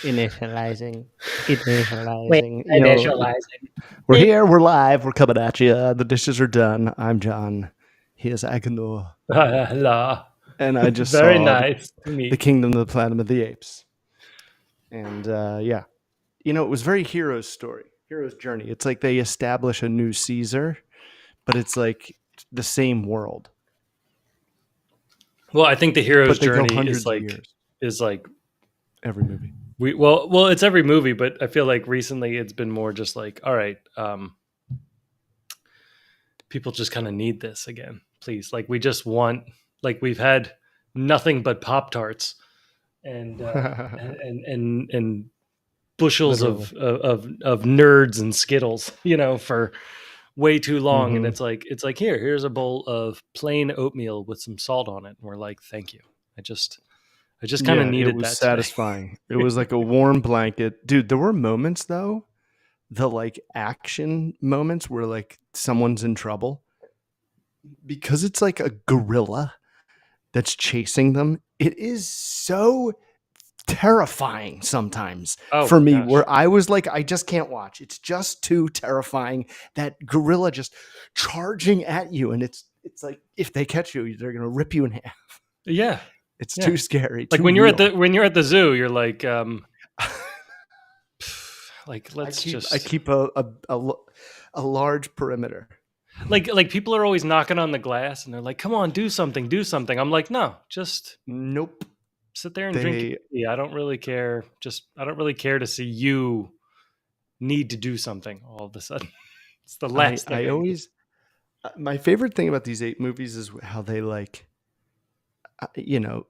Initializing. Wait, Initializing. initializing. We're here. We're live. We're coming at you. The dishes are done. I'm John. He is Agenor. Hello. And I just Very saw nice to the meet. Kingdom of the Planet of the Apes. And yeah, it was very hero's story, hero's journey. It's like they establish a new Caesar, but it's like the same world, Well, I think the hero's but they go journey is hundreds of like years is like every movie. it's every movie, but I feel like recently it's been more just like, all right, people just kind of need this again, please. Like we just want, like we've had nothing but Pop Tarts and and bushels Literally. of nerds and Skittles, for way too long. And Hmm. it's like here's a bowl of plain oatmeal with some salt on it. And we're like, thank you. I just kind of Yeah, it needed was that today. satisfying. It was like a warm blanket. Dude, there were moments though, the like action moments where like someone's in trouble because it's like a gorilla that's chasing them. It is so terrifying sometimes Oh for my me gosh. where I was like, I just can't watch. It's just too terrifying. That gorilla just charging at you. And it's like if they catch you, they're gonna rip you in half. Yeah. It's Yeah. too scary, Like too when you're at the real. when you're at the zoo, you're like, like I let's keep I just keep a large perimeter. like people are always knocking on the glass and they're like, come on, do something, do something. I'm like, no, just Nope. sit there and drink They your tea. I don't really care. I don't really care to see you need to do something all of a sudden. It's the last thing I I need. always my favorite thing about these 8 movies is how they like you know,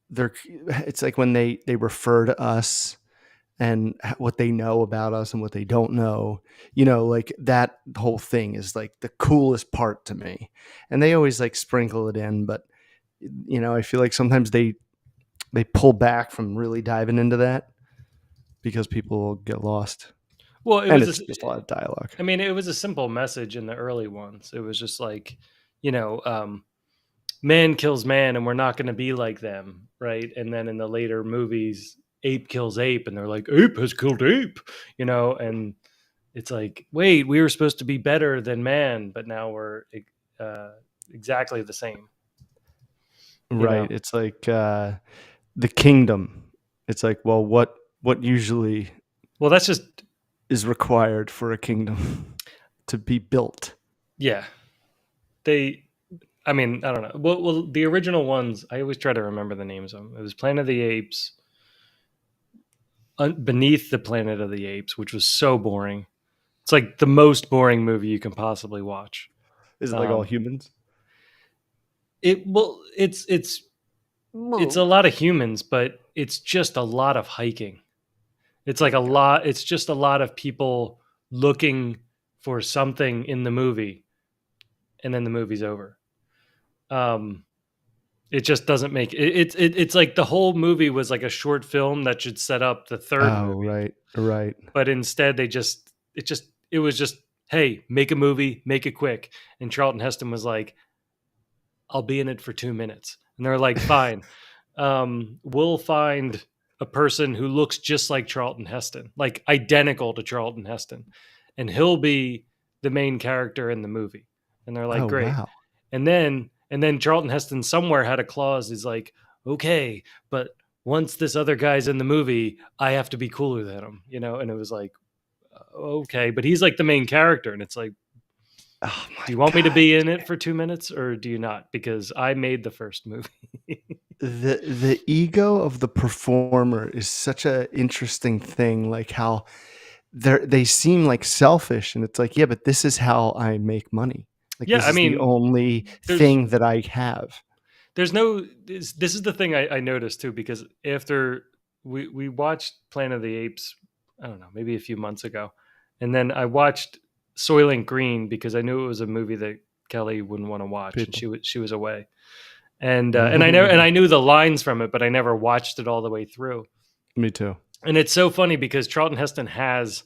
they're it's like when they refer to us and what they know about us and what they don't know, like that whole thing is like the coolest part to me. And they always like sprinkle it in, but I feel like sometimes they pull back from really diving into that because people get lost. Well, it And was it's just a lot of dialogue. I mean, it was a simple message in the early ones. It was just like, you know, um, man kills man and we're not going to be like them, right? And then in the later movies, ape kills ape and they're like, ape has killed ape, and it's like, wait, we were supposed to be better than man, but now we're uh, exactly the same, you Right. know? It's like the kingdom. It's like, well, what usually Well, that's just, is required for a kingdom to be built? yeah, they, I mean, I don't know. Well, the original ones, I always try to remember the names of them. It was Planet of the Apes, Beneath the Planet of the Apes, which was so boring. It's like the most boring movie you can possibly watch. Is it like all Um, humans? it's a lot of humans, but it's just a lot of hiking. It's like a Okay. lot. It's just a lot of people looking for something in the movie, and then the movie's over. Um, it just doesn't make it, it's like the whole movie was like a short film that should set up the third Oh, movie, right. Right. but instead it was just, hey, make a movie, make it quick. And Charlton Heston was like, I'll be in it for 2 minutes. And they're like, fine. We'll find a person who looks just like Charlton Heston, like identical to Charlton Heston, and he'll be the main character in the movie. And they're like, Oh, great. wow. And then Charlton Heston somewhere had a clause. He's like, okay, but once this other guy's in the movie, I have to be cooler than him. And it was like, okay, but he's like the main character, and it's like, Oh do my you want me to god. be in it for 2 minutes or do you not? Because I made the first movie. The ego of the performer is such a interesting thing, like how they seem like selfish and it's like, yeah, but this is how I make money. Like Yeah, this I is the mean, only there's thing that I have. there's no this is the thing I noticed too, because after we watched Planet of the Apes, I don't know, maybe a few months ago, and then I watched Soylent Green because I knew it was a movie that Kelly wouldn't want to watch, and People. she was away, and I knew the lines from it, but I never watched it all the way through. Me too. And it's so funny because Charlton Heston has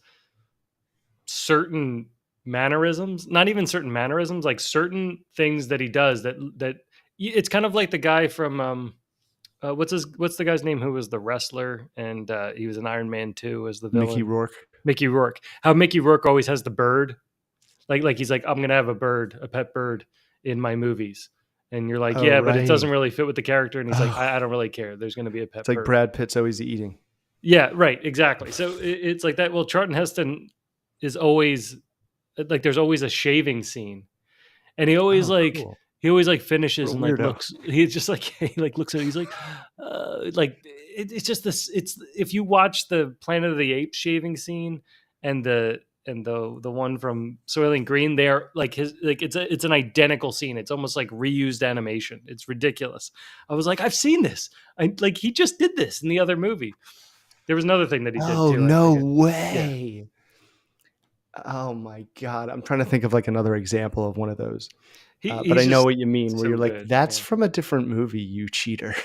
certain mannerisms, not even certain mannerisms, like certain things that he does that it's kind of like the guy from what's the guy's name who was the wrestler and he was in Iron Man 2 as the Mickey villain? Rourke. Mickey Rourke. How Mickey Rourke always has the bird. Like he's like, I'm gonna have a bird, a pet bird in my movies. And you're like, Oh yeah, but it doesn't right. really fit with the character. And he's like, Oh, I don't really care. There's gonna be a it's pet like bird. Brad Pitt's always eating. Yeah, right, exactly. So it's like that. Well, Charlton Heston is always like there's always a shaving scene, and Oh, cool. he always like What a finishes and like weirdo. looks. He's just like he like looks at it, he's like it's just this. It's if you watch the Planet of the Apes shaving scene and the one from Soylent Green, they're like his like it's an identical scene. It's almost like reused animation. It's ridiculous. I was like, I've seen this. I like he just did this in the other movie. There was another thing that he did Oh too. I no forget. Yeah, way. Oh my god. I'm trying to think of like another example of one of those. But he's I know just what you mean, where so you're like, good. that's Yeah. from a different movie, you cheater.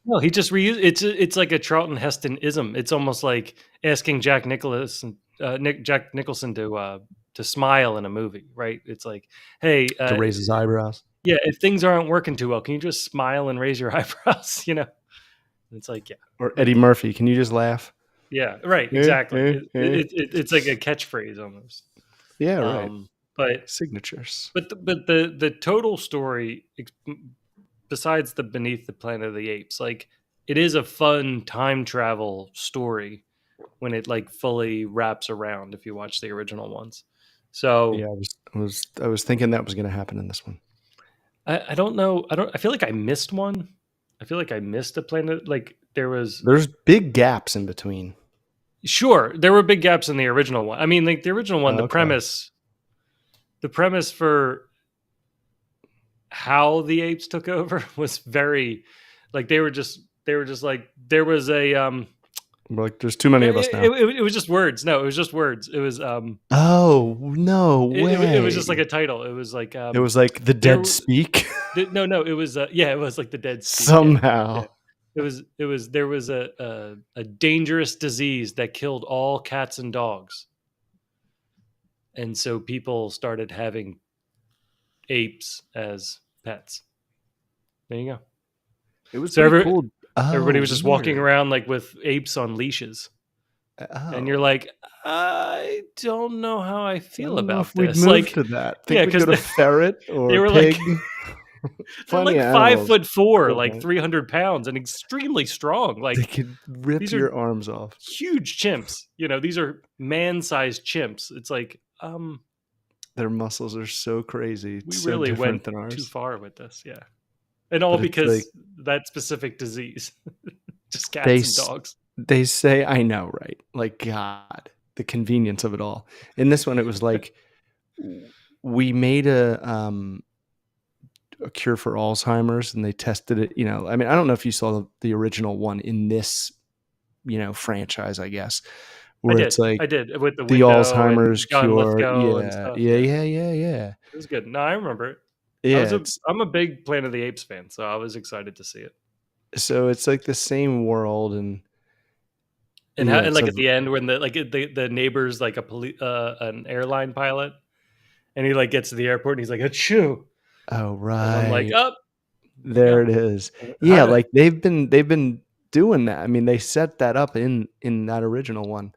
No, he just reused. It's like a Charlton Heston ism. It's almost like asking Jack Nicholson to smile in a movie, right? It's like, hey, To raise his eyebrows. yeah, if things aren't working too well, can you just smile and raise your eyebrows? You know, it's like, yeah, Or Eddie ridiculous. Murphy. Can you just laugh? Yeah, right, Eh, exactly. eh, eh. It's like a catchphrase almost. Yeah, right. Um, but Signatures. the total story, besides the Beneath the Planet of the Apes, like it is a fun time travel story when it like fully wraps around. If you watch the original ones, Yeah, so I was thinking that was going to happen in this one. I don't know. I feel like I missed one. I feel like I missed a planet. Like there was There's big gaps in between. sure there were big gaps in the original one. I mean, like the original one, Oh, okay. the premise for how the apes took over was very like they were just like there was a We're like, there's too many of us now. it was just words. No, it was just words. Oh no It was just like way! a title. It was like It was like the there dead speak no, it was yeah, it was like the dead speak. Yeah, yeah. somehow. It was there was a dangerous disease that killed all cats and dogs, and so people started having apes as pets. There you go. It was So pretty cool. everybody Oh, was just walking weird. around like with apes on leashes, and you're Oh, like, I don't know how I I feel don't know if about we'd this. move Like, to that. Think yeah, we'd because go to ferret they or were like pig. they're Plenty like of five animals. foot four, Still like think 300 pounds, and extremely strong. they Like could rip these are your arms off. huge chimps. You know, these are man-sized chimps. It's like, Their muscles are so crazy. It's we so really different went than too ours. far with this. Yeah. And all But it's like because that specific disease, just they cats and s- dogs. they say, I know, right? Like God, the convenience of it all. In this one, it was like we made a cure for Alzheimer's, and they tested it. I mean, I don't know if you saw the original one in this, franchise, I guess, where it's like I did with the the window Alzheimer's and John cure. Lithgow and Yeah, stuff. yeah, Yeah. yeah, yeah, yeah. It was good. No, I remember it. Yeah, it's I'm a big Planet of the Apes fan, so I was excited to see it. so it's like the same world, and yeah, And it's like of at the end when the neighbor's like an airline pilot, and he like gets to the airport and he's like, achoo. oh And I'm like, right. up, there you There go. it is. How Yeah, to like they've been doing that. I mean, they set that up in that original one,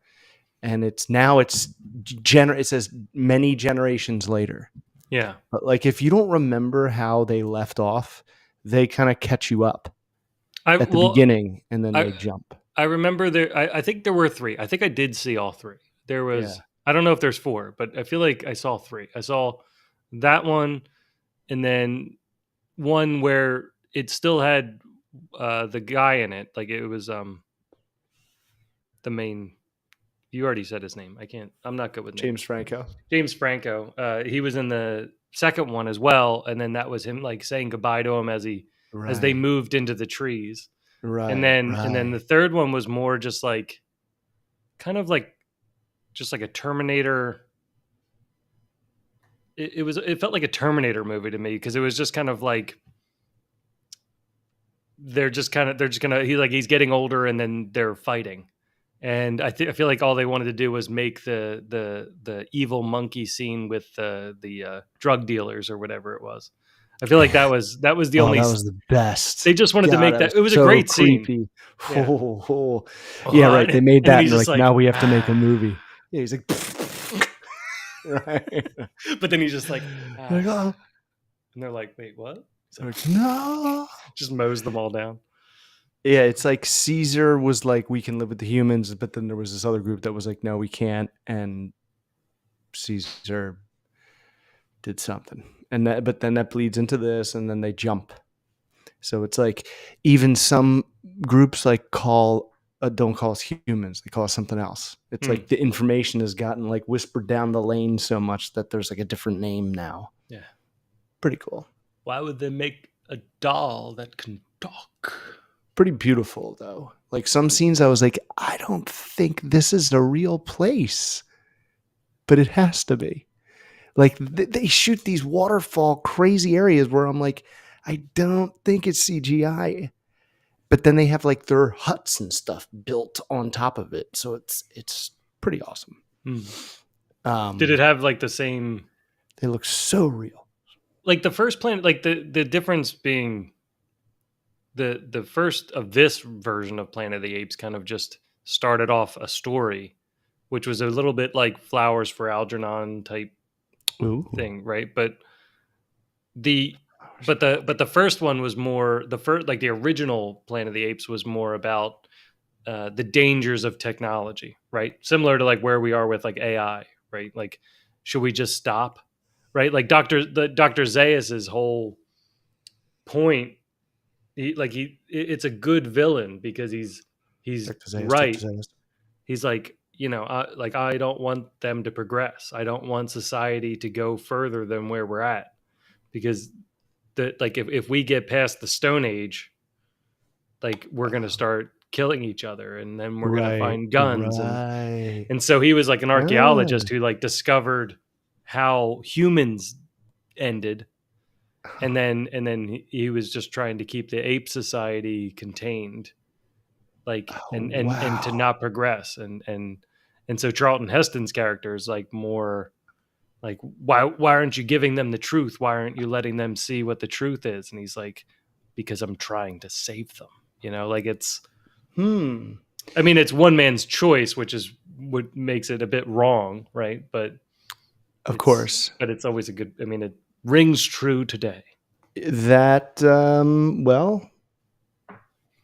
and it says many generations later. yeah. But like if you don't remember how they left off, they kind of catch you up I at the well beginning and then they I jump. I remember I think there were three. I think I did see all three. There Yeah. was I don't know if there's four, but I feel like I saw three. I saw that one, and then one where it still had the guy in it. Like it was the main. You already said his name. I can't. I'm not good with James names. Franco. James Franco. He was in the second one as well, and then that was him like saying goodbye to him as they Right. moved into the trees. Right. And then the Right. third one was more just like kind of like just like a Terminator. It felt like a Terminator movie to me because it was just kind of like they're just gonna he's getting older and then they're fighting. And I feel like all they wanted to do was make the evil monkey scene with the drug dealers or whatever it was. I feel like that was the Oh, only. that was the best. They just wanted to God, make that that. was It was a so great scene. creepy. Yeah. Yeah, right. What? They made And then that and he's they're just like, like, now we have to make a ah. movie. Yeah, he's like, right. But then he's just like, Like, ah. oh, And they're like, wait, what? He's they're like, like, no. just mows them all down. Yeah, it's like Caesar was like, we can live with the humans, but then there was this other group that was like, no, we can't. And Caesar did something. And that, but then that bleeds into this, and then they jump. So it's like even some groups like don't call us humans; they call us something else. It's Hmm. like the information has gotten like whispered down the lane so much that there's like a different name now. Yeah. Pretty cool. Why would they make a doll that can talk? Pretty beautiful though. Like some scenes, I was like, I don't think this is a real place, but it has to be. Like they shoot these waterfall crazy areas where I'm like, I don't think it's CGI. But then they have like their huts and stuff built on top of it, so it's pretty awesome. Hmm. Did it have like the same, They look so real. like the first Planet, like the difference being the first of this version of Planet of the Apes kind of just started off a story, which was a little bit like Flowers for Algernon type Ooh. thing, right? But the first one was more, the first, like the original Planet of the Apes was more about the dangers of technology, right? Similar to like where we are with like AI, right? Like, should we just stop, right? Like Dr. Zaius's whole point, it's a good villain because he's Dr. Zayas, Dr. right. Zayas. He's like, like, I don't want them to progress. I don't want society to go further than where we're at, because like if we get past the Stone Age, like we're gonna start killing each other, and then we're gonna Right, find guns, and right. and so he was like an Ah. archaeologist who like discovered how humans ended, and then he was just trying to keep the ape society contained, like, Oh and to wow. not progress, and so Charlton Heston's character is like more like, why aren't you giving them the truth? Why aren't you letting them see what the truth is? And he's like, because I'm trying to save them. Like it's, Hmm. I mean, it's one man's choice, which is what makes it a bit wrong, right? But Of it's course. but it's always a good. I mean, it rings true today. That well,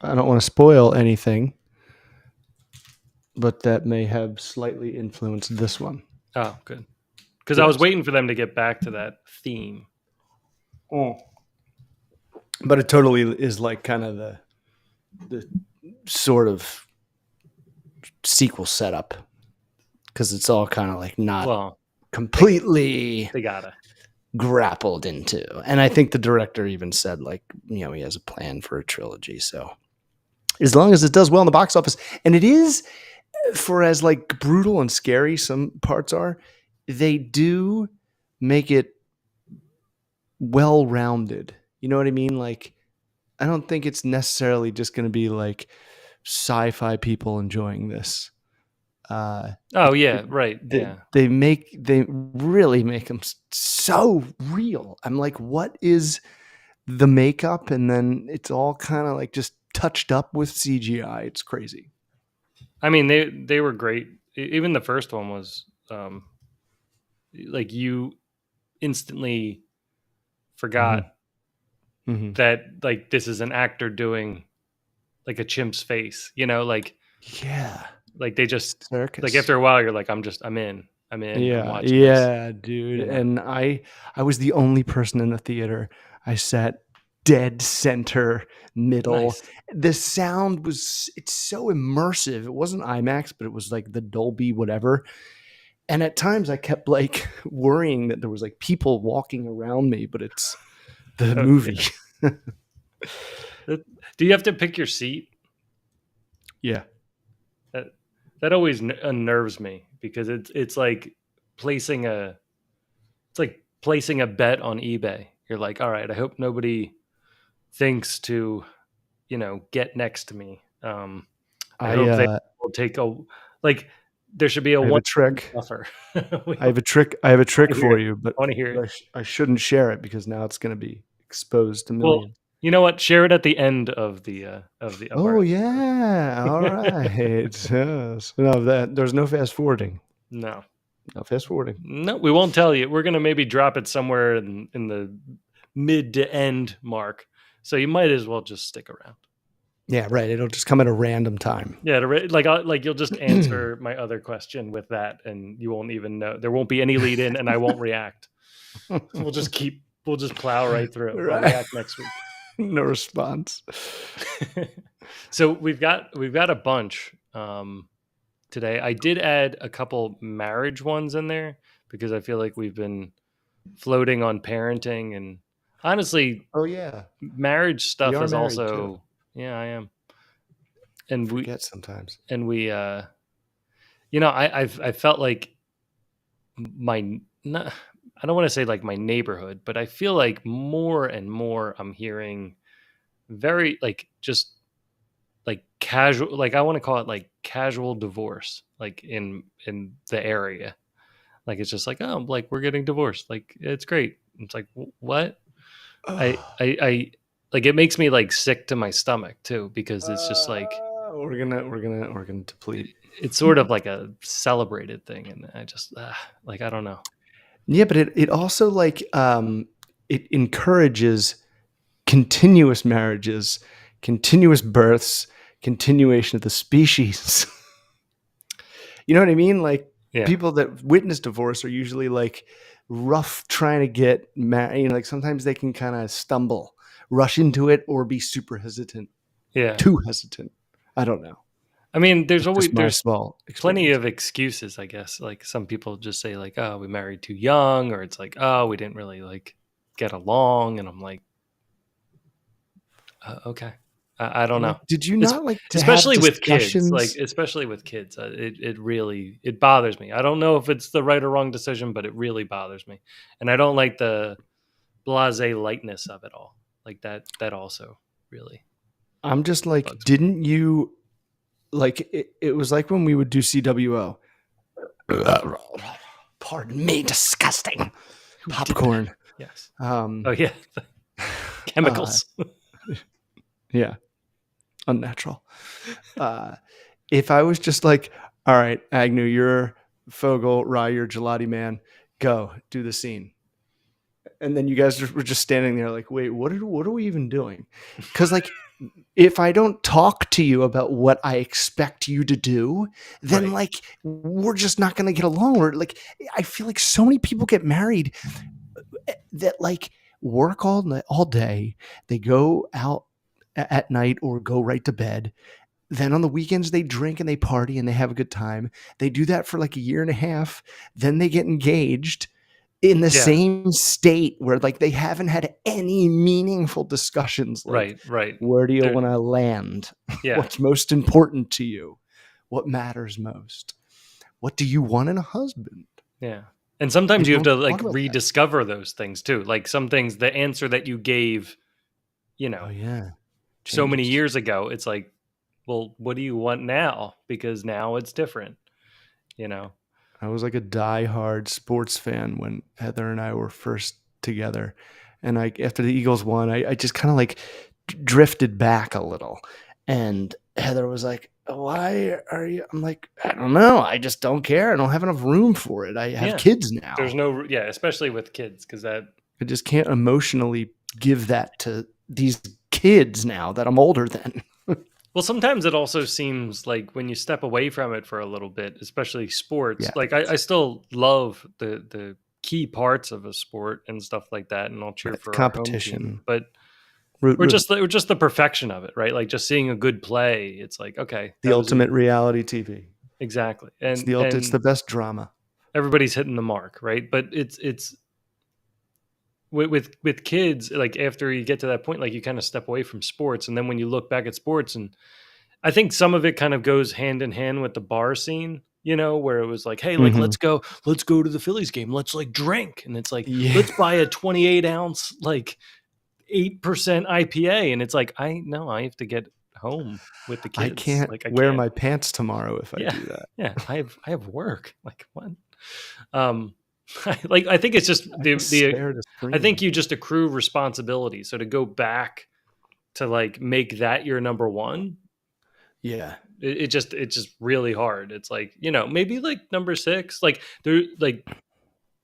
I don't want to spoil anything, but that may have slightly influenced this one. Oh, good. Because I was Yes. waiting for them to get back to that theme. Oh. But it totally is like kind of the sort of sequel setup, because it's all kind of like not Well, completely they gotta. grappled into. And I think the director even said like, he has a plan for a trilogy. So as long as it does well in the box office, and it is, for as like brutal and scary some parts are, they do make it well rounded. You know what I mean? Like, I don't think it's necessarily just going to be like sci-fi people enjoying this. Oh It, yeah, right. Yeah. they really make them so real. I'm like, what is the makeup? And then it's all kind of like just touched up with CGI. It's crazy. I mean, they were great. Even the first one was, like, you instantly forgot Mm-hmm. Mm-hmm. that like this is an actor doing like a chimp's face. Yeah, Like they just, like circus. after a while you're like, I'm in, I'm Yeah, watching this. yeah, dude. You know. And I was the only person in the theater. I sat dead center middle. Nice. The sound it's so immersive. It wasn't IMAX, but it was like the Dolby whatever. And at times I kept like worrying that there was like people walking around me, but it's the Oh, movie. do you have to pick your seat? Yeah. That always unnerves me, because it's like placing a it's like placing a bet on eBay. You're like, all right, I hope nobody thinks to, get next to me. I I hope they will take a, like, there should be a I have a one trick. buffer. I have a trick. I have a trick hear for it. you, but I want to hear it. I shouldn't share it because now it's going to be exposed to Well, millions. you know what? Share it at the end of of our Oh episode. yeah, all right. Yes. No, that there's no fast forwarding. No. No fast forwarding. No, we won't tell you. We're gonna maybe drop it somewhere in the mid to end mark. So you might as well just stick around. Yeah, right. It'll just come at a random time. Yeah, like you'll just answer my other question with that, and you won't even know. There won't be any lead in, and I won't react. We'll just plow right through. I'll Right. react next week. No response. So we've got a bunch today. I did add a couple marriage ones in there because I feel like we've been floating on parenting, and honestly, Oh yeah. marriage We stuff are is married too. also, yeah, I am. And we Forget sometimes. and we I felt like my not, I don't want to say like my neighborhood, but I feel like more and more I'm hearing very like just like casual, like I want to call it like casual divorce, like in the area. Like it's just like, oh, like we're getting divorced, like it's great. It's like what? I like it makes me like sick to my stomach too, because it's just like we're gonna deplete. it's sort of like a celebrated thing, and I just like I don't know. Yeah, but it also like it encourages continuous marriages, continuous births, continuation of the species. You know what I mean? Like Yeah, people that witness divorce are usually like rough trying to get married. You know, like sometimes they can kind of stumble, rush into it, or be super hesitant, yeah. too hesitant. I don't know. I mean, That's just my there's small plenty experience. of excuses, I guess. Like some people just say like, "Oh, we married too young," or it's like, "Oh, we didn't really like get along," and I'm like, okay, I don't know. Like, did you It's not like to have especially with kids, like discussions? especially with kids, it really it bothers me. I don't know if it's the right or wrong decision, but it really bothers me, and I don't like the blasé lightness of it all. Like that also really I'm just like, bugs me. didn't you like it was like when we would do CWO. Pardon me, disgusting Who did that? popcorn. Yes. Oh Um, yeah, uh, chemicals. yeah, unnatural. Uh, if I was just like, all right, Agnew, you're Fogel, Rye, you're Gelati man, go do the scene. And then you guys were just standing there like, wait, what are we even doing? Because like, if I don't talk to you about what I expect you to do, then Right. like we're just not going to get along. Or like, I feel like so many people get married that like work all night, all day. They go out at night or go right to bed. Then on the weekends they drink and they party and they have a good time. They do that for like a year and a half. Then they get engaged in the Yeah. same state where like they haven't had any meaningful discussions like Right. Right. where do you There. want to land? Yeah. What's most important to you? What matters most? What do you want in a husband? Yeah. And They sometimes you have don't to talk like about that. rediscover those things too. Like some things, the answer that you gave, you Oh know, yeah, so many changes. years ago, it's like, well, what do you want now? Because now it's different, you know? I was like a diehard sports fan when Heather and I were first together, and I after the Eagles won, I just kind of like drifted back a little, and Heather was like, "Why are you?" I'm like, "I don't know. I just don't care. I don't have enough room for it. I have Yeah. kids There's now. no, yeah, especially with kids, because that, I just can't emotionally give that to these kids now that I'm older than." well, sometimes it also seems like when you step away from it for a little bit, especially sports, Yeah, like I still love the key parts of a sport and stuff like that. And I'll cheer right. The for our home team, competition, but root, root. or just the perfection of it, right? Like just seeing a good play. It's like, okay, The ultimate reality TV. exactly. It's the And best drama. everybody's hitting the mark, right? But it's with kids, like after you get to that point, like you kind of step away from sports, and then when you look back at sports, and I think some of it kind of goes hand in hand with the bar scene, where it was like, hey, like Mm-hmm. let's go to the Phillies game, let's like drink, and it's like Yeah. let's buy a 28-ounce like 8% IPA, and it's like I know I have to get home with the I kids, can't like I wear can't. my pants tomorrow if I Yeah, do that. yeah, I have work, like what? Um, Like, I think it's just I the just the stare at a I think screen. you just accrue responsibility. So to go back to like make that your number one, Yeah. it's just really hard. It's like, maybe like number six. Like there like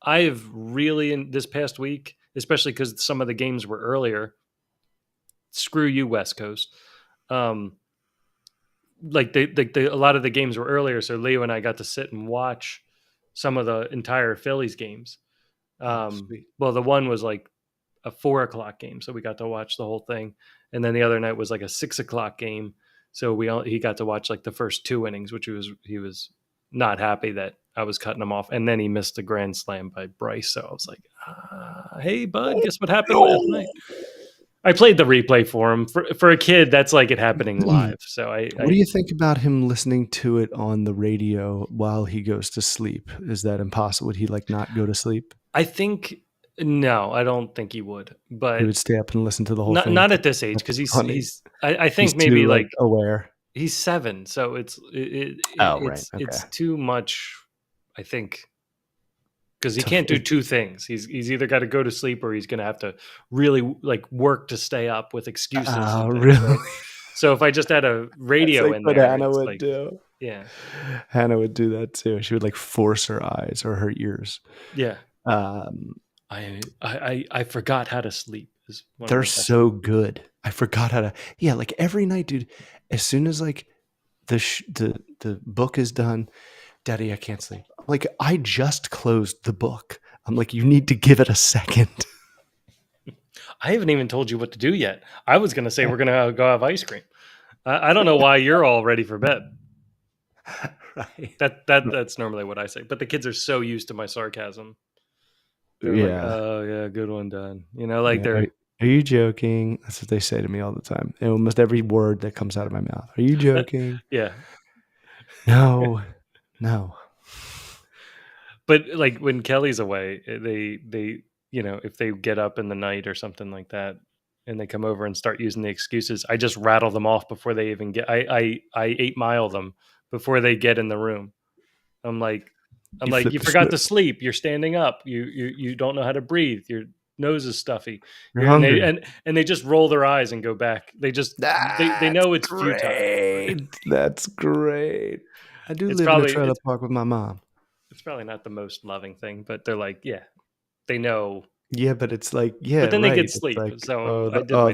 I've really in this past week, especially because some of the games were earlier. Screw you, West Coast. Um, like a lot of the games were earlier, so Leo and I got to sit and watch some of the entire Phillies games. Oh, sweet. Well, the one was like a 4 o'clock game, so we got to watch the whole thing, and then the other night was like a 6 o'clock game, so he got to watch like the first two innings, which he was not happy that I was cutting him off, and then he missed a grand slam by Bryce, so I was like, "Hey, bud, Oh, guess what happened last no. night?" I played the replay for him. For a kid, that's like it happening live. So What do you think about him listening to it on the radio while he goes to sleep? Is that impossible? Would he like not go to sleep? I think no, I don't think he would, He but would stay up and listen to the whole not thing. not at this age because That's he's funny. he's. I He's think maybe too like like aware. he's 7, so Oh, right. Okay. it's too much. I think because he To, can't do two things. He's either got to go to sleep or he's going to have to really like work to stay up with excuses oh, and things, really? right? So if I just had a That's radio like in what there, Hannah it's would like, do. yeah, Hannah would do that too. She would like force her eyes or her ears. yeah. Um, I forgot how to sleep is one of they're the best. so good. I forgot how to. Yeah, like every night, dude. As soon as like the book is done, Daddy, I can't sleep. I'm like, I just closed the book. I'm like, you need to give it a second. I haven't even told you what to do yet. I was going to say we're going to go have ice cream. I don't know why you're all ready for bed. Right. That's normally what I say, but the kids are so used to my sarcasm. They're like, Yeah. "Oh yeah, good one, Dad." Like Yeah. Are you joking? That's what they say to me all the time. And almost every word that comes out of my mouth. Are you joking? yeah. No. No. But like when Kelly's away, they if they get up in the night or something like that, and they come over and start using the excuses, I just rattle them off before they even get. I 8 mile them before they get in the room. I'm like, You you flip the forgot to script. sleep. You're standing up. You don't know how to breathe. Your nose is stuffy. You're And they hungry. and they just roll their eyes and go back. They That's know it's futile. Right? great. That's great. I do It's live in a probably trailer it's park with my mom. it's probably not the most loving thing, but they're like, yeah, they know. Yeah, but it's like, yeah, But then they right. get It's sleep. like, So oh, I did my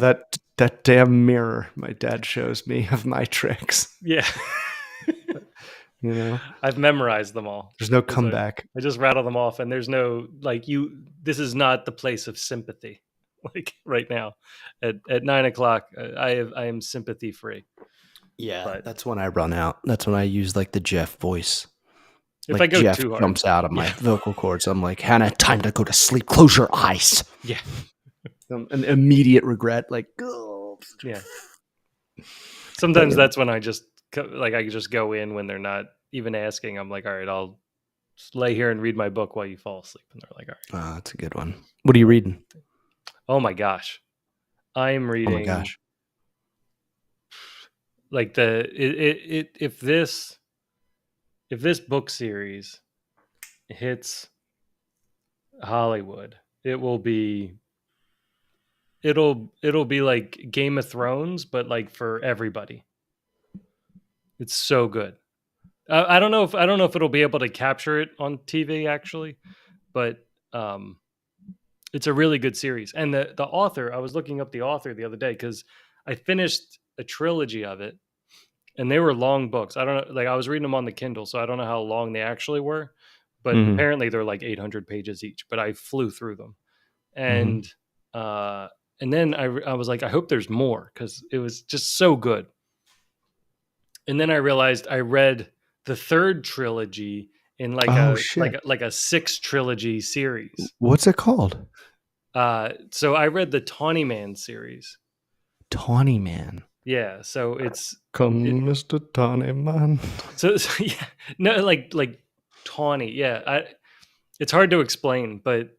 that damn mirror my dad shows me of my tricks. yeah. You know, I've memorized them all there's no because comeback. I just rattle them off, and there's no like you. This is not the place of sympathy. Like right now, at 9 o'clock, I am sympathy free. Yeah, But that's when I run out. That's when I use like the Jeff voice. if I Like go Jeff too hard, jumps out of my yeah, vocal cords. I'm like, Hannah, time to go to sleep. Close your eyes. yeah, An immediate regret, like, oh. yeah. But Sometimes yeah, that's when I just like I just go in when they're not even asking. I'm like, all right, I'll just lay here and read my book while you fall asleep, and they're like, all right. that's a good one. What are you reading? Oh my gosh, I'm Oh my reading gosh. like if this book series hits Hollywood, it'll be like Game of Thrones, but like for everybody. It's so good. I don't know if it'll be able to capture it on TV actually, but um, it's a really good series. And the author, I was looking up the author the other day because I finished a trilogy of it, and they were long books. I don't know, like I was reading them on the Kindle, so I don't know how long they actually were, but Hmm. apparently they're like 800 pages each. But I flew through them, Hmm. and uh, and then I was like, I hope there's more because it was just so good. And then I realized I read the third trilogy in Oh shit. like a six trilogy series. What's it called? So I read the Tawny Man series. Tawny Man. Yeah, so it Come, Mr. Tawny Man. so yeah, no like tawny. Yeah, it's hard to explain, but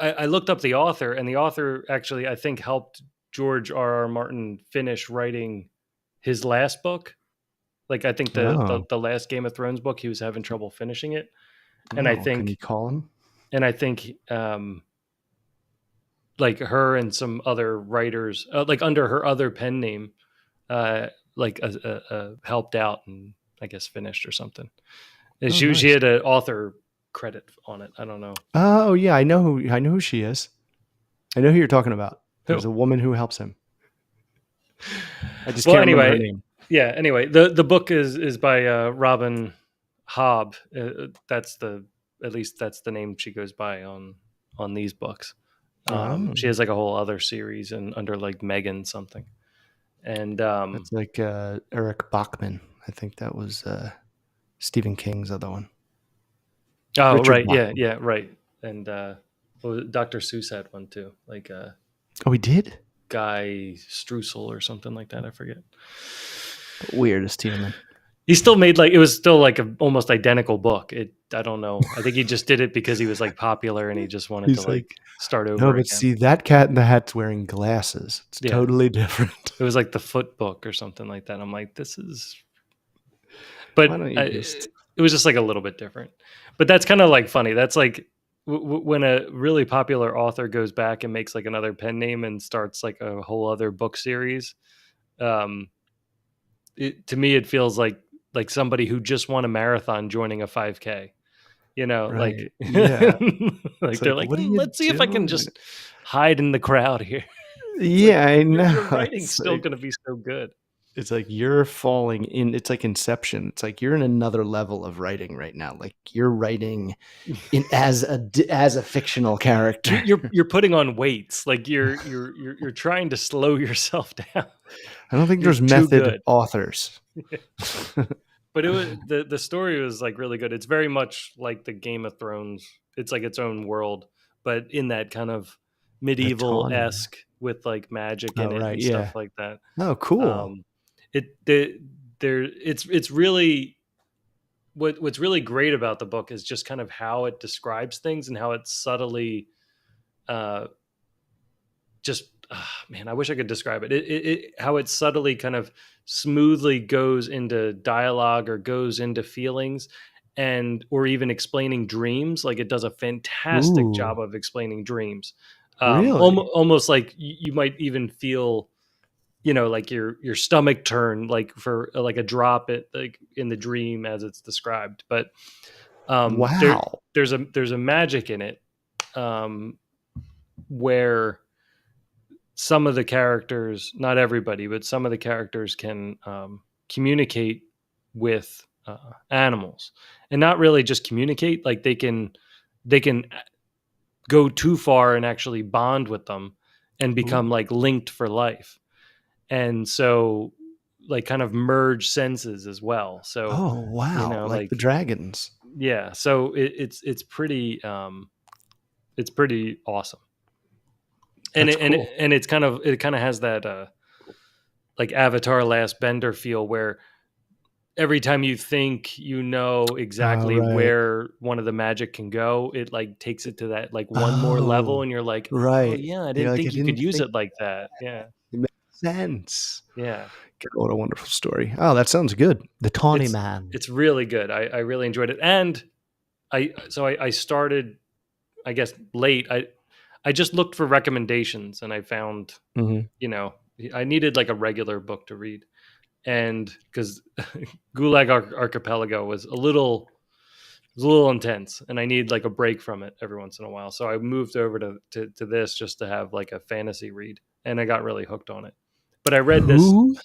I looked up the author, and the author actually I think helped George R. R. Martin finish writing his last book. Like I think Oh. the last Game of Thrones book, he was having trouble finishing it, and I Oh, can you think call him? and I think like her and some other writers, like under her other pen name, uh, like helped out and I guess finished or something. And Oh, she nice. had an author credit on it. I don't know Oh, yeah, I know who she is. I know who you're talking about. who. There's a woman who helps him. I just Well, can't remember her anyway, name. yeah. Anyway, the book is by Robin Hobb. That's the at least that's the name she goes by on these books. Oh, She has like a whole other series and under like Megan something. And that's like Eric Bachman. I think that was Stephen King's other one. oh Richard right, yeah, Bachman. yeah, right. And Dr. Seuss had one too, like Oh, he did? Guy Streusel or something like that. I forget. Weirdest human. He still made like it was still like a almost identical book. I don't know. I think he just did it because he was like popular and he just wanted to He's like, like start no, over but again. see, that cat in the hat's wearing glasses. It's Yeah. totally different. It was like the Foot book or something like that. I'm like, this is, Why but don't you just. it was just like a little bit different. But that's kind of like funny. That's like when a really popular author goes back and makes like another pen name and starts like a whole other book series. Um, to me, it feels like somebody who just won a marathon joining a 5K. You know, Right. like Yeah. like It's they're like, like, what are you let's see if I can doing? just hide in the crowd here. It's like Yeah, I your know. writing's still going to be so good. It's like you're falling in. It's like Inception. It's like you're in another level of writing right now. Like you're writing in as a fictional character. You're putting on weights. Like you're trying to slow yourself down. I don't think You're there's too method good. authors. But it was the story was like really good. It's very much like the Game of Thrones. It's like its own world, but in that kind of The medieval Tawny. esque with like magic Oh, in it right. and Yeah. stuff like that. Oh, cool. Um, it's really what's really great about the book is just kind of how it describes things and how it subtly uh, just man, I wish I could describe it. How it subtly kind of smoothly goes into dialogue or goes into feelings and or even explaining dreams. Like it does a fantastic Ooh, job of explaining dreams. really? Almost like you might even feel like your stomach turn like for like a drop it like in the dream as it's described. But Wow. there's a magic in it um, where some of the characters, not everybody, but some of the characters can communicate with animals, and not really just communicate. Like they can go too far and actually bond with them and become Ooh. like linked for life, and so like kind of merge senses as well. So Oh, wow. Like the like dragons. yeah, so it's pretty awesome, and That's cool. it's it kind of has that like Avatar Last Bender feel where every time you think you know Oh, exactly right. where one of the magic can go, it like takes it to that like one more level Oh, and you're like, "Oh right. yeah, I You're didn't like, I think you could didn't use think it like that." Yeah. it made sense. Yeah. God, what a wonderful story. Oh, that sounds good. The Tawny It's Man. it's really good. I really enjoyed it. And I started I guess late. I just looked for recommendations and I found, Mhm. you know, I needed like a regular book to read. And because Gulag Archipelago was a little intense, and I need like a break from it every once in a while. So I moved over to this just to have like a fantasy read, and I got really hooked on it. But I read this Who?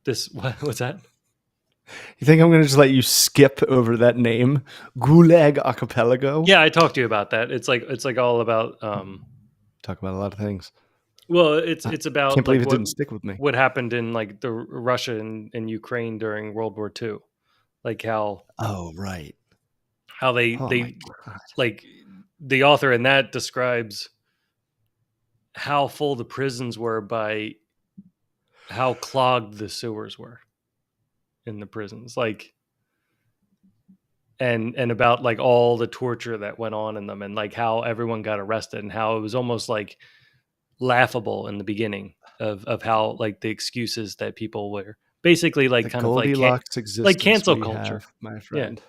this what's that? You think I'm gonna just let you skip over that name? Gulag Archipelago? Yeah, I talked to you about that. It's like all about Talk about a lot of things. well, it's I it's about can't believe like it what didn't stick with me. what happened in like the Russia and Ukraine during World War II, like Oh, right. how they Oh my they god. like the author in that describes how full the prisons were by how clogged the sewers were in the prisons, like and about like all the torture that went on in them and like how everyone got arrested and how it was almost like laughable in the beginning of how like the excuses that people were basically like The kind of like Goldilocks like existence cancel we have, culture. my Yeah. friend.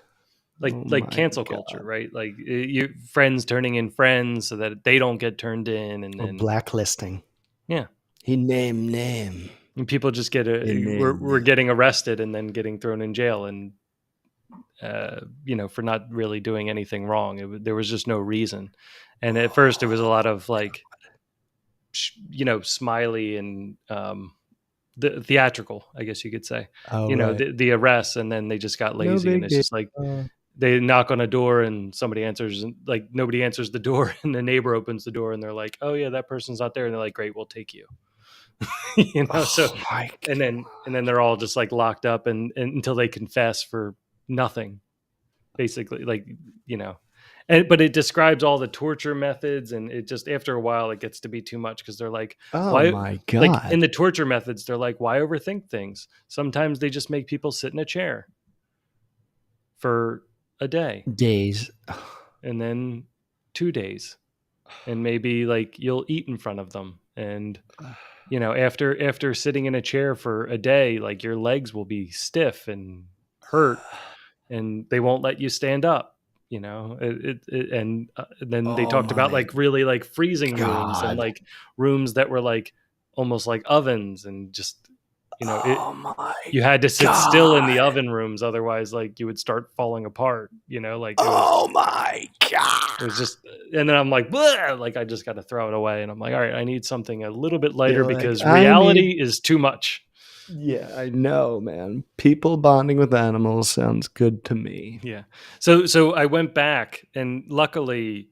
Oh like my cancel culture, god. right? Like you friends turning in friends so that they don't get turned in, and Or then blacklisting. yeah, He name. and people just He we're name. getting arrested and then getting thrown in jail, and for not really doing anything wrong. There was just no reason, and at first it was a lot of like smiley and the theatrical, I guess you could say, Oh, right. the arrests, and then they just got No lazy, and big it's deal. just like they knock on a door and somebody answers, and like nobody answers the door, and the neighbor opens the door and they're like, oh yeah, that person's not there, and they're like, great, we'll take you. So Oh my and then they're all just like locked up and until they confess for nothing, basically, like you know but it describes all the torture methods, and it just after a while it gets to be too much, because they're like, oh why, my like in god. the torture methods they're like, why overthink things? Sometimes they just make people sit in a chair for a day, Days. and then 2 days, and maybe like you'll eat in front of them, and after sitting in a chair for a day, like your legs will be stiff and hurt, and they won't let you stand up. And then they Oh talked about my like really like freezing rooms, and god. like rooms that were like almost like ovens, and just Oh my you had to sit still in the god. oven rooms, otherwise like you would start falling apart. Like Oh my it was god. just, and then I'm like, "Bleh," like I just got to throw it away, and I'm like, all right, I need something a little bit lighter You're like, because I need. reality is too much. Yeah, I know, man. People bonding with animals sounds good to me. Yeah. So I went back, and luckily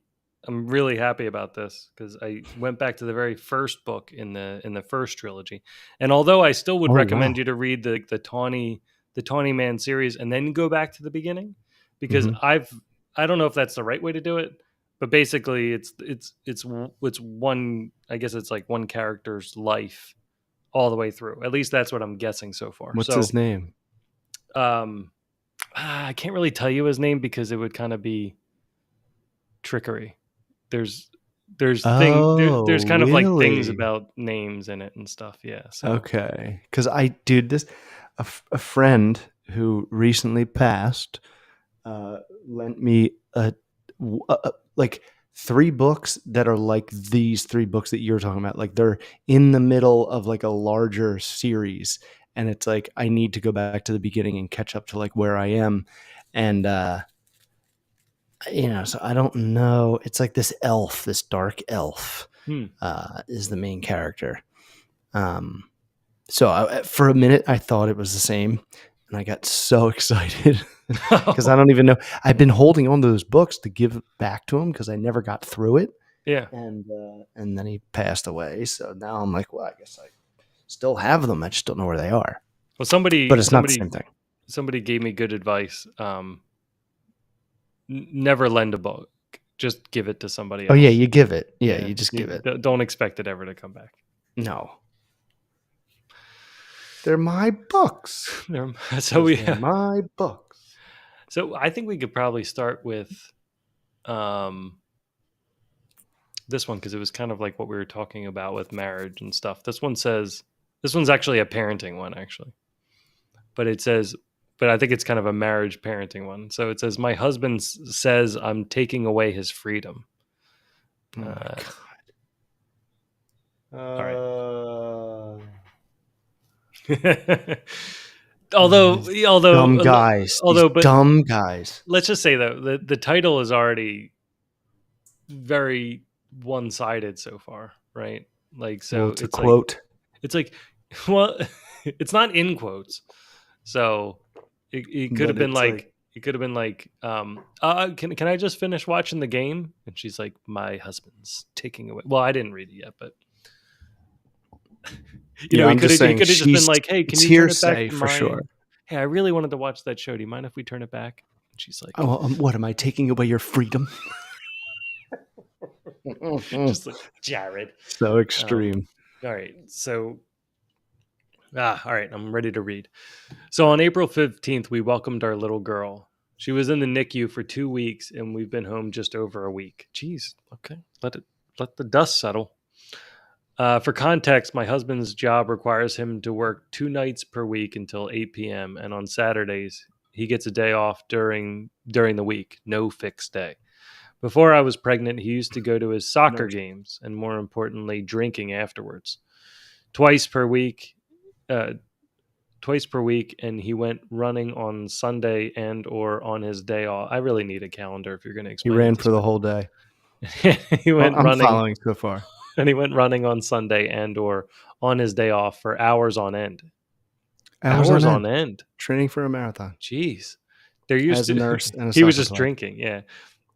I'm really happy about this, because I went back to the very first book in the first trilogy. And although I still would Oh recommend wow. you to read the Tawny Man series and then go back to the beginning, because Hmm. I don't know if that's the right way to do it, but basically it's one, I guess it's like one character's life all the way through. At least that's what I'm guessing so far. What's his So name? um I can't really tell you his name because it would kind of be trickery. There's there's Oh, kind of like things really? about names in it and stuff. Yeah. So Okay. Because I, dude, a friend who recently passed lent me like three books that are like these three books that you're talking about. Like they're in the middle of like a larger series, and it's like I need to go back to the beginning and catch up to like where I am, and so I don't know. It's like this elf, this dark elf, hmm. is the main character. Um, so for a minute, I thought it was the same, and I got so excited because I don't even know. I've been holding on to those books to give back to him because I never got through it, Yeah. and then he passed away. So now I'm like, well, I guess I still have them. I just don't know where they are. Well, But somebody it's not the somebody same thing. somebody gave me good advice. Never lend a book. Just give it to somebody Oh yeah, else. you give it. Yeah, Yeah. you just You give it. don't expect it ever to come back. No, they're my books. So Because we they're my books. so I think we could probably start with um this one, because it was kind of like what we were talking about with marriage and stuff. This one's actually a parenting one, actually, but it says, but I think it's kind of a marriage parenting one. So it says, my husband says I'm taking away his freedom. Oh my Uh, all right. god. although, These dumb although, guys. These although, but dumb guys. let's just say though, the title is already very one-sided so far, right? Like, Well, so it's a quote. it's like, well, it's not in quotes. So it could have But been it's like, like, can I just finish watching the game? And she's like, my husband's taking away. Well, I didn't read it yet, but yeah, I'm just he saying could have just been she's like, hey, can it's you turn it back hearsay to for sure. mine? Hey, I really wanted to watch that show. Do you mind if we turn it back? And she's like, Oh, what am I taking away your freedom? just like, Jared. So Um, extreme. all right. So, all right. I'm ready to read. So on April 15th, we welcomed our little girl. She was in the NICU for 2 weeks, and we've been home just over a week. Jeez. Okay. Let the dust settle. For context, my husband's job requires him to work 2 nights per week until 8 p.m. And on Saturdays, he gets a day off during the week, no fixed day. Before I was pregnant, he used to go to his No, soccer games and, more importantly, drinking afterwards. Twice per week, uh, twice per week, and he went running on Sunday and or on his day off. I really need a calendar if you're going to he explain it ran this for the whole day. way. He Well, went I'm running following so far. and he went running on Sunday and or on his day off for hours on end. Hours on Hours on end, end. training for a marathon Jeez. There used as a to nurse and a he was soccer just player. drinking, yeah.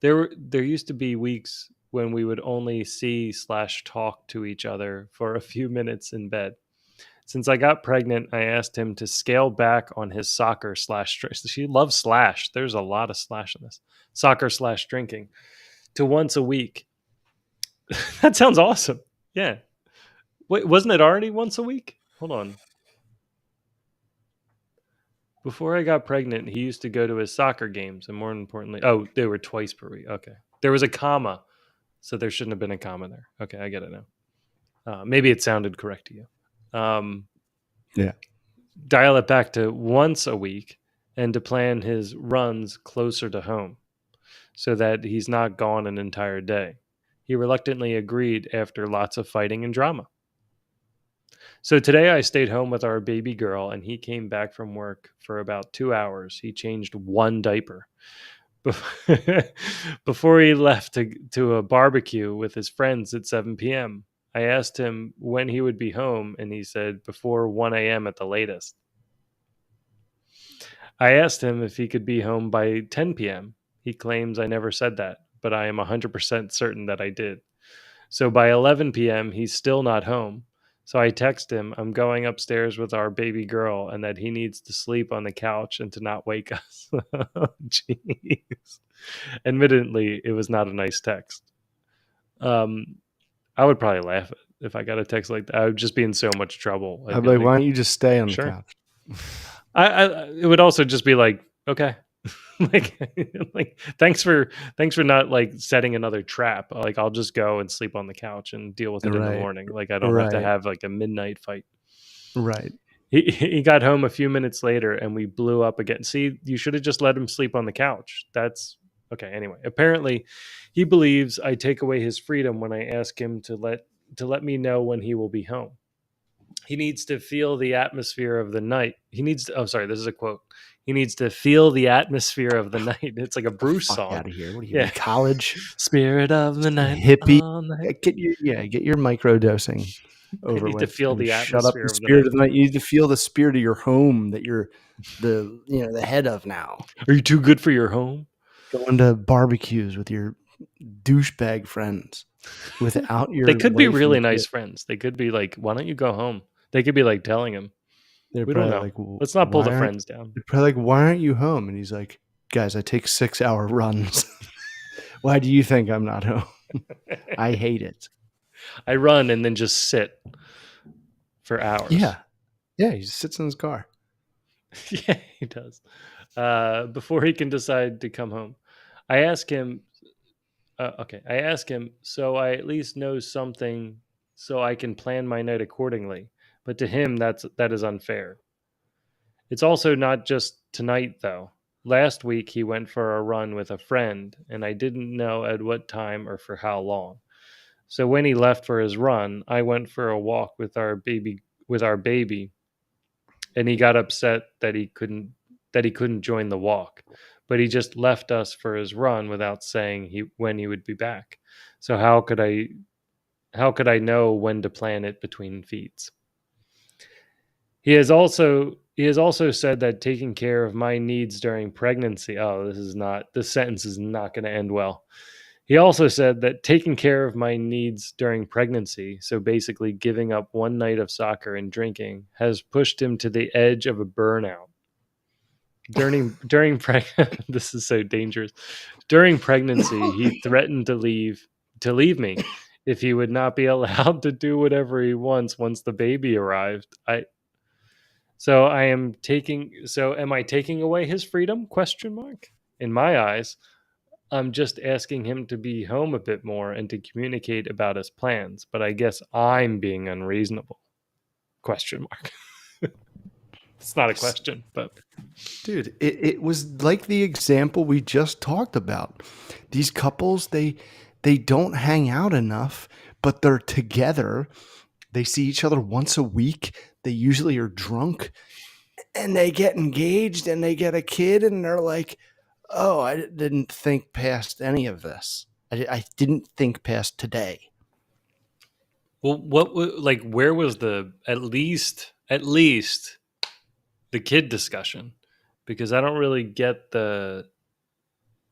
There used to be weeks when we would only see slash talk to each other for a few minutes in bed. Since I got pregnant, I asked him to scale back on his soccer slash. She loves slash. There's a lot of slash in this. Soccer slash drinking to once a week. That sounds awesome. Yeah. Wait, wasn't it already once a week? Hold on. Before I got pregnant, he used to go to his soccer games, and more importantly, oh, they were twice per week. Okay, there was a comma, so there shouldn't have been a comma there. Okay, I get it now. Maybe it sounded correct to you. Yeah. Dial it back to once a week, and to plan his runs closer to home, so that he's not gone an entire day. He reluctantly agreed after lots of fighting and drama. So today I stayed home with our baby girl, and he came back from work for about 2 hours. He changed one diaper. Before he left to a barbecue with his friends at 7 p.m. I asked him when he would be home, and he said before 1 a.m. at the latest. I asked him if he could be home by 10 p.m. He claims I never said that, but I am 100% certain that I did. So by 11 p.m., he's still not home. So I text him, I'm going upstairs with our baby girl and that he needs to sleep on the couch and to not wake us. Jeez. Admittedly, it was not a nice text. Um, I would probably laugh if I got a text like that. I would just be in so much trouble. I'd I'd be be like, like, why don't you just stay on the sure. couch? It would also just be like, okay. like thanks for not like setting another trap. Like I'll just go and sleep on the couch and deal with it in the Right. morning. Like I don't have to Right. have like a midnight fight. Right. He got home a few minutes later and we blew up again. See, you should have just let him sleep on the couch. That's okay. Anyway, apparently he believes I take away his freedom when I ask him to let me know when he will be home. He needs to feel the atmosphere of the night. He needs to, oh, sorry, this is a quote. He needs to feel the atmosphere of the night. It's like a The Bruce fuck song. out of here. What are you Yeah. in college? Spirit of the night Hippie. all night. Get your micro dosing I over need to with feel and the shut up the atmosphere of the spirit night. of the night. You need to feel the spirit of your home that you're the head of now. Are you too good for your home? Going to barbecues with your douchebag friends without They your could be wife really and nice kid. friends. They could be like, why don't you go home? They could be like telling him, They're we don't probably know. like, "Well, Let's not pull the friends down. they're probably like, why aren't you home? And he's like, guys, I take 6-hour runs. Why do you think I'm not home? I hate it. I run and then just sit for hours. Yeah. Yeah. He just sits in his car. Yeah, he does. Before he can decide to come home. I ask him, okay, I ask him, so I at least know something so I can plan my night accordingly. But to him, that is unfair. It's also not just tonight, though. Last week, he went for a run with a friend, and I didn't know at what time or for how long. So when he left for his run, I went for a walk with our baby, and he got upset that he couldn't join the walk. But he just left us for his run without saying when he would be back. So how could I know when to plan it between feeds? He has also said that taking care of my needs during pregnancy. Oh, this sentence is not going to end well. He also said that taking care of my needs during pregnancy, so basically giving up one night of soccer and drinking, has pushed him to the edge of a burnout. During this is so dangerous. During pregnancy, he threatened to leave me if he would not be allowed to do whatever he wants once the baby arrived. Am I taking away his freedom? Question mark. In my eyes, I'm just asking him to be home a bit more and to communicate about his plans, but I guess I'm being unreasonable. Question mark. It's not a question, but Dude, it was like the example we just talked about. These couples, they don't hang out enough, but they're together. They see each other once a week. They usually are drunk, and they get engaged and they get a kid, and they're like, "Oh, I didn't think past any of this. I didn't think past today." well, like where was the at least the kid discussion? Because I don't really get the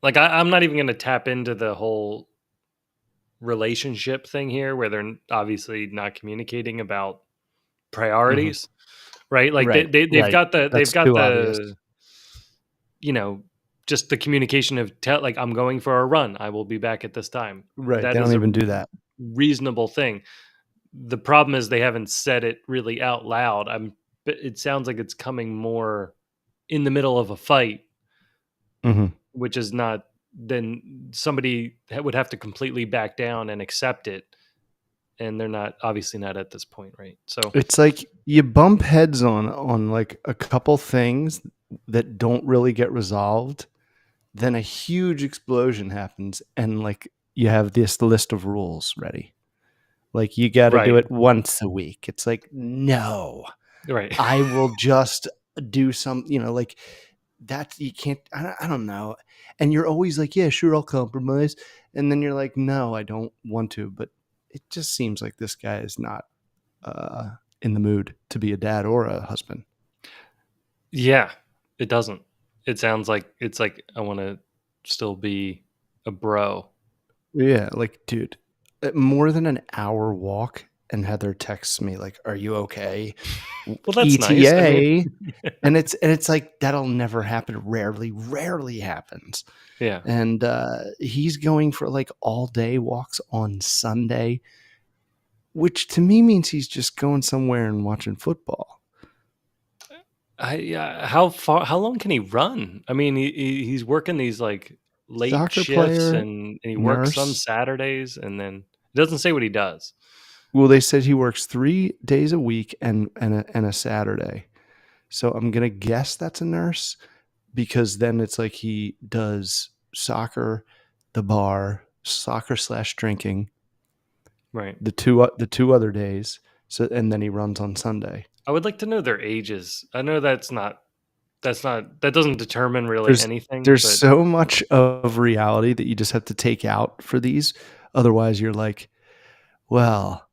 like. I'm not even going to tap into the whole relationship thing here, where they're obviously not communicating about Mhm. priorities, right? Like Right, they've right. got That's too obvious. the you know just the communication of like I'm going for a run. I will be back at this time. Right, they That don't is a even do that. reasonable thing. The problem is they haven't said it really out loud. It sounds like it's coming more in the middle of a fight, Mhm. which is not then somebody would have to completely back down and accept it, and they're not obviously not at this point, right? So It's like you bump heads on like a couple things that don't really get resolved, then a huge explosion happens, and like you have this list of rules ready. Like you got to do right, it once a week. It's like, no, right. I will just do some, like that's, you can't, I don't know. And you're always like, yeah, sure, I'll compromise. And then you're like, no, I don't want to. But it just seems like this guy is not uh, in the mood to be a dad or a husband. Yeah, it doesn't. It sounds like it's like I want to still be a bro. Yeah, like, dude, more than an hour walk, and Heather texts me like, "Are you okay?" Well, that's nice. I mean, ETA, and it's like that'll never happen. Rarely happens. yeah. And he's going for like all day walks on Sunday, which to me means he's just going somewhere and watching football. How far? How long can he run? I mean, he's working these like late Soccer shifts, player, and he works some nurse. Saturdays, and then it doesn't say what he does. Well, they said he works 3 days a week and a Saturday. So I'm gonna guess that's a nurse, because then it's like he does soccer, the bar, soccer slash drinking, Right. the two other days. So and then he runs on Sunday. I would like to know their ages. I know that doesn't determine really There's anything, there's but so much of reality that you just have to take out for these. Otherwise, you're like, well,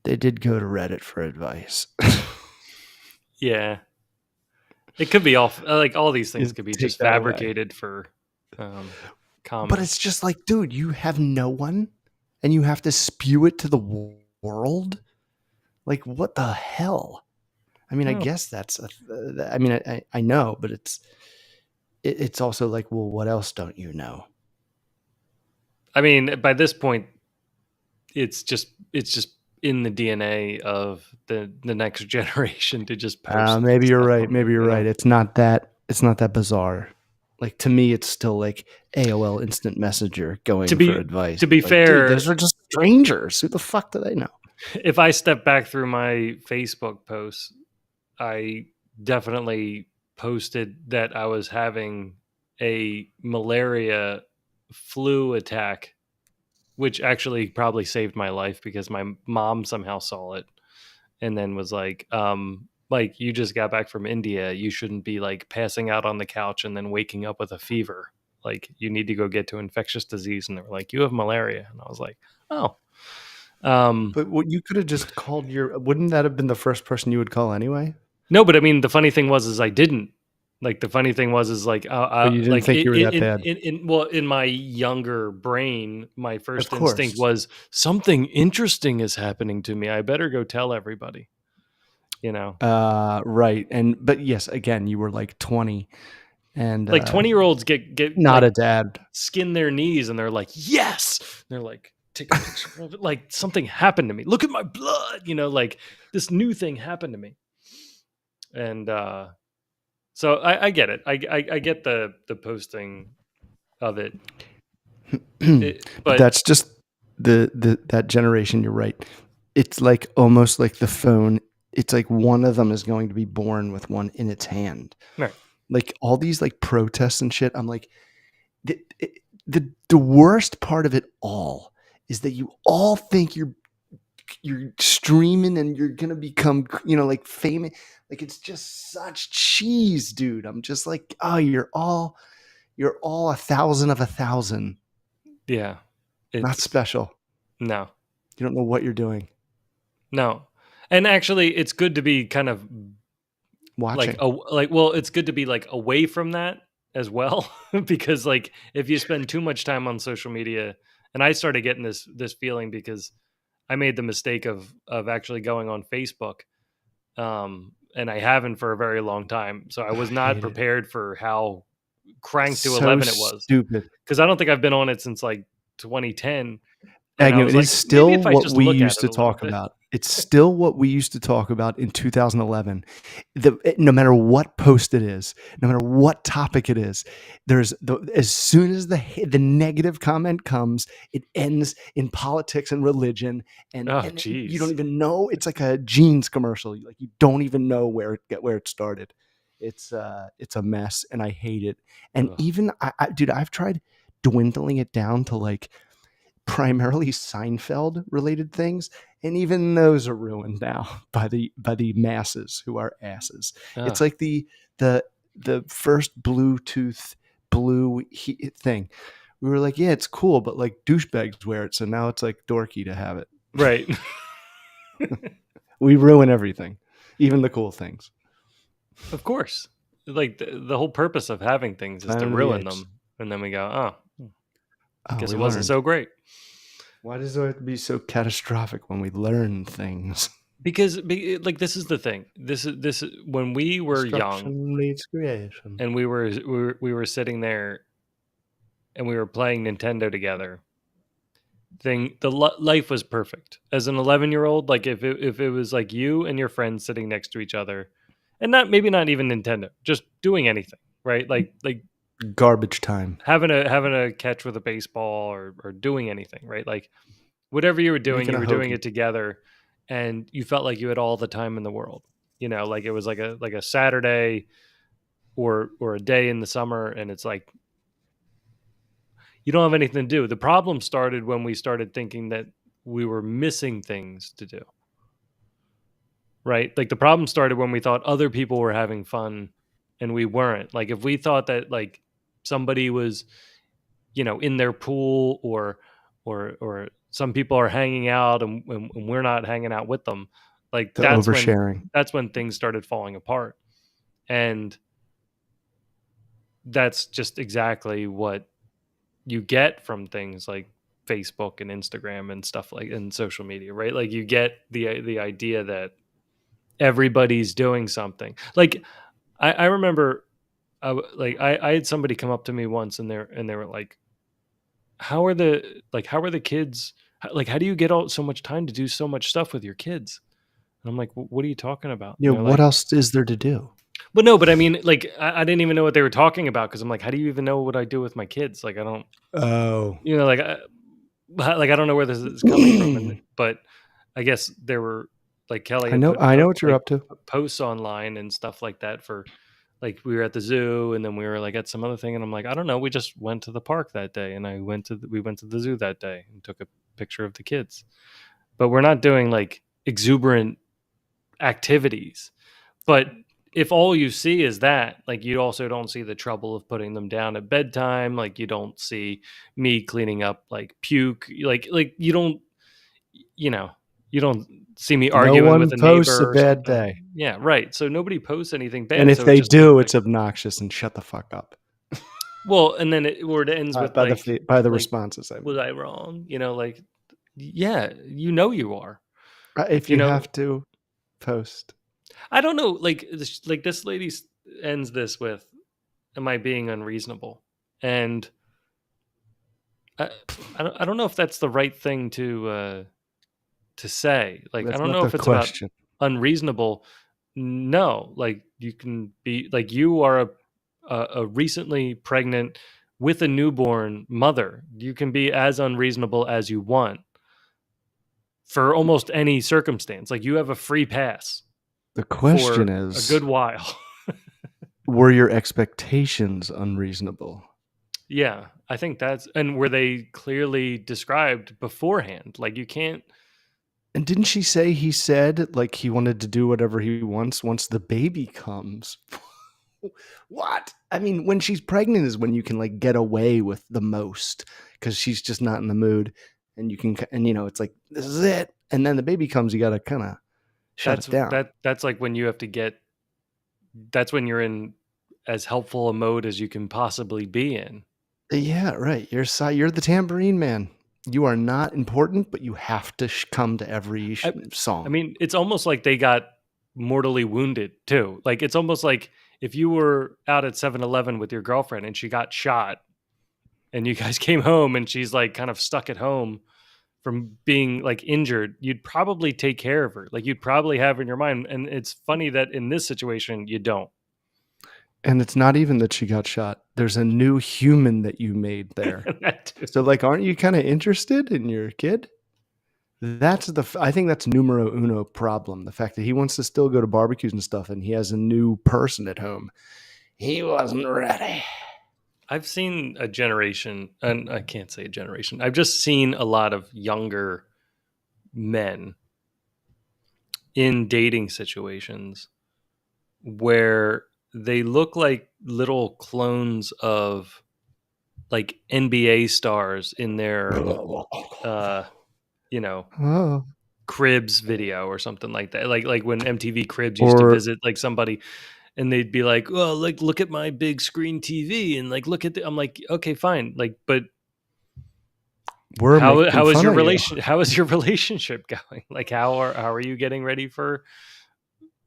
they did go to Reddit for advice. yeah, it could be all like all these things Just could be take just that away. fabricated for um, But it's comments. just like, dude, you have no one, and you have to spew it to the world. Like, what the hell? I mean, I No, guess that's. I mean, I know, but it's also like, well, what else don't you know? I mean by this point, it's just in the DNA of the next generation to just post Maybe you're stuff right. on there. Maybe you're You right. know, It's not that bizarre. Like to me, it's still like AOL Instant Messenger to going for be advice. to be Like, dude, fair, those are just strangers. Who the fuck do they know? if I step back through my Facebook posts, I definitely posted that I was having a malaria flu attack, which actually probably saved my life because my mom somehow saw it and then was like you just got back from India, you shouldn't be like passing out on the couch and then waking up with a fever. Like you need to go get to infectious disease. And they were like, you have malaria. And I was like, oh, um, But what you could have just called your. Wouldn't that have been the first person you would call anyway? no, but I mean, the funny thing was, is I didn't. Like the funny thing was, is But you didn't like think you were that bad. well, in my younger brain, my Of first instinct course. was something interesting is happening to me. I better go tell everybody. You know, Right. But yes, again, you were like 20 and like 20-year-olds get not a like dad. skin their knees and they're like, yes. And they're like, take a picture of it. Like something happened to me. Look at my blood. Like this new thing happened to me. And so I get it. I get the posting of it. But But that's just that generation. You're right. It's like almost like the phone. it's like one of them is going to be born with one in its hand. Right. Like all these like protests and shit. I'm like, the, the worst part of it all is that you all think you're streaming and you're gonna become, like famous. Like it's just such cheese, dude. I'm just like, oh, you're all 1,000 of 1,000. Yeah. Not It's special. no. You don't know what you're doing. No. And actually it's good to be kind of like Watching. well, it's good to be like away from that as well because like if you spend too much time on social media, and I started getting this feeling because I made the mistake of actually going on Facebook, and I haven't for a very long time. So I I was not hate it. prepared for how It's cranked to so 11 it was, stupid. because I don't think I've been on it since like 2010, and I Agnew, was it is like, maybe still if I what just we look at used it to a little talk bit. about. It's still what we used to talk about in 2011. No matter what post it is, no matter what topic it is, as soon as the negative comment comes, it ends in politics and religion, and Oh, and you don't geez. even know. It's like a jeans commercial. Like you don't even know where it started. It's a mess, and I hate it. And Ugh. even dude, I've tried dwindling it down to like primarily Seinfeld related things, and even those are ruined now by the masses who are asses. It's Ugh. like the first Bluetooth blue thing. We were like, yeah, it's cool, but like douchebags wear it, so now it's like dorky to have it. Right. We ruin everything, even the cool things. Of course. Like the whole purpose of having things is to Planet of the ruin Apes. them. And then we go, oh, Oh, guess we it wasn't learned. so great. Why does it have to be so catastrophic when we learn things? Because like this is the thing. This is when we were young Destruction leads creation. and we were sitting there and we were playing Nintendo together. Life was perfect. As an 11-year-old, like if it was like you and your friends sitting next to each other, and not even Nintendo, just doing anything, right? Like Garbage time. having a catch with a baseball, or doing anything, right? Like whatever Making you a were doing hoagie. it together, and you felt like you had all the time in the world. Like it was like a Saturday or a day in the summer, and it's like you don't have anything to do. The problem started when we started thinking that we were missing things to do, right? Like the problem started when we thought other people were having fun and we weren't. Like if we thought that like somebody was, in their pool, or some people are hanging out, and we're not hanging out with them, like The that's when oversharing. things started falling apart. And that's just exactly what you get from things like Facebook and Instagram and stuff like and social media, right? Like you get the idea that everybody's doing something. Like I remember, I had somebody come up to me once, and they were like, how are the kids, like how do you get all so much time to do so much stuff with your kids? And I'm like, What are you talking about?" And they're What like, else is there to do? "But no, but I mean, like I didn't even know what they were talking about, because I'm like, how do you even know what I do with my kids? Like I don't, Oh. like like I don't know where this is coming from." And but I guess there were, like, Kelly I had know put I know what you're up to. posts online and stuff like that for, like, we were at the zoo, and then we were like at some other thing, and I'm like, I don't know, we just went to the park that day, and we went to the zoo that day and took a picture of the kids. But we're not doing like exuberant activities. But if all you see is that, like, you also don't see the trouble of putting them down at bedtime. Like you don't see me cleaning up like puke. Like you don't, you know, you don't see me No arguing one with a posts a neighbor or bad something. day. Yeah, right. So nobody posts anything And bad. if So it they just seems do, like, it's obnoxious and shut the fuck up. well, and then it ends with By the like, responses, I was mean. I wrong? Like, yeah, you are. If You you know, have to post. I don't know. Like this lady ends this with, "Am I being unreasonable?" And I, I don't know if that's the right thing to say. Like I That's don't not know the if it's about question. unreasonable. No, like you can be like, you are a recently pregnant with a newborn mother. You can be as unreasonable as you want for almost any circumstance. Like you have a free pass. The question for a good is, while. were your expectations unreasonable? Yeah, I think that's, and were they clearly described beforehand? Like you can't. And didn't she say he said, like, he wanted to do whatever he wants once the baby comes? What? I mean, when she's pregnant is when you can, like, get away with the most because she's just not in the mood, and you can and, it's like, "This is it," and then the baby comes, you gotta kinda shut it down. That's like when you have to get. That's when you're in as helpful a mode as you can possibly be in. Yeah, right. You're the tambourine man. You are not important, but you have to come to every I I song. mean, it's almost like they got mortally wounded too. Like it's almost like if you were out at 7-Eleven with your girlfriend and she got shot and you guys came home and she's like kind of stuck at home from being like injured, you'd probably take care of her. Like you'd probably have her in your mind. And it's funny that in this situation you don't. And it's not even that she got shot. There's a new human that you made there. That So, too. like, aren't you kinda interested in your kid? I think that's numero uno problem, the fact that he wants to still go to barbecues and stuff, and he has a new person at home. He wasn't ready. I've seen a generation, and I can't say a generation. I've just seen a lot of younger men in dating situations where they look like little clones of like NBA stars in their uh you know Oh. Cribs video or something like that. Like when MTV Cribs used to Or visit like somebody and they'd be like, "Oh, like look at my big screen TV and like look at the." I'm like, "Okay, fine." Like, but we're making fun of you. how is your relationship going? Like how are you getting ready for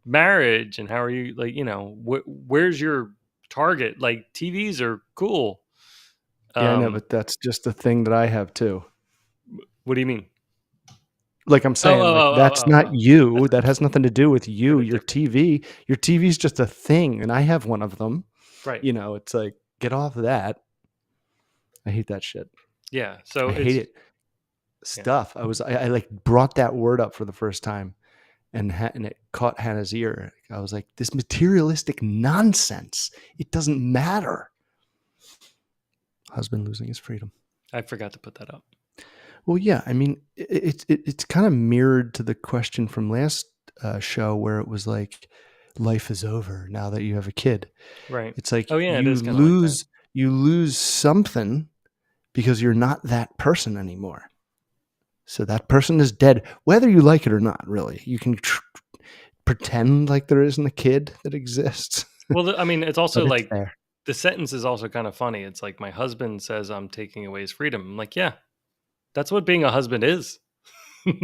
marriage and how are you like, where's your target? Like TVs are cool. Yeah, I know, Um but that's just a thing that I have too. what do you mean? Like I'm Oh, saying, oh, like, oh, oh, that's oh, not oh. you. That's That has nothing to do with you. different, different. Your TV's just a thing, and I have one of them. Right. It's like, get off of that. I hate that shit. Yeah. So I hate it's it. yeah. Stuff. I like brought that word up for the first time, and it caught Hannah's ear. I was like, this materialistic nonsense. It doesn't matter. Husband losing his freedom. I forgot to put that up. Well, yeah. I mean, it's kind of mirrored to the question from last show where it was like, life is over now that you have a kid. Right. It's like Oh yeah, it is kind of like that. you lose something because you're not that person anymore. So that person is dead, whether you like it or not. Really, you can pretend like there isn't a kid that exists, Well, I mean, it's but also it's like there. the sentence is also kind of funny. It's like my husband says I'm taking away his freedom. I'm like, yeah, that's what being a husband is.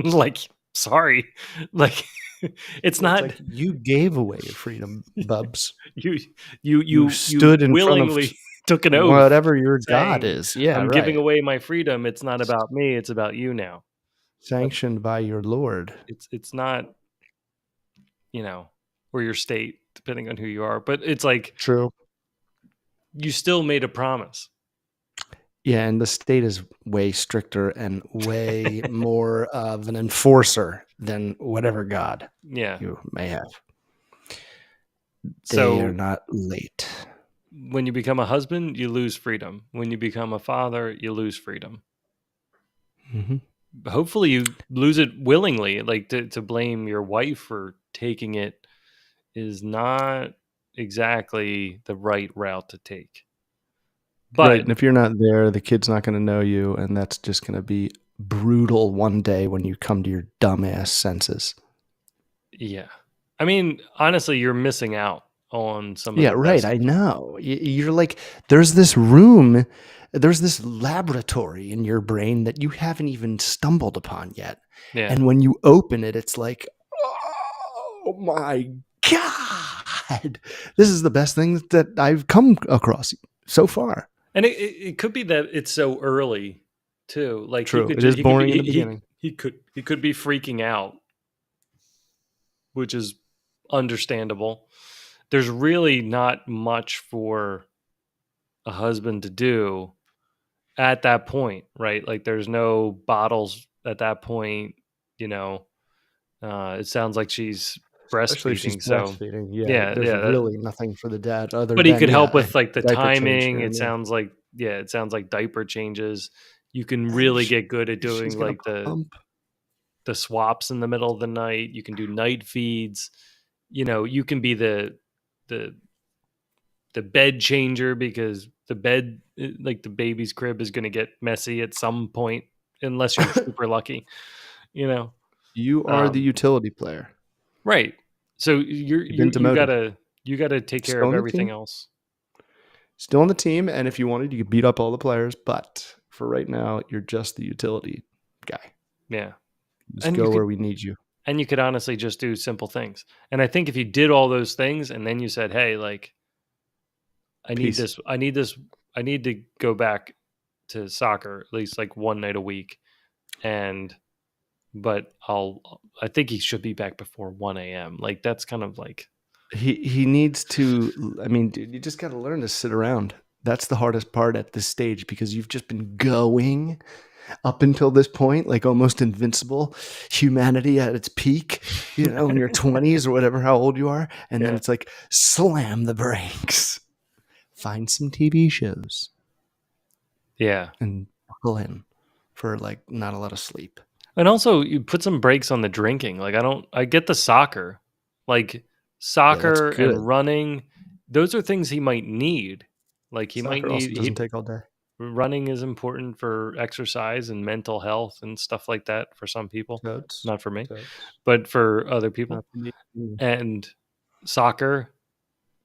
Like, sorry. Like it's It's not like you gave away your freedom, Bubs. you You you stood in front of willingly took an oath whatever your God saying is. Yeah, I'm giving right. away my freedom. It's not about me, it's about you now. But Sanctioned by your Lord. it's not, or your state depending on who you are, but it's like True. you still made a promise. Yeah, and the state is way stricter and way more of an enforcer than whatever God Yeah. you may have. They are So not late. when you become a husband, you lose freedom. When you become a father, you lose freedom. Mhm. Hopefully you lose it willingly. Like to blame your wife for taking it is not exactly the right route to take. Right, But and if you're not there, the kid's not gonna know you, and that's just gonna be brutal one day when you come to your dumbass senses. yeah, I mean, honestly, you're missing out on some of Yeah, the right, best. I know. You're like, there's this room, there's this laboratory in your brain that you haven't even stumbled upon yet, Yeah. and when you open it, it's like, "Oh my god. This is the best thing that I've come across so far." And it could be that it's so early too. Like he True, could it is just he could be boring in the beginning. he could be freaking out, which is understandable. There's really not much for a husband to do at that point, right? Like there's no bottles at that point, you know. It sounds like she's Especially if she's breastfeeding. So breastfeeding. Yeah, yeah, there's yeah. really nothing for the dad other But he than, could help yeah, with like the diaper change timing. here It and there. sounds like, yeah, it sounds like diaper changes. You can And really get good at she's doing gonna like pump. the swaps in the middle of the night. You can do night feeds. You can be the the bed changer because the bed, like the baby's crib, is going to get messy at some point unless you're super lucky. You know, You are the um, utility player. right? So You've been demoted. you gotta take care Still of on the everything team. else. Still on the team, and if you wanted, you could beat up all the players. But for right now, you're just the utility guy. Yeah, Just and you go could where we need you. and you could honestly just do simple things. And I think if you did all those things and then you said, "Hey, like I need Peace. this, I need this, I need to go back to soccer at least like one night a week," and but I think he should be back before 1 a.m. Like that's kind of like, He needs to. I mean, dude, you just got to learn to sit around. That's the hardest part at this stage because you've just been going up until this point, like almost invincible, humanity at its peak, in your 20s or whatever, how old you are. And then yeah, it's like, slam the brakes, find some TV shows yeah. and buckle in for like not a lot of sleep. And also, you put some brakes on the drinking. Like, I get the soccer, like Yeah, that's soccer good. and running. Those are things he might need. Like, he might Soccer also need, doesn't take all day. running is important for exercise and mental health and stuff like that for some people. Totes. Not for me, Totes. but for other people. Not for me. And soccer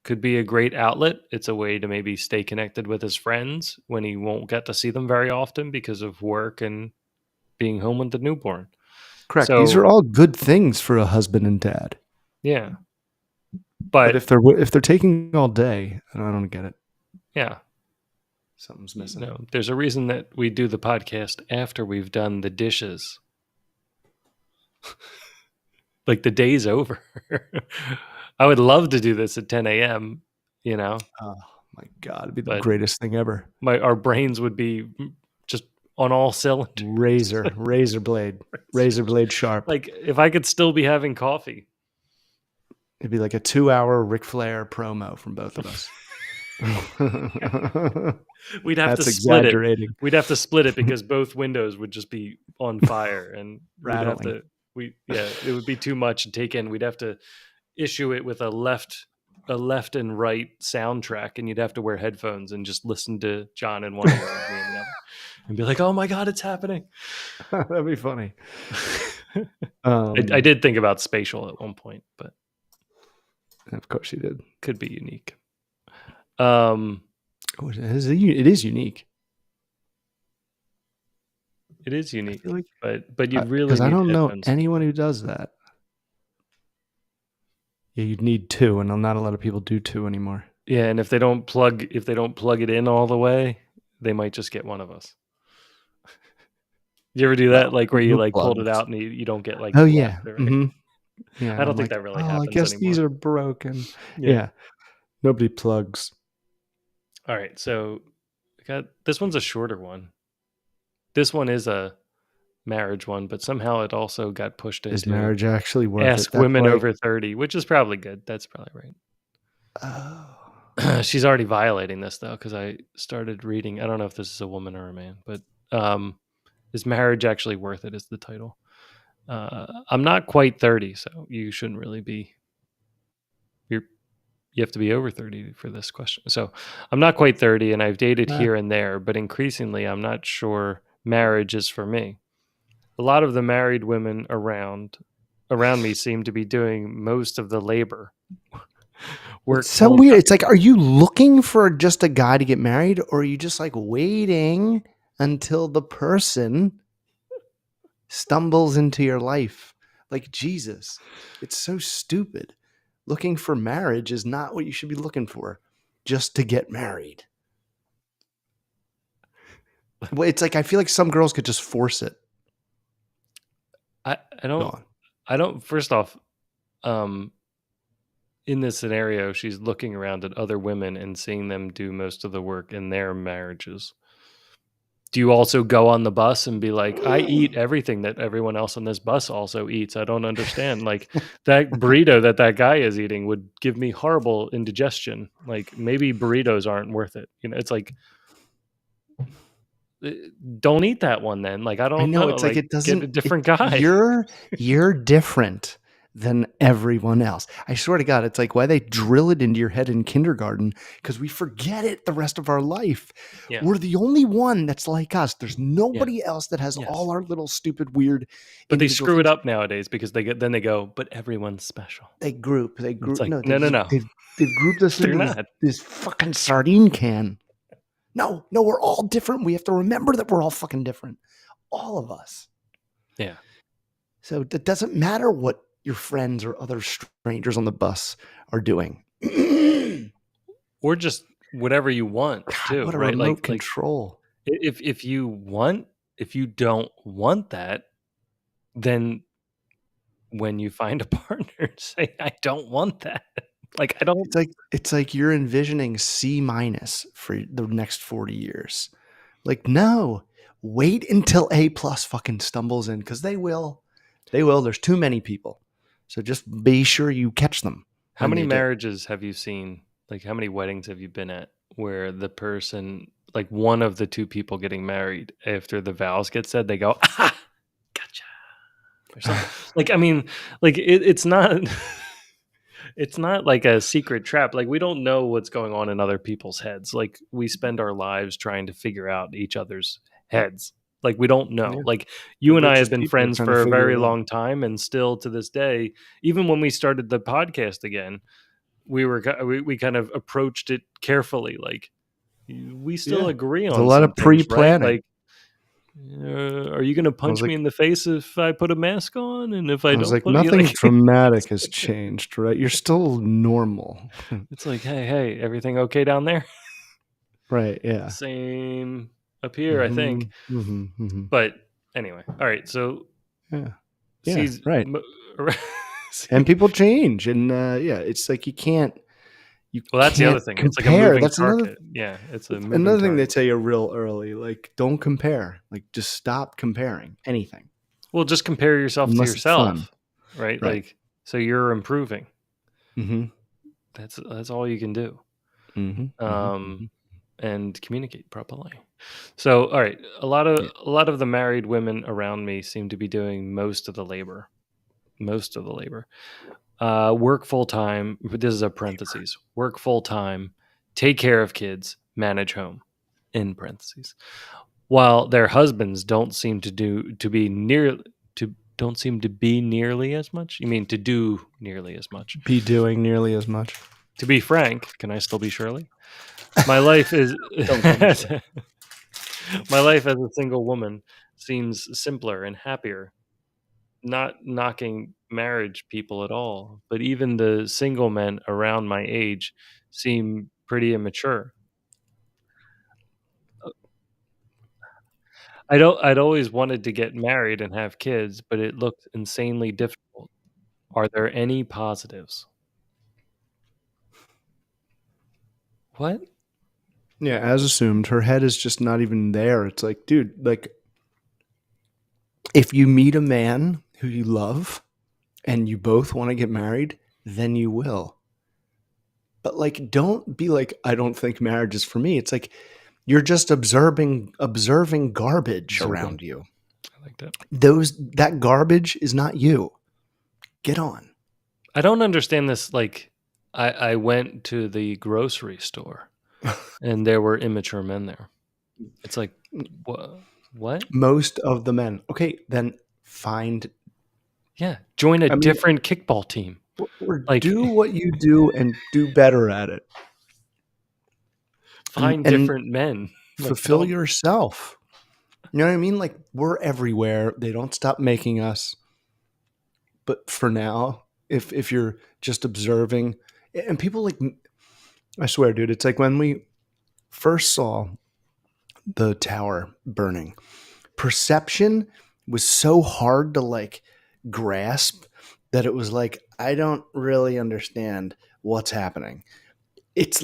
could be a great outlet. It's a way to maybe stay connected with his friends when he won't get to see them very often because of work and being home with the newborn. Correct. These are So, all good things for a husband and dad. yeah. But But if they're taking all day, I don't get it. yeah, Something's missing. there's a reason that we do the podcast after we've done the dishes. Like the day's over. I would love to do this at 10 a.m., Oh my god, it'd be the but greatest thing ever. our brains would be just on all cylinders. Razor blade sharp. Like if I could still be having coffee. It'd be like a 2-hour Ric Flair promo from both of us. We'd have to That's split it. exaggerating. We'd have to split it because both windows would just be on fire, and we'd have Rattling. to. It would be too much to take in. We'd have to issue it with a left and right soundtrack, and you'd have to wear headphones and just listen to John in one ear and me in the other, and be like, "Oh my god, it's happening!" That'd be funny. I did think about spatial at one point, but Of course you did. could be unique. It is unique. It is unique, I feel like but you'd really because I need don't know headphones. anyone who does that. Yeah, you'd need two, and not a lot of people do two anymore. Yeah, and if they don't plug it in all the way, they might just get one of us. You ever do that? Well, Like where you who like pulled it plugs? out and you don't get like Oh yeah. left or right? Yeah, I and don't I'm think like, that really I happens guess anymore. these are broken. Yeah. Yeah. Nobody plugs. All right, so this one's a shorter one. This one is a marriage one, but somehow it also got pushed Is into marriage actually worth it? ask That's women like, over 30, which is probably good. That's probably oh, right. She's already violating this though, because I started reading. I don't know if this is a woman or a man, but is marriage actually worth it? Is the title. I'm not quite 30, so you shouldn't really be. You have to be over 30 for this question. So I'm not quite 30, and I've dated here and there, but increasingly I'm not sure marriage is for me. A lot of the married women around me seem to be doing most of the labor. it's so weird. It's like, are you looking for just a guy to get married, or are you just like waiting until the person stumbles into your life? Like, Jesus, it's so stupid. Looking for marriage is not what you should be looking for, just to get married. Well, it's like, I feel like some girls could just force it. I don't. First off, in this scenario, she's looking around at other women and seeing them do most of the work in their marriages. do you also go on the bus and be like, I eat everything that everyone else on this bus also eats? I don't understand. Like that burrito that guy is eating would give me horrible indigestion. Like maybe burritos aren't worth it. It's like, uh, don't eat that one then. Like I I don't know, know. it's like Like it get doesn't a it different guy. you're different than everyone else. I swear to God, it's like why they drill it into your head in kindergarten because we forget it the rest of our life. Yeah. We're the only one that's like us. There's Yeah. nobody else that has Yes. all our little stupid weird But they individual screw it things. up nowadays because they go, but everyone's special. They It's group like, no, no, no, no, they've grouped us they're into not. this fucking sardine can. No, no, we're all different. We have to remember that we're all fucking different. All of us. Yeah. So it doesn't matter what your friends or other strangers on the bus are doing. God, Or just whatever you want too, what a right? remote Like control. if you don't want that, then when you find a partner, say, I don't want that. Like I don't It's like you're envisioning C minus for the next 40 years. Like, no, wait until A plus fucking stumbles in because they will. They will. There's too many people. So just be sure you catch them how when many they do. marriages have you seen? Like how many weddings have you been at where the person like one of the two people getting married after the vows get said, they go, ah, gotcha. Or something. Like I mean, like it's not it's not like a secret trap. Like we don't know what's going on in other people's heads. Like we spend our lives trying to figure out each other's heads. Like we don't know. Yeah. Like The you and I have richest been people are friends trying to for a figure very it out. long time, and still to this day, even when we started the podcast again, we kind of approached it carefully. Like we still Yeah. agree There's a on lot some of things, right? pre-planning. Like are you going to I was punch me like, in the face if I put a mask on, and if I I was don't like, put it, nothing like dramatic has changed, right? You're still normal. it's like, hey, everything okay down there? Right. Yeah. Same up here, I think. Mhm, mhm, mhm. But anyway, all right. So Yeah. Yeah, sees right. And people change and, yeah, it's like you well, that's the other can't thing. It's like a compare. moving That's target. Yeah, it's a moving another thing they target. tell you real early, like, don't compare. Like, just stop comparing anything Well, just compare yourself to unless it's fun. yourself, right? Right. Like, so you're improving. Mhm. That's all you can do. Mhm, mhm, Um, mhm. and communicate properly. So, all right, Yeah. a lot of the married women around me seem to be doing most of the labor. Most of the labor. Work full time. This is a parentheses. Work full time, take care of kids, manage home. In parentheses. While their husbands don't seem to be near to don't seem to be nearly as much. You mean to do nearly as much? Be doing nearly as much. To be frank, can I still be Shirley? My life is Don't call me Shirley. my life as a single woman seems simpler and happier. Not knocking marriage people at all, but even the single men around my age seem pretty immature. I'd always wanted to get married and have kids, but it looked insanely difficult. Are there any positives? What? Yeah, as assumed, her head is just not even there. It's like, dude, like, if you meet a man who you love and you both want to get married, then you will. But like, don't be like, I don't think marriage is for me. It's like you're just observing garbage Observing. around you. I like that. That garbage is not you. Get on. I don't understand this. Like, I went to the grocery store and there were immature men there. It's like, what? Most of the men. Okay, then find. Yeah, join a I mean, different kickball team. or Like, do what you do and do better at it, find and different men. Like, fulfill don't. yourself. You know what I mean? Like we're everywhere. They don't stop making us. But for now, if you're just observing, and people like, I swear, dude, it's like when we first saw the tower burning, perception was so hard to like grasp that it was like, I don't really understand what's happening. It's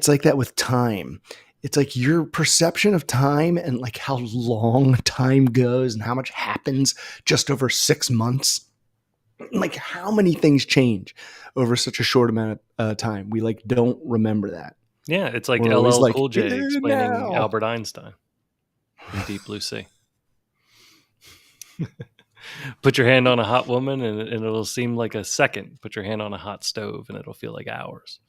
like that with time. it's like your perception of time and like how long time goes and how much happens just over 6 months. Like how many things change over such a short amount of time. We like don't remember that. Yeah, it's like We're always LL like Cool J here explaining now. Albert Einstein in Deep Blue Sea. Put your hand on a hot woman and it'll seem like a second. Put your hand on a hot stove and it'll feel like hours.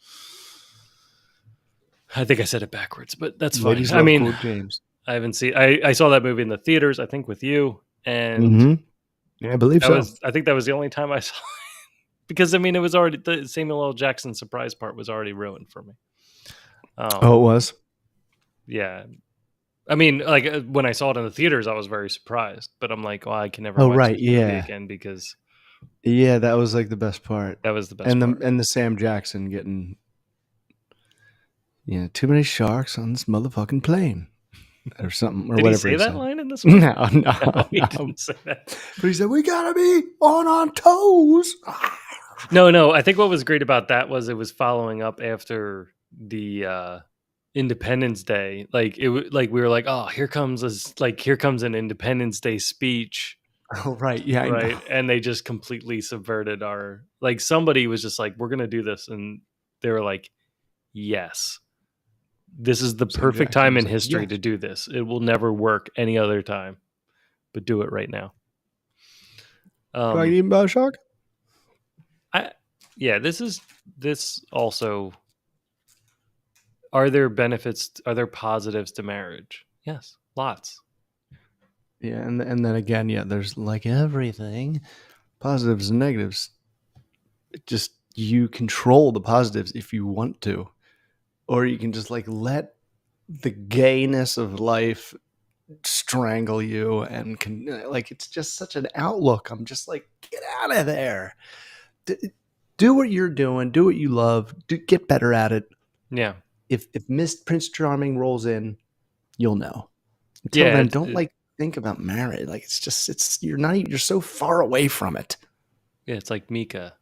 I think I said it backwards, but that's fine. Ladies I love mean, Cool James. I haven't seen. I saw that movie in the theaters. I think with you, and Mm-hmm. Yeah, I believe that so. was. I think that was the only time I saw it because I mean it was already the Samuel L. Jackson surprise part was already ruined for me. Oh, Um, it was. yeah, I mean, like when I saw it in the theaters, I was very surprised. But I'm like, well, I can never Oh, watch right. this movie Yeah. again because Yeah, that was like the best part. that was the best And the part. and the Sam Jackson getting too many sharks on this motherfucking plane or something or Did he whatever say he that said. line in this movie? No, no, No, he no. didn't say that. But he said we gotta be on our toes. No. I think what was great about that was it was following up after the Independence Day. Like like we were like, oh, here comes an Independence Day speech, Oh, right. Yeah, I know. right? And they just completely subverted our like somebody was just like, we're gonna do this, and they were like, yes, this is the Sam perfect Jackson time was in like, history yes. to do this. It will never work any other time, but do it right now. Do I get Um, eaten by a shark? I yeah, this also. Are there benefits? Are there positives to marriage? Yes, lots. Yeah, and then again, yeah, there's like everything, positives and negatives. It just you control the positives if you want to, or you can just like let the gayness of life strangle you and can like it's just such an outlook. I'm just like get out of there. Do what you're doing, do what you love, get better at it. Yeah, If Miss Prince Charming rolls in, you'll know. Until yeah. then, don't like think about marriage. Like it's just you're not you're so far away from it. Yeah, it's like Mika.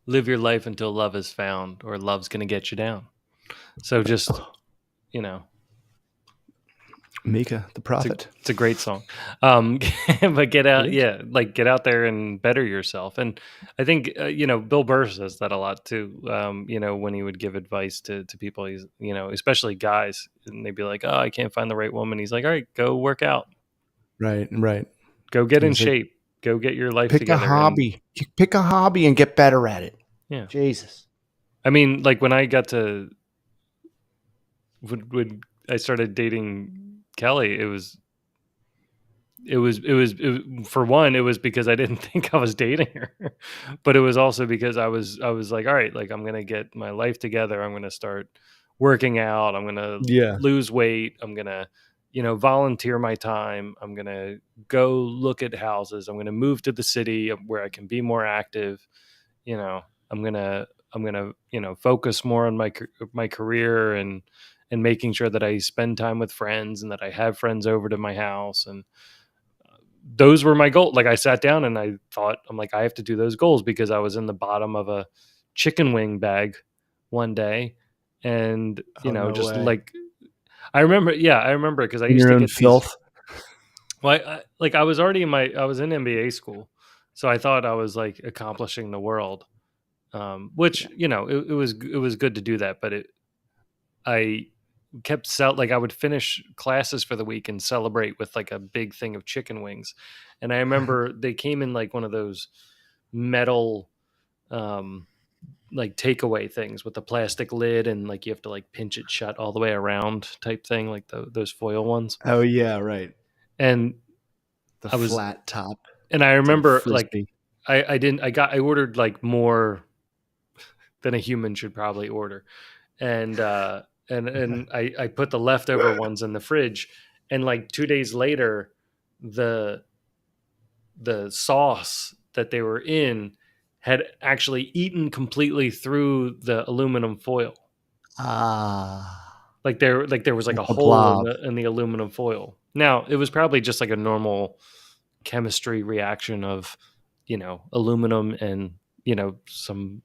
Live your life until love is found, or love's gonna get you down. So just you know, Mika, the prophet. it's a great song. Um, but get It out, is. yeah, like get out there and better yourself. And I think Bill Burr says that a lot too. When he would give advice to people, he's especially guys, and they'd be like, "Oh, I can't find the right woman." He's like, "All right, go work out, Right, right. go get in He's like, shape, go get your life pick a together." And hobby. Pick a hobby and get better at it. yeah, Jesus. I mean, like when I got to when I started dating Kelly, for one, it was because I didn't think I was dating her, but it was also because I was like, all right, like I'm gonna get my life together. I'm gonna start working out. I'm gonna Yeah. lose weight. I'm gonna volunteer my time. I'm gonna go look at houses. I'm gonna move to the city where I can be more active. You know, I'm gonna focus more on my career and making sure that I spend time with friends and that I have friends over to my house. And those were my goals. Like I sat down and I thought, I'm like, I have to do those goals because I was in the bottom of a chicken wing bag one day. And, Oh, no just way. like, I remember it because I In used your to own get these, filth. well, like I was already I was in MBA school. So I thought I was like accomplishing the world. Which, Yeah. it was good to do that, but I like I would finish classes for the week and celebrate with like a big thing of chicken wings. And I remember they came in like one of those metal um like takeaway things with the plastic lid, and like you have to like pinch it shut all the way around type thing, like those foil ones. Oh yeah, right. And The I was flat top and I to the remember like frisbee. I ordered like more than a human should probably order. And I put the leftover ones in the fridge, and like 2 days later, the sauce that they were in had actually eaten completely through the aluminum foil. Ah, Like there was like like a the hole in blob. the aluminum foil. Now it was probably just like a normal chemistry reaction of aluminum and some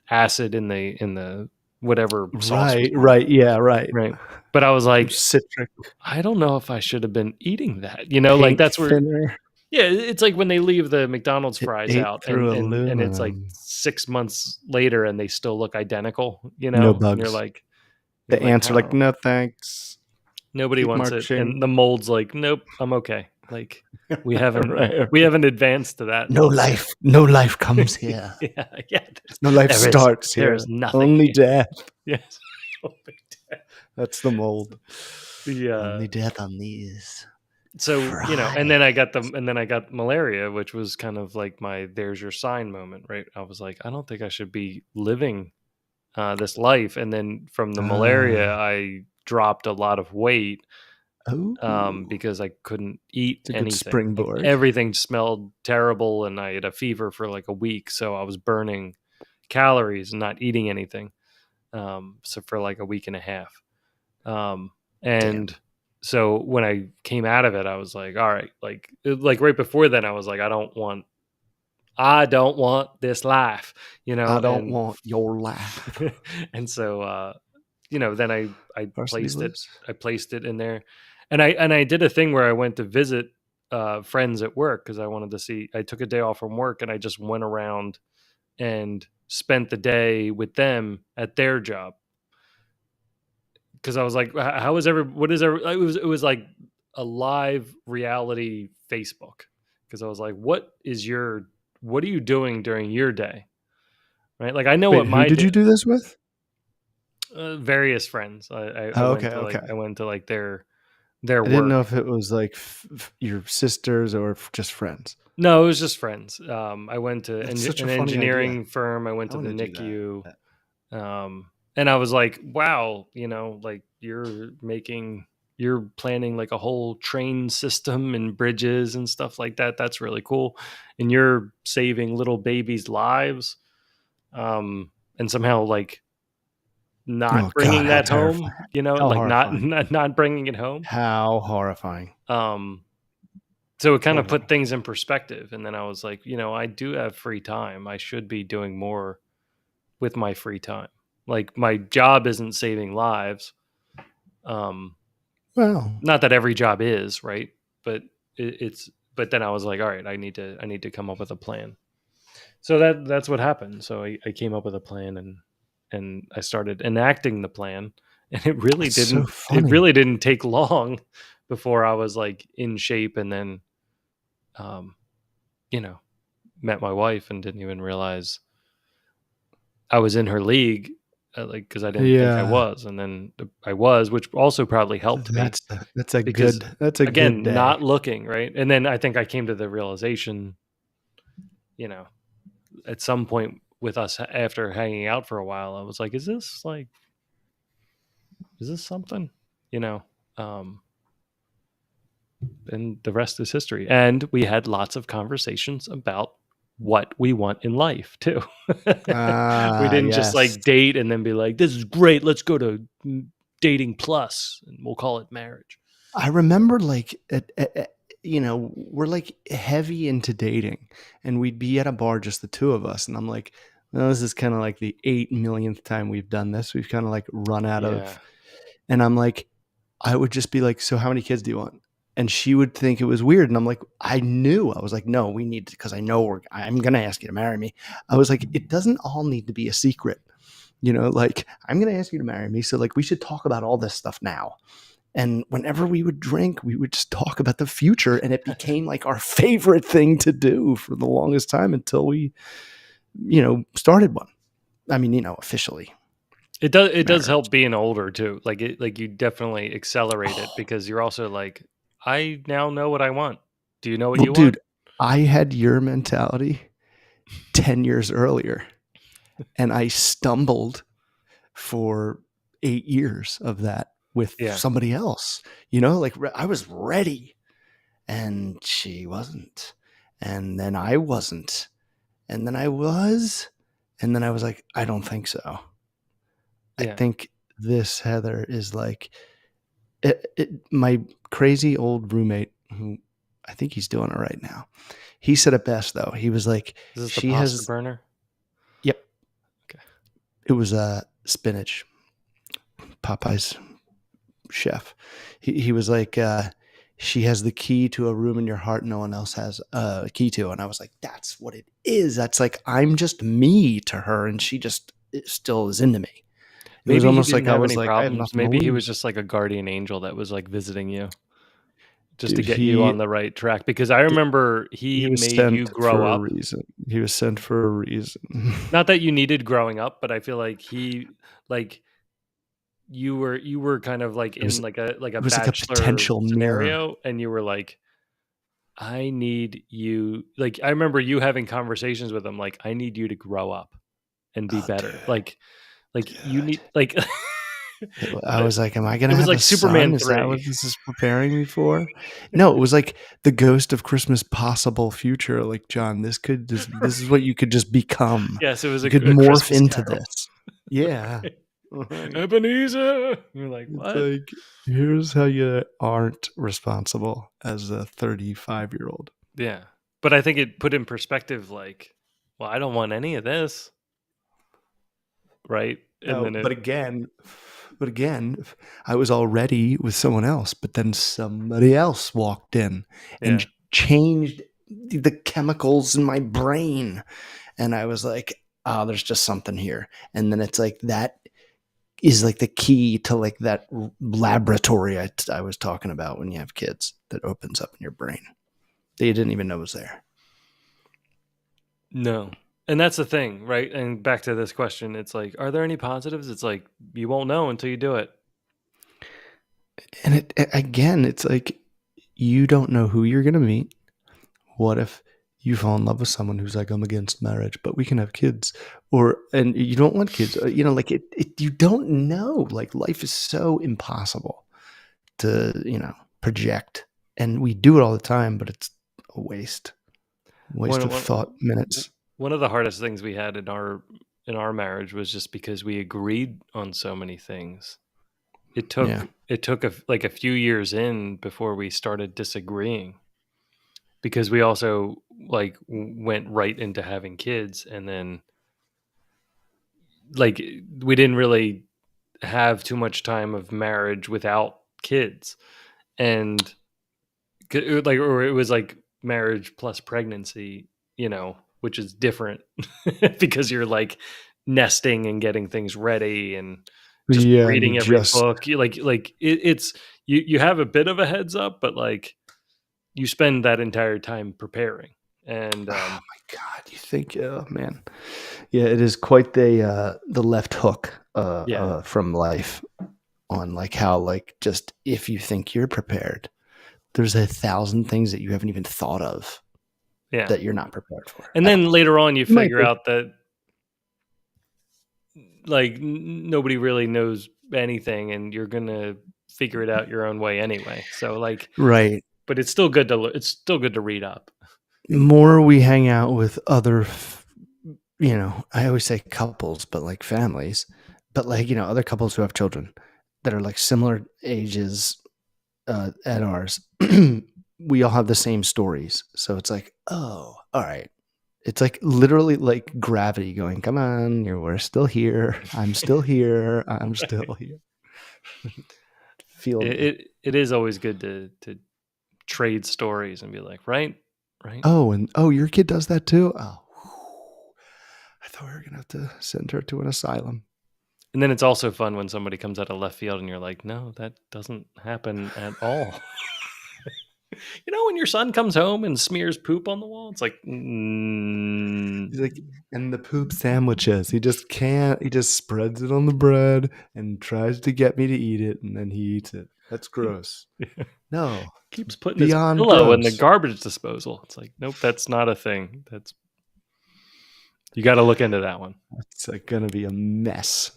acid in the whatever sauce was Right, on right, yeah, right. it, right? But I was like, Citric I don't know if I should have been eating that, like paint that's where, thinner. yeah, it's like when they leave the McDonald's It fries ate out through and it's like aluminum. 6 months later and they still look identical, No and bugs. you're The like, ants are like, how "No, thanks. nobody Keep wants it, and marching." the mold's like, nope, I'm okay. Like we haven't Right, we right. haven't advanced to that No level yet. life. No life comes here. Yeah, yeah. No life There is starts there is here. nothing Only here. death. Yes. Oh my God. That's the mold. The Only death on these so fries. and then I got malaria, which was kind of like my there's your sign moment, right? I was like, I don't think I should be living this life. And then from the malaria, Ah. I dropped a lot of weight Oh, because I couldn't eat it's a good anything. Like springboard. everything smelled terrible, and I had a fever for like a week, so I was burning calories and not eating anything. So for like a week and a half. Um, Damn. and so when I came out of it, I was like, all right, like right before then, I was like, I don't want this life, I don't and want your laugh. and so then Varsity Blues? I placed it in there, and I did a thing where I went to visit friends at work because I wanted to see. I took a day off from work and I just went around and spent the day with them at their job because I was like, how is every what is every it was like a live reality Facebook because I was like, what are you doing during your day, right? Like I know Wait, what who my did day. you do this with? Various friends. I Oh, went okay, to okay. like their I didn't know work. if it was like your sisters or just friends. No, it was just friends. I went to That's such a an funny idea. engineering firm. I went I to the want to do that. NICU, and I was like, wow, like you're planning like a whole train system and bridges and stuff like that. That's really cool, and you're saving little babies' lives, and somehow like not Oh God, bringing how that terrifying! home, How like not horrifying! not bringing it home. How horrifying! Um, so it kind of put Horrifying. things in perspective, and then I was like, I do have free time. I should be doing more with my free time. Like my job isn't saving lives. Um, Well, not that every job is, right? But it's but then I was like, all right, I need to come up with a plan. So that's what happened. So I came up with a plan and I started enacting the plan, and it's so it funny. really didn't take long before I was like in shape, and then um, you know, met my wife and didn't even realize I was in her league, like because I didn't think I Yeah, was, and then I was, which also probably helped me because that's a good again, day. not looking right, and then I think I came to the realization, you know, at some point with us after hanging out for a while, I was like, is this something, you know? Um, and the rest is history. And we had lots of conversations about what we want in life too. We Ah, didn't just yes. like date and then be like, this is great. Let's go to dating plus and we'll call it marriage. I remember like we're like heavy into dating, and we'd be at a bar just the two of us, and I'm like, well, this is kind of like the 8 millionth time we've done this. We've kind of like run out Yeah. of, and I'm like, I would just be like, so how many kids do you want? And she would think it was weird, and I'm like, I was like, no, we need to, because I know I'm gonna ask you to marry me. I was like, it doesn't all need to be a secret, like I'm gonna ask you to marry me, so like we should talk about all this stuff now. And whenever we would drink, we would just talk about the future. And it became like our favorite thing to do for the longest time until we, started one. I mean, officially It does marriage. help being older too. Like you definitely accelerate it Oh, because you're also like, I now know what I want. Do you know what well, you want? dude, I had your mentality 10 years earlier, and I stumbled for 8 years of that with Yeah. somebody else, like I was ready and she wasn't. And then I wasn't. And then I was. And then I was like, I don't think so. I Yeah. think this Heather is like my crazy old roommate who I think he's doing it right now. He said it best though. He was like, Is this the she pasta has, burner? yep. Okay. It was spinach, Popeye's chef. He was like, she has the key to a room in your heart no one else has a key to. And I was like, that's what it is. That's like, I'm just me to her, and she just still is into me. It was Maybe he almost didn't like I have was any like, I have problems. nothing to Maybe he lose. was just like a guardian angel that was like visiting you just to Dude, get you on the right track. Because I remember he he was made you sent grow for a up. reason. He was sent for a reason. Not that you needed growing up, but I feel like like you were kind of like It was in like a it was like a bachelor potential mirror. scenario, and you were like, I need you. Like I remember you having conversations with him, like I need you to grow up and be Oh, better. dude, Like you dude. need like I was like, "Am I it gonna was have a like son? Superman Is that 3. what this is preparing me for?" No, it was like the ghost of Christmas possible future. Like, John, this is what you could just become. Yes, it was You could a morph Christmas into Carol. this. Yeah. Right. Ebenezer. You're like, It's what? like, here's how you aren't responsible as a 35-year-old. Yeah. But I think it put in perspective like, well, I don't want any of this, right? And No, then it but again, I was already with someone else, but then somebody else walked in and yeah. changed the chemicals in my brain. And I was like, oh, there's just something here. And then it's like that is like the key to like that laboratory I was talking about when you have kids that opens up in your brain that you didn't even know was there. No. And that's the thing, right? And back to this question, it's like, are there any positives? It's like you won't know until you do it. And again, it's like you don't know who you're going to meet. What if you fall in love with someone who's like, I'm against marriage, but we can have kids, and you don't want kids, like you don't know. Like, life is so impossible to, project, and we do it all the time, but it's a waste One of one thought minutes. one of the hardest things we had in our marriage was just because we agreed on so many things. Yeah. It took like a few years in before we started disagreeing because we also like went right into having kids, and then like we didn't really have too much time of marriage without kids, and like, or it was like marriage plus pregnancy, which is different because you're like nesting and getting things ready and just Yeah, and you reading every just book. It's you have a bit of a heads up, but like you spend that entire time preparing. And oh my god, you think, oh man, yeah, it is quite the left hook yeah, from life, on like how, like, just if you think you're prepared, there's 1,000 things that you haven't even thought of yeah. that you're not prepared for And at then all. later on, you You might figure be. out that like nobody really knows anything, and you're gonna figure it out your own way anyway. So like, Right. but it's still good to it's still good to read up. More we hang out with other, I always say couples, but like families, but like, other couples who have children that are like similar ages at ours. We all have the same stories. So it's like, oh, all right. It's like literally like gravity going, come on, we're still here. I'm still here. I'm still here. Feel me. It is always good to trade stories and be like, right, right. Oh, and your kid does that too? Oh, whew. I thought we were going to have to send her to an asylum. And then it's also fun when somebody comes out of left field and you're like, no, that doesn't happen at all. When your son comes home and smears poop on the wall, it's like, He's like, and the poop sandwiches. He just can't. He just spreads it on the bread and tries to get me to eat it, and then he eats it. That's gross. No, keeps putting his beyond pillow in the gross. garbage disposal. It's like, nope, that's not a thing. That's You got to look into that one. It's like gonna be a mess.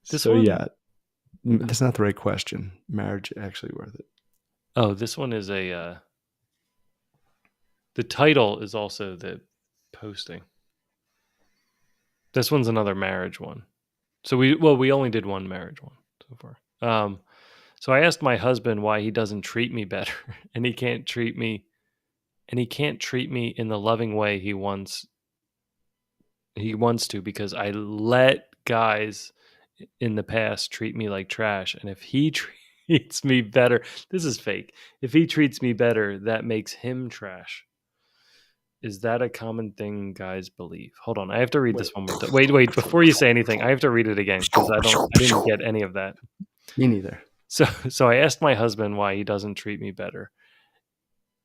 This So one, yeah, that's not the right question. Marriage actually worth it? oh, this one is the title is also the posting. This one's another marriage one. So we only did one marriage one so far. So I asked my husband why he doesn't treat me better, and he can't treat me in the loving way he once He wants to because I let guys in the past treat me like trash, and if he treats me better, this is fake. If he treats me better, that makes him trash. Is that a common thing guys believe? Hold on, I have to read Wait. this one more time. Wait, before you say anything, I have to read it again because I didn't get any of that. Me neither. So I asked my husband why he doesn't treat me better.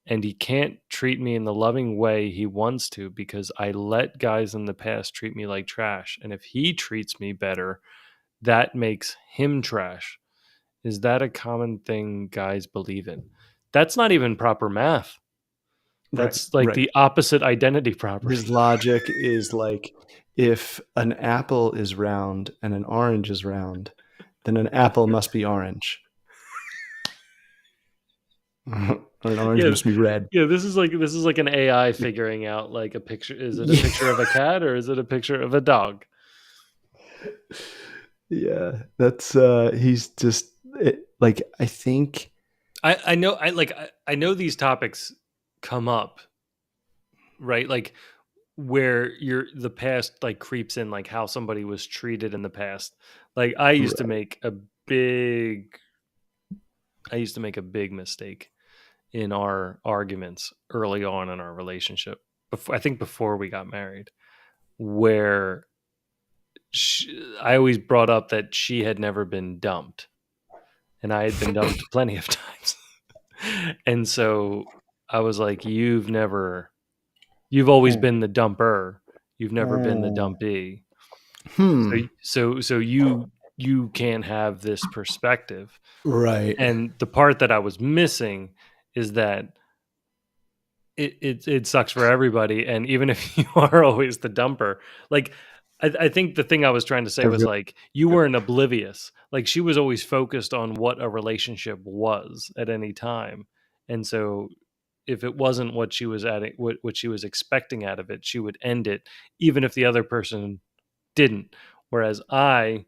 And he can't treat me in the loving way he wants to because I let guys in the past treat me like trash. And if he treats me better, that makes him trash. Is that a common thing guys believe in? That's not even proper math. Right. That's like Right. the opposite identity property. His logic is like, if an apple is round and an orange is round, then an apple must be orange. Or an orange Yeah. must be red. Yeah, this is like an AI figuring out like a picture. Is it a picture of a cat or is it a picture of a dog? Yeah, that's he's just like, I think. I know I know these topics come up, right? Like where the past like creeps in, like how somebody was treated in the past. Like Right. big I used to make a big mistake in our arguments early on in our relationship. Before, I think before we got married, where I always brought up that she had never been dumped and I had been dumped plenty of times. And so I was like, you've always Hmm. been the dumper. You've never been the Hmm. dumpee. So Hmm. you can't have this perspective. Right. And the part that I was missing is that it sucks for everybody. And even if you are always the dumper, like I think the thing I was trying to say I was really, like you weren't oblivious. Like she was always focused on what a relationship was at any time. And so if it wasn't what she was what she was expecting out of it, she would end it, even if the other person didn't. Whereas I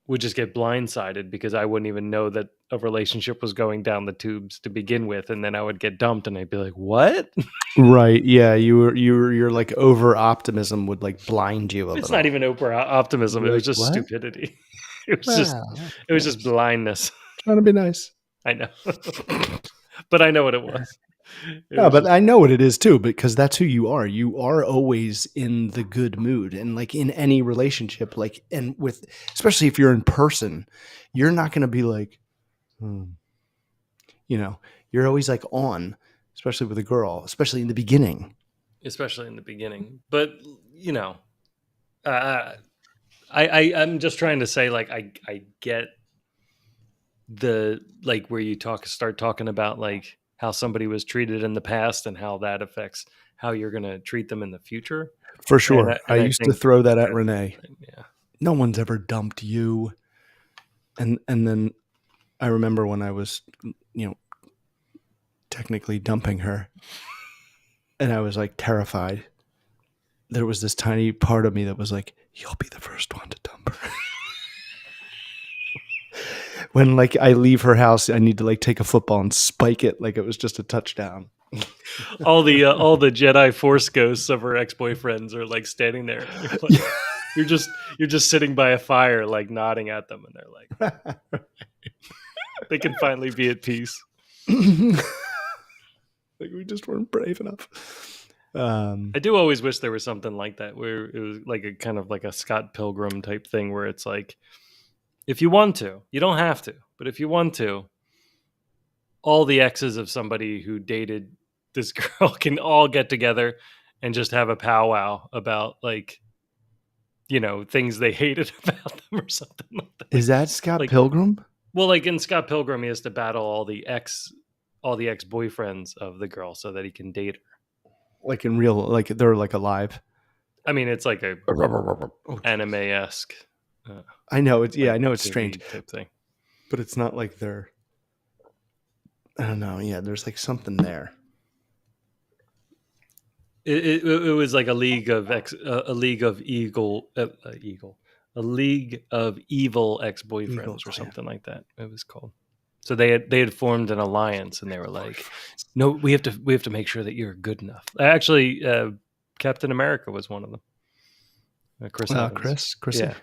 would just get blindsided because I wouldn't even know that a relationship was going down the tubes to begin with, and then I would get dumped, and I'd be like, "What?" right. Yeah, you're like, over optimism would like blind you a It's not little. even optimism; it You're was like, just what? stupidity. It was just Wow, it was just nice. blindness. Trying to be nice. I know, but I know what it was. It No, was but just I know what it is too, because that's who you are. You are always in the good mood, and like in any relationship, like, and with, especially if you're in person, you're not going to be like, hmm, you know, you're always like on, especially with a girl, especially in the beginning. especially in the beginning. But you know, uh, I'm just trying to say, like, I get the like where you start talking about like how somebody was treated in the past and how that affects how you're going to treat them in the future. For And sure. I I used to think throw that at that's Renee. something, yeah. No one's ever dumped you. And then I remember when I was, you know, technically dumping her, and I was like terrified. There was this tiny part of me that was like, "You'll be the first one to dump her." When like I leave her house, I need to like take a football and spike it like it was just a touchdown. All the Jedi Force ghosts of her ex boyfriends are like standing there. You're like you're just sitting by a fire, like nodding at them, and they're like they can finally be at peace. Like, we just weren't brave enough. I do always wish there was something like that where it was like a kind of like a Scott Pilgrim type thing where it's like if you want to, you don't have to, but if you want to, all the exes of somebody who dated this girl can all get together and just have a powwow about like things they hated about them or something like that. Is that Scott Like Pilgrim? well, like in Scott Pilgrim, he has to battle all the ex boyfriends of the girl so that he can date her. Like in real, like they're like alive. I mean, it's like a Oh, anime jeez. esque uh, I know it's, yeah, like I know it's strange, movie type thing. but it's not like they're. I don't know. Yeah, there's like something there. It was like a league of a league of evil ex Eagle. boyfriends or Oh yeah. something like that. It was called. So they had formed an alliance and they were like, no, we have to make sure that you're good enough. Actually, Captain America was one of them. Chris Evans. Chrissy. Yeah,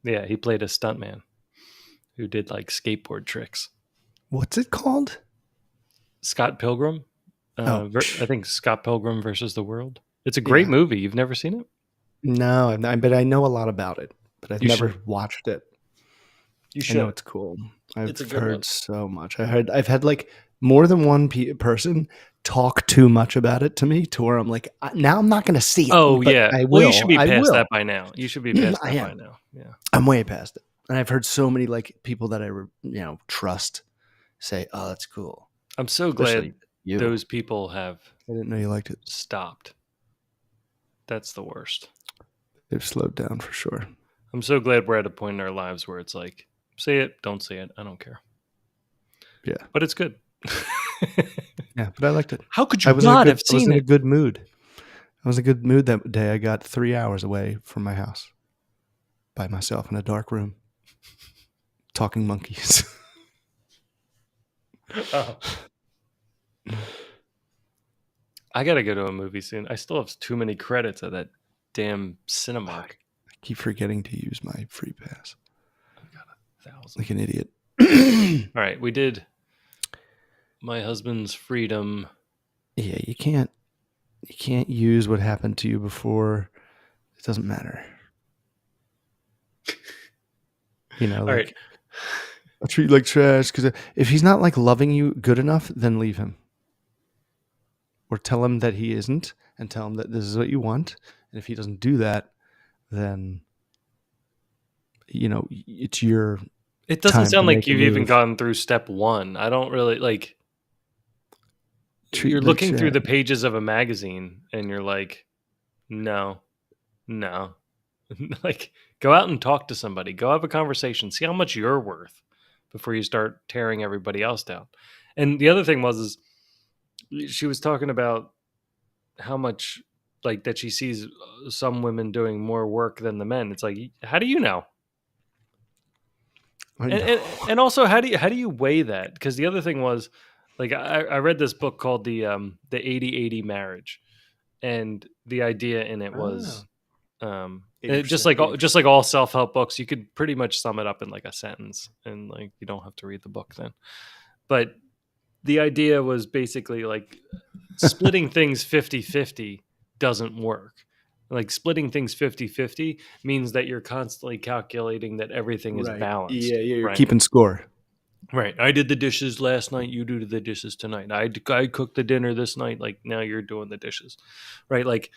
yeah, he played a stuntman who did like skateboard tricks. What's it called? Scott Pilgrim. Oh, I think Scott Pilgrim versus the World. It's a great yeah. movie. You've never seen it? No, but I know a lot about it, but I've You never should. watched it. You I know should. it's cool. It's a I've good one. heard so much. I've had like more than one person talk too much about it to me, to where I'm like, now I'm not going to see it, Oh but yeah. I Well, you should will. be I past that will. by now. You should be past I that by am. now. Yeah. I'm way past it, and I've heard so many like people that trust say, "Oh, that's cool," I'm so glad especially you. those people have I didn't know you liked it. stopped. That's the worst. They've slowed down for sure. I'm so glad we're at a point in our lives where it's like, say it, don't say it. I don't care. Yeah, But it's good. yeah, but I liked it. How could you not have I was seen in a it? good mood. I was in a good mood that day. I got 3 hours away from my house by myself in a dark room, talking monkeys. Oh. I got to go to a movie soon. I still have too many credits at that damn Cinemark. I keep forgetting to use my free pass. I've got 1,000. Like an idiot. All right, we did My Husband's Freedom. Yeah, you can't use what happened to you before. It doesn't matter. All right. I treat you like trash, because if he's not like loving you good enough, then leave him. Or tell him that he isn't, and tell him that this is what you want. And if he doesn't do that, then it's your It doesn't time to sound like make a you've even move. gone through step one. I don't really like. Treat You're like looking through shit. the pages of a magazine and you're like, no, no. Like, go out and talk to somebody. Go have a conversation. See how much you're worth before you start tearing everybody else down. And the other thing is she was talking about how much, like, that she sees some women doing more work than the men. It's like, how do you know? I and, know. and and also how do you weigh that? Because the other thing was, like, I read this book called the 80-80 marriage, and the idea in it was, just 80%, like 80%. all self-help books, you could pretty much sum it up in like a sentence, and like you don't have to read the book then. But the idea was basically like splitting things 50-50 doesn't work. Like, splitting things 50-50 means that you're constantly calculating that everything is Right. Yeah, balanced, you're right? keeping score. Right. I did the dishes last night. You do the dishes tonight. I cooked the dinner this night. Like, now you're doing the dishes, right? Like,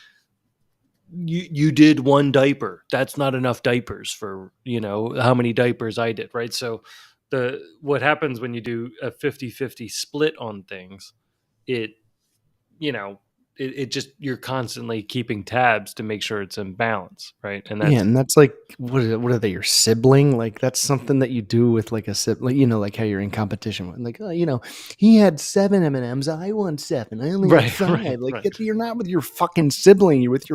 you did one diaper. That's not enough diapers for how many diapers I did, right? So what happens when you do a 50-50 split on things, it you know it just, you're constantly keeping tabs to make sure it's in balance, right? And Yeah, that's and that's like, what are they? Your sibling? Like, that's something that you do with like a sibling. Like how you're in competition with. Like, he had 7 M&Ms. I won 7. I only had right, 5. right, Like, right. you're not with your fucking sibling. You're with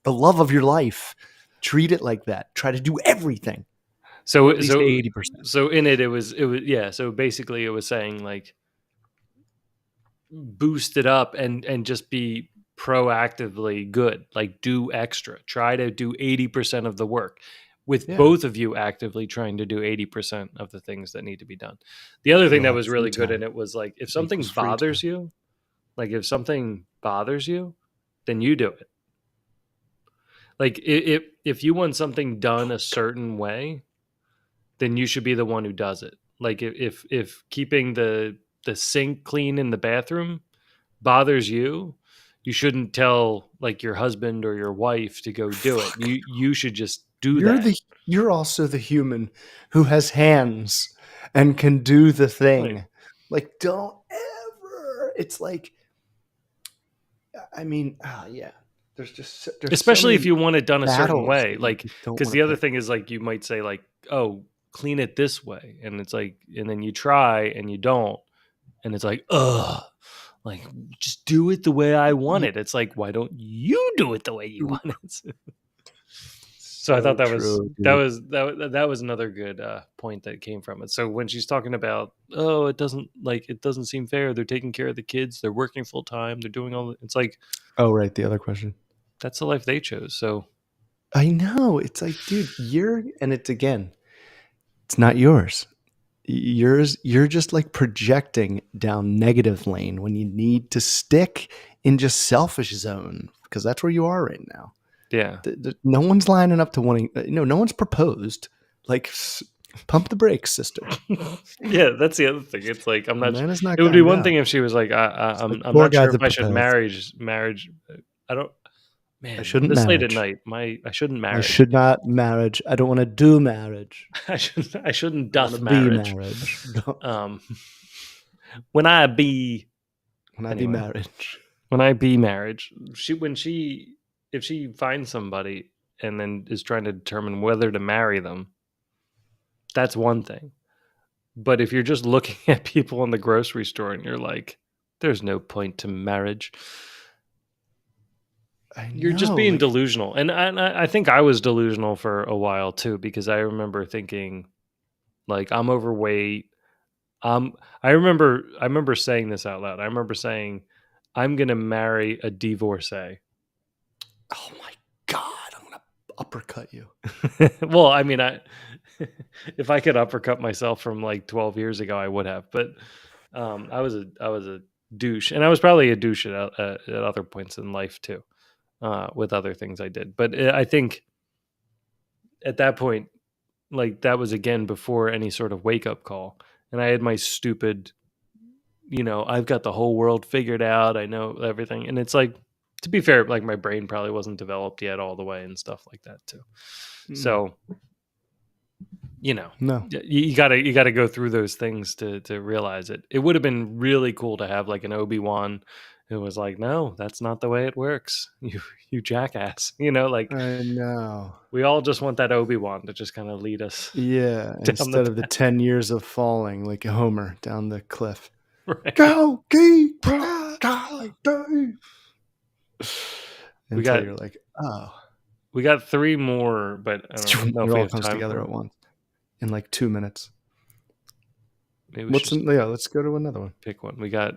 the love of your life. Treat it like that. Try to do everything, or at So least so 80%. so in it was yeah. So basically, it was saying like, boost it up and just be proactively good. Like, do extra. Try to do 80% of the work, with Yeah, both of you actively trying to do 80% of the things that need to be done. The other thing you'll that have was free really good in time. it was like, if It equals something free time. bothers you, then you do it. Like, if you want something done a certain way, then you should be the one who does it. Like, if keeping the sink clean in the bathroom bothers you, you shouldn't tell like your husband or your wife to go do it. Fuck. You should just do You're that. the you're also the human who has hands and can do the Right. thing. Like, don't ever. It's like, I mean, yeah. There's so Especially if many you want it done a certain battles way. that you Like, don't because want the to other pick. thing is, like, you might say like, oh, clean it this way. And it's like, and then you try and you don't. And it's like, ugh, like, just do it the way I want You, it. It's like, why don't you do it the way you want it? So I so thought that was true, dude. that was another good point that came from it. So when she's talking about, oh, it doesn't seem fair. They're taking care of the kids. They're working full time. They're doing all. It's like, Oh, right. The other question. that's the life they chose. So I know. It's like, dude, and it's again, it's not yours. You're just like projecting down negative lane when you need to stick in just selfish zone because that's where you are right now. Yeah. No one's lining up to wanting, no one's proposed. Like, pump the brakes, sister. Yeah, that's the other thing. It's like I'm The not. man has not It would be gotten one down. thing if she was like, It's like I'm poor not sure guys if that I should propose. marriage. I don't. I Man, shouldn't this late at marriage. night, I shouldn't I marriage. should not marriage. I don't want to do marriage. I shouldn't I want to doth be marriage. marriage. Um, when I be When I be anyway, marriage. when I be marriage, if she finds somebody and then is trying to determine whether to marry them, that's one thing. But if you're just looking at people in the grocery store and you're like, there's no point to marriage, I you're just know. being Like, delusional. And I think I was delusional for a while too, because I remember thinking, like, I'm overweight. Um, I remember saying this out loud. I remember saying, I'm gonna marry a divorcee. oh my God, I'm going to uppercut you. Well, I mean, if I could uppercut myself from like 12 years ago, I would have. But I was a douche, and I was probably a douche at other points in life too, with other things I did. But I think at that point, like that was again before any sort of wake up call, and I had my stupid, I've got the whole world figured out. I know everything, and it's like, to be fair, like my brain probably wasn't developed yet all the way and stuff like that too. Mm, So you know no. you gotta go through those things to realize it. It would have been really cool to have like an Obi-Wan who was like, no, that's not the way it works, you jackass, like I know. we all just want that Obi-Wan to just kind of lead us Yeah. down the Instead of the path. 10 years of falling like a Homer down the cliff. Right. Go, keep die. we Until got you're like, oh, we got three more, but I don't know it if we all have comes time together for at them. once in like 2 minutes. Maybe we should just Yeah, let's go to another one. pick one. We got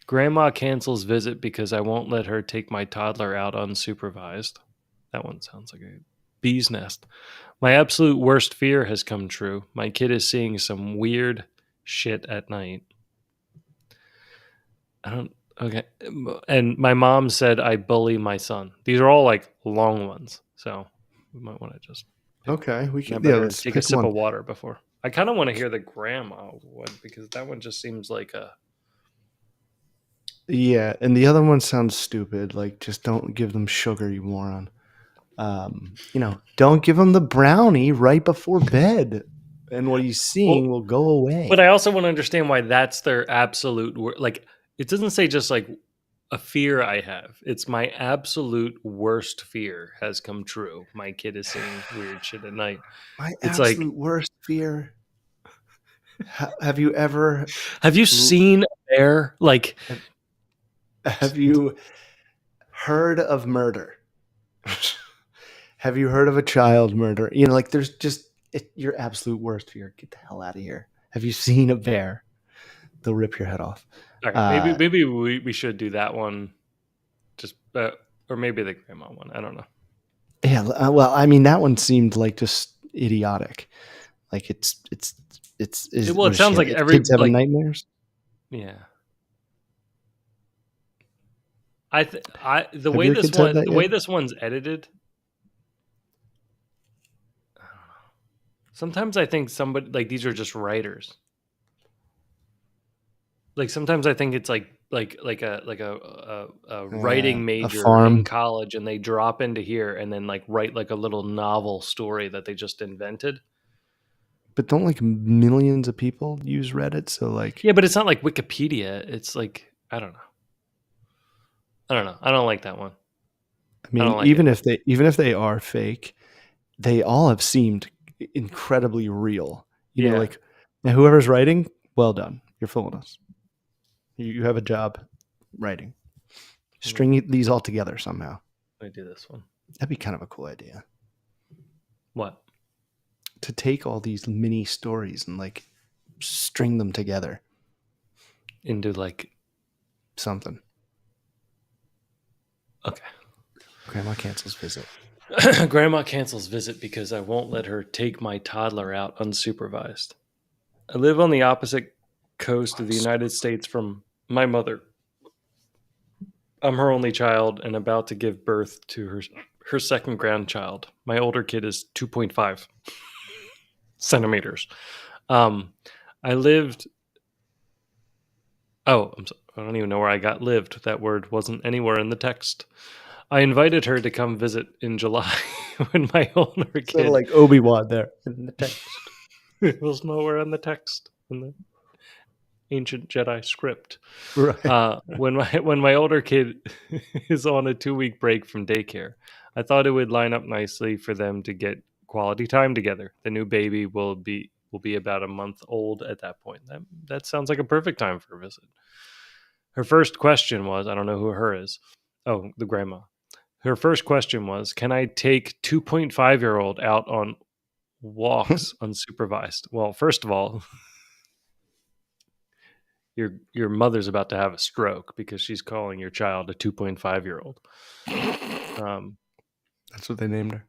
grandma cancels visit because I won't let her take my toddler out unsupervised. That one sounds like a bee's nest. My absolute worst fear has come true. My kid is seeing some weird shit at night. I don't. Okay. And my mom said I bully my son. These are all like long ones. So we might want to just pick one. Okay, we And I can, yeah, better let's take a pick sip one. of water before. I kind of want to hear the grandma one because that one just seems like a. Yeah, and the other one sounds stupid. Like, just don't give them sugar, you moron. Don't give them the brownie right before bed, and what he's Well, seeing will go but I away. also want to understand why that's their absolute like. It doesn't say just like a fear I have. It's my absolute worst fear has come true. My kid is seeing weird shit at night. My It's like, absolute worst fear. Have you ever have you seen a bear? Like, have, have you heard of murder? Have you heard of a child murder? Like there's just your absolute worst fear. Get the hell out of here. Have you seen a bear? They'll rip your head off. all right, Uh, maybe we should do that one. Just or maybe the grandma one. I don't know. yeah. Well, I mean, that one seemed like just idiotic. Like it's is Well, what it is she? sounds like every Kids having like nightmares. yeah. I the Have way your this kids had one that the yet? way this one's edited. Sometimes I think somebody like these are just writers. Like sometimes I think it's like a writing A major in farm, college, and they drop into here and then like write like a little novel story that they just invented. but don't like millions of people use Reddit? So like, Yeah, but it's not like Wikipedia. It's like I don't know. I don't know. I don't like that one. I I mean, don't like it. even if they are fake, they all have seemed incredibly real. Yeah, Like, now whoever's writing, well done. You're fooling us. You have a job writing. let me, String these all together somehow. let me do this one. That'd be kind of a cool idea What? to take all these mini stories and like string them together. Into like Something. okay. Grandma cancels visit. Grandma cancels visit because I won't let her take my toddler out unsupervised. I live on the opposite coast of the United States from my mother. I'm her only child and about to give birth to her second grandchild. My older kid is 2.5 centimeters. Um, I lived. Oh, I don't even know where I got lived. That word wasn't anywhere in the text. I invited her to come visit in July when my older Sort of kid. like Obi-Wan there in the text. It was nowhere in the text in the ancient Jedi script. Right. When my older kid is on a 2 week break from daycare, I thought it would line up nicely for them to get quality time together. The new baby will be about a month old at that point. That sounds like a perfect time for a visit. Her first question was, I don't know who her is. Oh, the grandma. Her first question was, can I take 2.5-year-old out on walks unsupervised? Well, first of all, your mother's about to have a stroke because she's calling your child a 2.5-year-old. That's what they named her.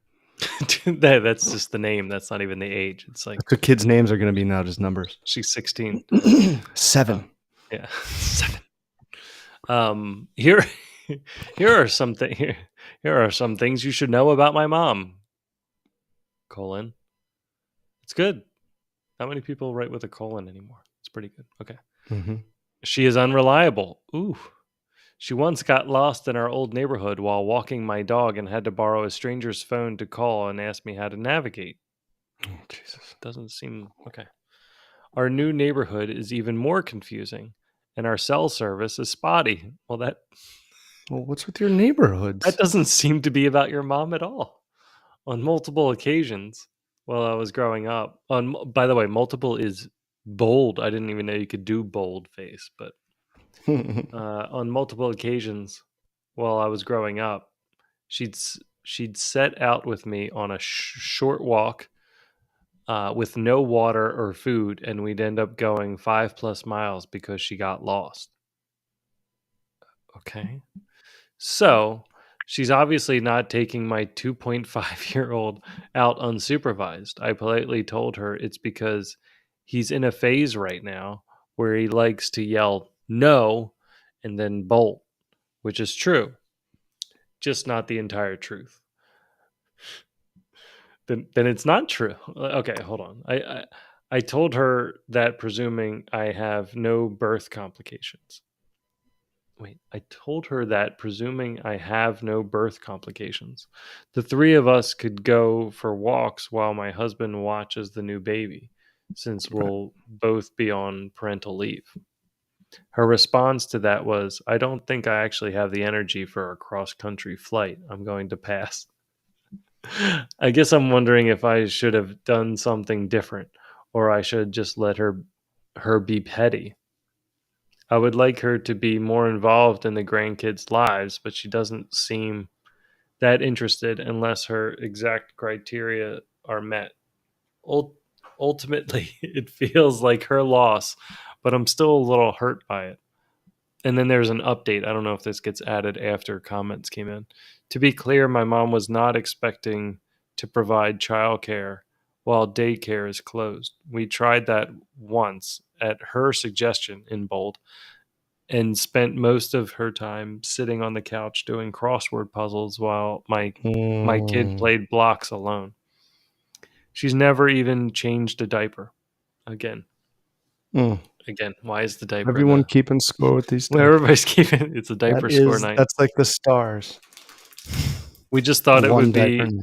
That's just the name. That's not even the age. It's like That's what kids' names are going to be now, just numbers. she's 16. 7. Yeah, 7. Here, here are some here are some things you should know about my mom. Colon. It's good. Not many people write with a colon anymore. It's pretty good. Okay. Mm-hmm. She is unreliable. Ooh. She once got lost in our old neighborhood while walking my dog and had to borrow a stranger's phone to call and ask me how to navigate. Oh, Jesus. Doesn't seem okay. Our new neighborhood is even more confusing, and our cell service is spotty. Well, Well, what's with your that neighborhoods? doesn't seem to be about your mom at all. On multiple occasions while I was growing up, by the way, multiple is bold. I didn't even know you could do bold face, but on multiple occasions while I was growing up, she'd set out with me on a short walk with no water or food, and we'd end up going 5+ miles because she got lost. Okay, so she's obviously not taking my 2.5-year-old out unsupervised. I politely told her it's because he's in a phase right now where he likes to yell no and then bolt, which is true, just not the entire truth. Then it's not true. Okay, hold on. I told her that presuming I have no birth complications. Wait, I told her that presuming I have no birth complications, the three of us could go for walks while my husband watches the new baby, since Right. we'll both be on parental leave. Her response to that was, I don't think I actually have the energy for a cross country flight. I'm going to pass. I guess I'm wondering if I should have done something different or I should just let her be petty. I would like her to be more involved in the grandkids' lives, but she doesn't seem that interested unless her exact criteria are met. Ul- Ultimately, it feels like her loss, but I'm still a little hurt by it. And then there's an update. I don't know if this gets added after comments came in. To be clear, my mom was not expecting to provide childcare while daycare is closed. We tried that once at her suggestion in bold and spent most of her time sitting on the couch doing crossword puzzles while my kid Mm. played blocks alone. She's never even changed a diaper. Again, Mm. why is the diaper Everyone the keeping score with these well, diapers. everybody's keeping it's a diaper score night. That's like the stars. We just thought it One would diaper. be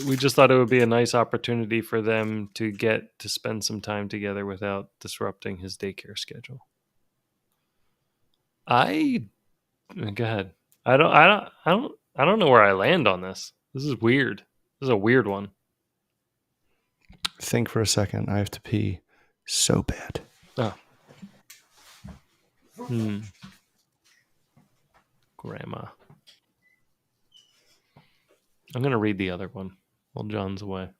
we just thought it would be a nice opportunity for them to get to spend some time together without disrupting his daycare schedule. I Go ahead. I don't know where I land on this. This is weird. This is a weird one. Think for a second. I have to pee so bad. Oh. Hmm. Grandma. I'm gonna read the other one while John's away. I'm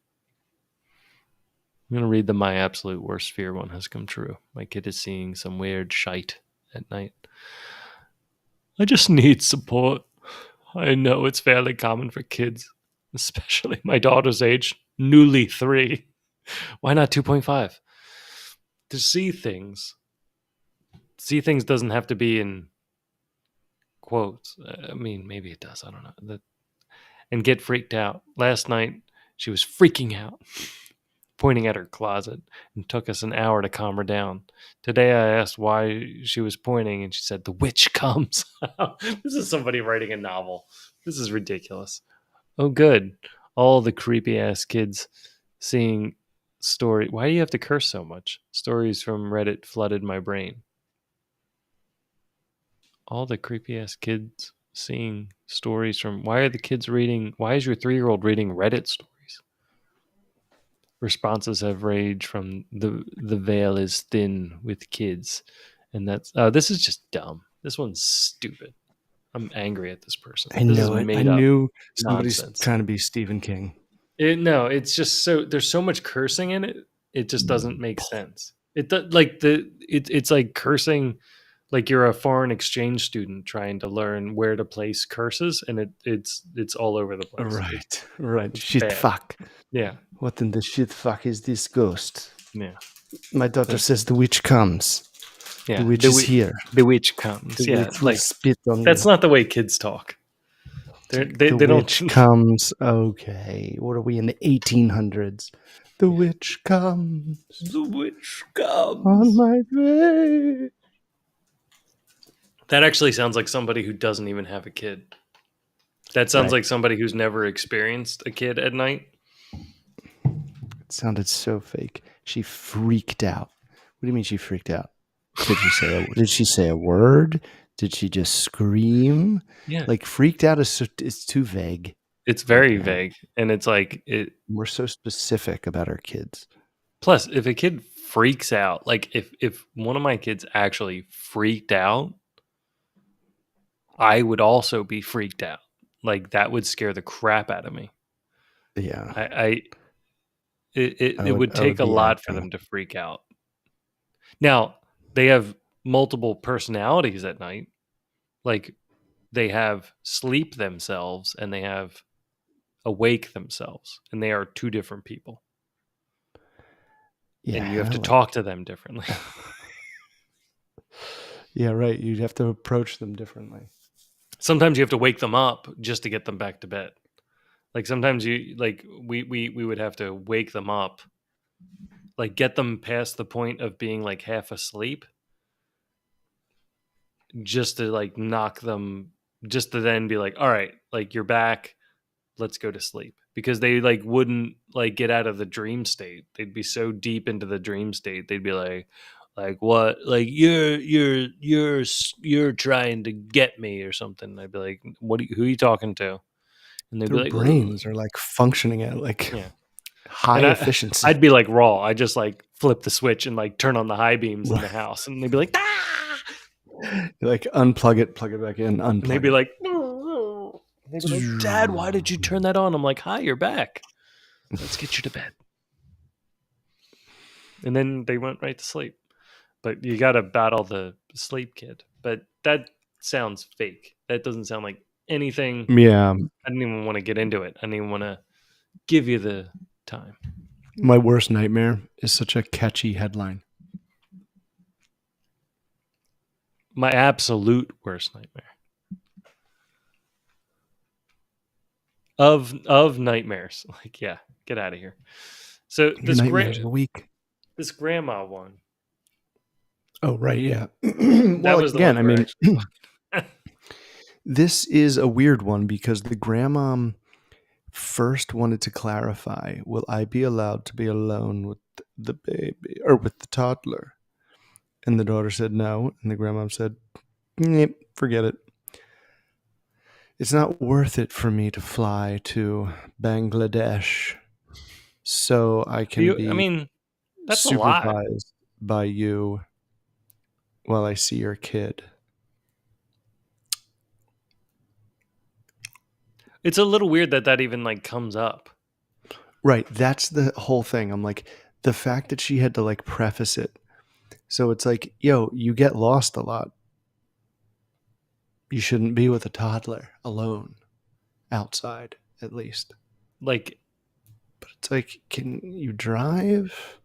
gonna read the my absolute worst fear one has come true. My kid is seeing some weird shite at night. I just need support. I know it's fairly common for kids especially my daughter's age, newly 3. Why not 2.5? To see things doesn't have to be in quotes. I mean, maybe it does. I don't know. And get freaked out. Last night, she was freaking out, pointing at her closet, and took us an hour to calm her down. Today, I asked why she was pointing, and she said, "The witch comes." This is somebody writing a novel. This is ridiculous. Oh, good. All the creepy ass kids seeing story. Why do you have to curse so much? Stories from Reddit flooded my brain. All the creepy ass kids seeing stories from. Why are the kids reading? Why is your 3-year-old reading Reddit stories? Responses have ranged from the veil is thin with kids, and that's this is just dumb. This one's stupid. I'm angry at this person. I This is know it. I made up knew somebody's nonsense. trying to be Stephen King. No, it's just so there's so much cursing in it. It just doesn't make sense. It's like cursing like you're a foreign exchange student trying to learn where to place curses, and it's all over the place. Right, right. It's Shit, bad. fuck. Yeah, What in the shit fuck is this ghost? yeah, My daughter says the witch comes. yeah. The witch is here. The witch comes. The Yeah, witch will like spit on that's you. not the way kids talk. They The they don't. witch comes. Okay. What are we in the 1800s? The witch comes The witch on comes. my way. That actually sounds like somebody who doesn't even have a kid. That sounds Right. like somebody who's never experienced a kid at night. It sounded so fake. She freaked out. What do you mean she freaked out? Did she say a word? Did she just scream? Yeah, Like freaked out is too vague. it's very Okay. vague, and it's like it. We're so specific about our kids. Plus, if a kid freaks out, like if one of my kids actually freaked out, I would also be freaked out. Like that would scare the crap out of me. Yeah. I it would I would take a be lot for acting. them to freak out. Now, they have multiple personalities at night. Like they have sleep themselves and they have awake themselves, and they are two different people. And you have Yeah, to like talk to them differently. yeah, right. You'd have to approach them differently. Sometimes you have to wake them up just to get them back to bed. Like sometimes you like we would have to wake them up, like get them past the point of being like half asleep, just to like knock them, just to then be like, all right, like you're back, let's go to sleep, because they like wouldn't like get out of the dream state. They'd be so deep into the dream state, they'd be like what, like you're trying to get me or something. I'd be like, who are you talking to? And they'd be Their like, "Ugh." brains are like functioning at like Yeah. high And efficiency. I'd be like raw. I just like flip the switch and like turn on the high beams in Right. the house, and they'd be like, ah! Like unplug it, plug it back in, And they'd unplug be it. like, "Oh." They'd be like, Dad, why did you turn that on? I'm like, hi, you're back. Let's get you to bed. And then they went right to sleep. But you got to battle the sleep kid. But that sounds fake. That doesn't sound like anything. Yeah. I didn't even want to get into it. I didn't even want to give you the time. My worst nightmare is such a catchy headline. My absolute worst nightmare of nightmares. Like, yeah, get out of here. So Your nightmares are weak. this grandma one, Oh, right. Yeah. that Well, was the again, one I you were mean, actually talking. this is a weird one because the grandma first wanted to clarify, will I be allowed to be alone with the baby or with the toddler? And the daughter said no. And the grandma said, "Yep, forget it. It's not worth it for me to fly to Bangladesh so I can I be mean, that's a lot. supervised by you while I see your kid." It's a little weird that that even like comes up. Right. That's the whole thing. I'm like, the fact that she had to like preface it. So it's like, yo, you get lost a lot. You shouldn't be with a toddler alone outside, at least. Like, But it's like, can you drive?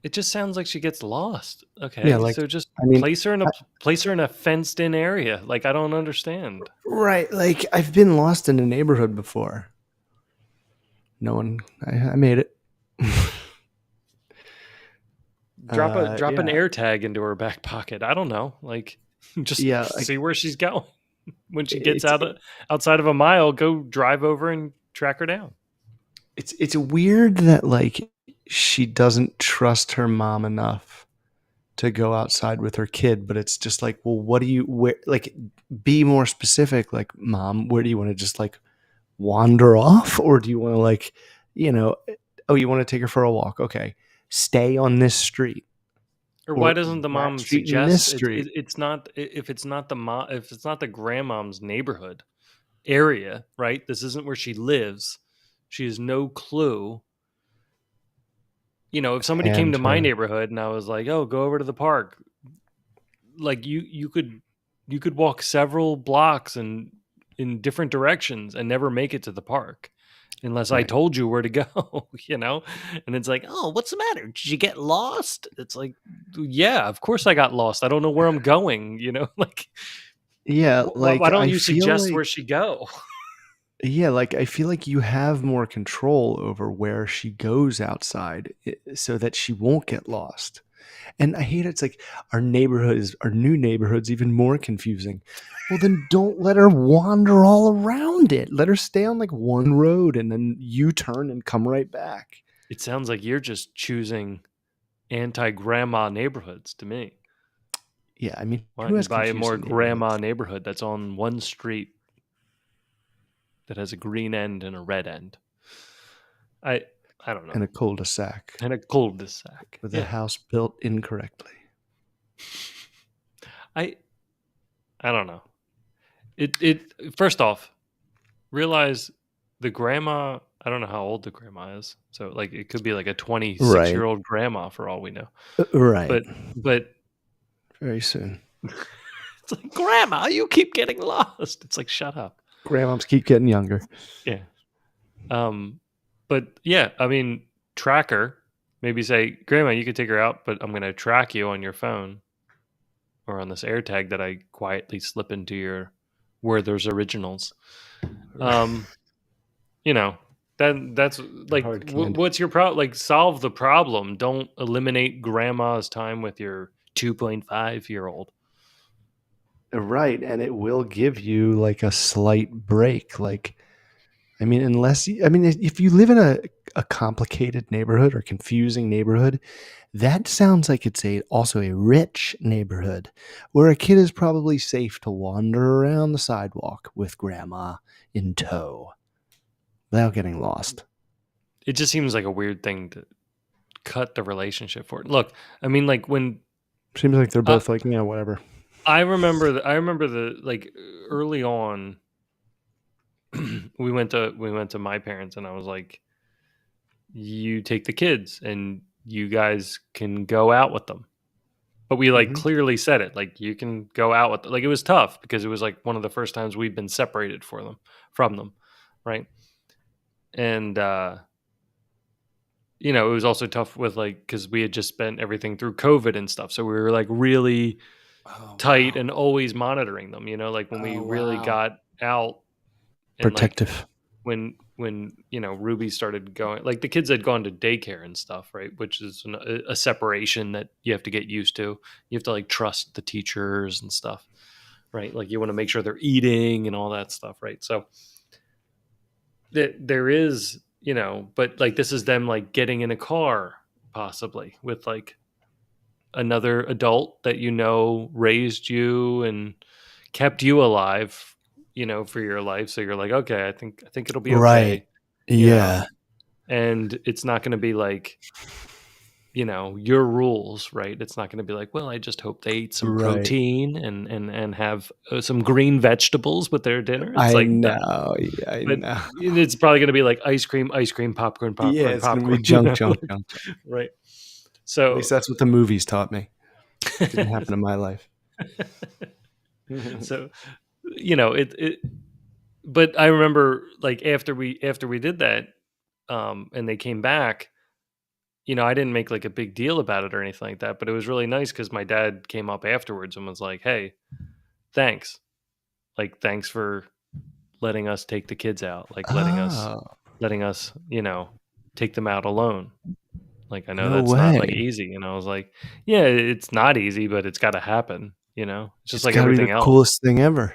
it just sounds like she gets lost. Yeah, Okay, like so just I mean, place her in a fenced in area. Like, I don't understand. right, like I've been lost in a neighborhood before. No one, I made it. Drop an Yeah, air tag into her back pocket. I don't know. Like, just yeah, see like where she's going. When she gets it's outside of a mile, go drive over and track her down. it's weird that like she doesn't trust her mom enough to go outside with her kid, but it's just like, well, what do you where like be more specific, like, mom, where do you want to just like wander off, or do you want to like, you know, oh, you want to take her for a walk? Okay, stay on this street Or why or doesn't the that mom street and this suggest street. it's not if it's not the mom if it's not the grandmom's neighborhood area, right? This isn't where she lives. She has no clue. If somebody came And to my her, neighborhood and I was like, "Oh, go over to the park," like you could walk several blocks and in different directions and never make it to the park unless I right. told you where to go, And it's like, "Oh, what's the matter? Did you get lost?" It's like, "Yeah, of course I got lost. I don't know where I'm going." Like, Yeah, why like don't I you feel suggest where like she go? yeah, like I feel like you have more control over where she goes outside, so that she won't get lost. And I hate it. It's like our new neighborhood's even more confusing. Well, then don't let her wander all around it. Let her stay on like one road and then U turn and come right back. It sounds like you're just choosing anti-grandma neighborhoods to me. Yeah, I mean, Why who don't you has buy a more confusing grandma neighborhoods neighborhood that's on one street that has a green end and a red end? I I don't know. and a cul-de-sac And a cul-de-sac. with a Yeah. house built incorrectly? I I don't know. It first off, realize the grandma, I don't know how old the grandma is. So like it could be like a 26 Right, year old grandma for all we know. right. But Very soon. it's like, grandma, you keep getting lost. It's like, shut up. Grandmoms keep getting younger. Yeah. Um, but yeah, I mean, track her. Maybe say, Grandma, you could take her out, but I'm going to track you on your phone or on this AirTag that I quietly slip into your Werther's Originals. Um, you know, that's like, Hard candy. what's your problem? Like, solve the problem. Don't eliminate grandma's time with your 2.5-year-old. Right, and it will give you like a slight break. Like, I mean, if you live in a complicated neighborhood or confusing neighborhood, that sounds like it's also a rich neighborhood where a kid is probably safe to wander around the sidewalk with grandma in tow without getting lost. It just seems like a weird thing to cut the relationship for. Look, I mean, like when Seems like they're I, both like, yeah, whatever. I remember the like early on we went to my parents and I was like, you take the kids and you guys can go out with them. But we like Hmm. clearly said it, like you can go out with like it was tough because it was like one of the first times we'd been separated from them, right? And it was also tough with like cuz we had just spent everything through COVID and stuff. So we were like really Oh tight wow! and always monitoring them, like when we Oh really wow! got out and like Protective. when Ruby started going, like the kids had gone to daycare and stuff, right, which is a separation that you have to get used to. You have to like trust the teachers and stuff, right? Like you want to make sure they're eating and all that stuff, right? So there is, but like this is them like getting in a car possibly with like another adult that raised you and kept you alive, for your life. So you're like, okay, I think it'll be Right. okay, you know. Yeah. And it's not going to be like, your rules, right? It's not going to be like, well, I just hope they eat some Right. protein and have some green vegetables with their dinner. It's I like, no. know. Yeah, I But know. it's probably going to be like ice cream, popcorn, Yeah, popcorn, it's gonna be popcorn, junk, junk, junk, junk. right? At So least that's what the movies taught me. Didn't happen in my life. so it but I remember like after we did that, and they came back, I didn't make like a big deal about it or anything like that, but it was really nice because my dad came up afterwards and was like, "Hey, thanks. Like, thanks for letting us take the kids out. Like, Oh, letting us, take them out alone. Like, I know no that's not like way. easy." And I was like, "Yeah, it's not easy, but it's got to happen. It's just It's like gotta be the everything else." coolest thing ever.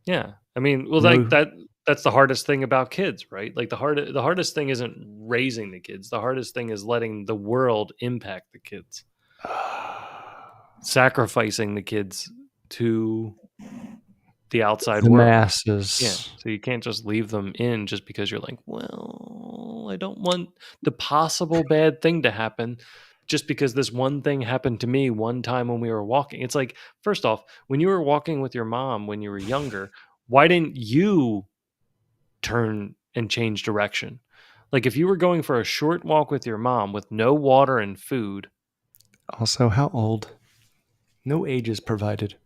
Yeah. I mean, well, like No. that's the hardest thing about kids, right? Like the hardest thing isn't raising the kids. The hardest thing is letting the world impact the kids. Sacrificing the kids to the outside The world. Yeah. masses. So you can't just leave them in just because you're like, well, I don't want the possible bad thing to happen just because this one thing happened to me one time when we were walking. It's like, first off, when you were walking with your mom when you were younger, why didn't you turn and change direction? Like if you were going for a short walk with your mom with no water and food, Also, how old? No age is provided.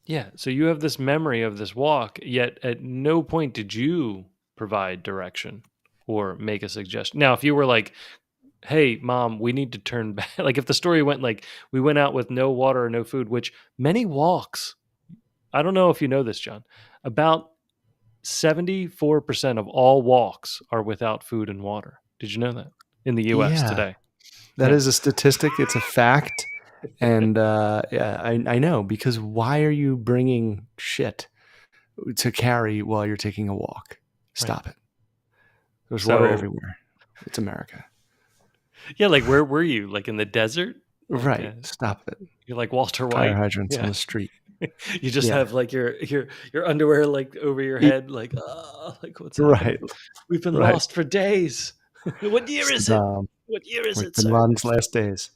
yeah, so you have this memory of this walk, yet at no point did you provide direction or make a suggestion. Now, if you were like, "Hey, mom, we need to turn back," like if the story went like we went out with no water or no food, which many walks, I don't know if you know this, John, about 74% of all walks are without food and water. Did you know that in the US Yeah, today? that Yeah. is a statistic. It's a fact. And yeah, I know because why are you bringing shit to carry while you're taking a walk? Right. Stop it. There's water So, everywhere. It's America. yeah, like where were you? Like in the desert? Like Right. Stop it. you're like Walter Fire White? hydrants on Yeah. the street. You just Yeah. have like your underwear like over your E- head, like like what's happening? Right. We've been Right. lost for days. What year is it? Saddam, What year is like it, Bin sir? Laden's last days.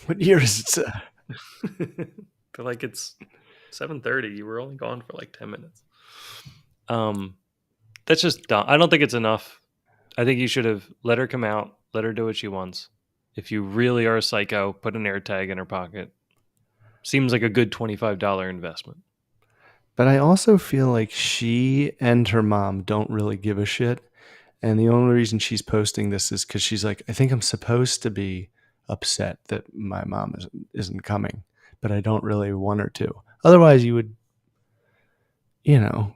What year is it, sir? Feel like it's 7:30. You were only gone for like 10 minutes. Um, that's just dumb. I don't think it's enough. I think you should have let her come out, let her do what she wants. If you really are a psycho, put an air tag in her pocket. Seems like a good $25 investment. But I also feel like she and her mom don't really give a shit. And the only reason she's posting this is because she's like, I think I'm supposed to be upset that my mom isn't coming, but I don't really want her to. Otherwise, you would,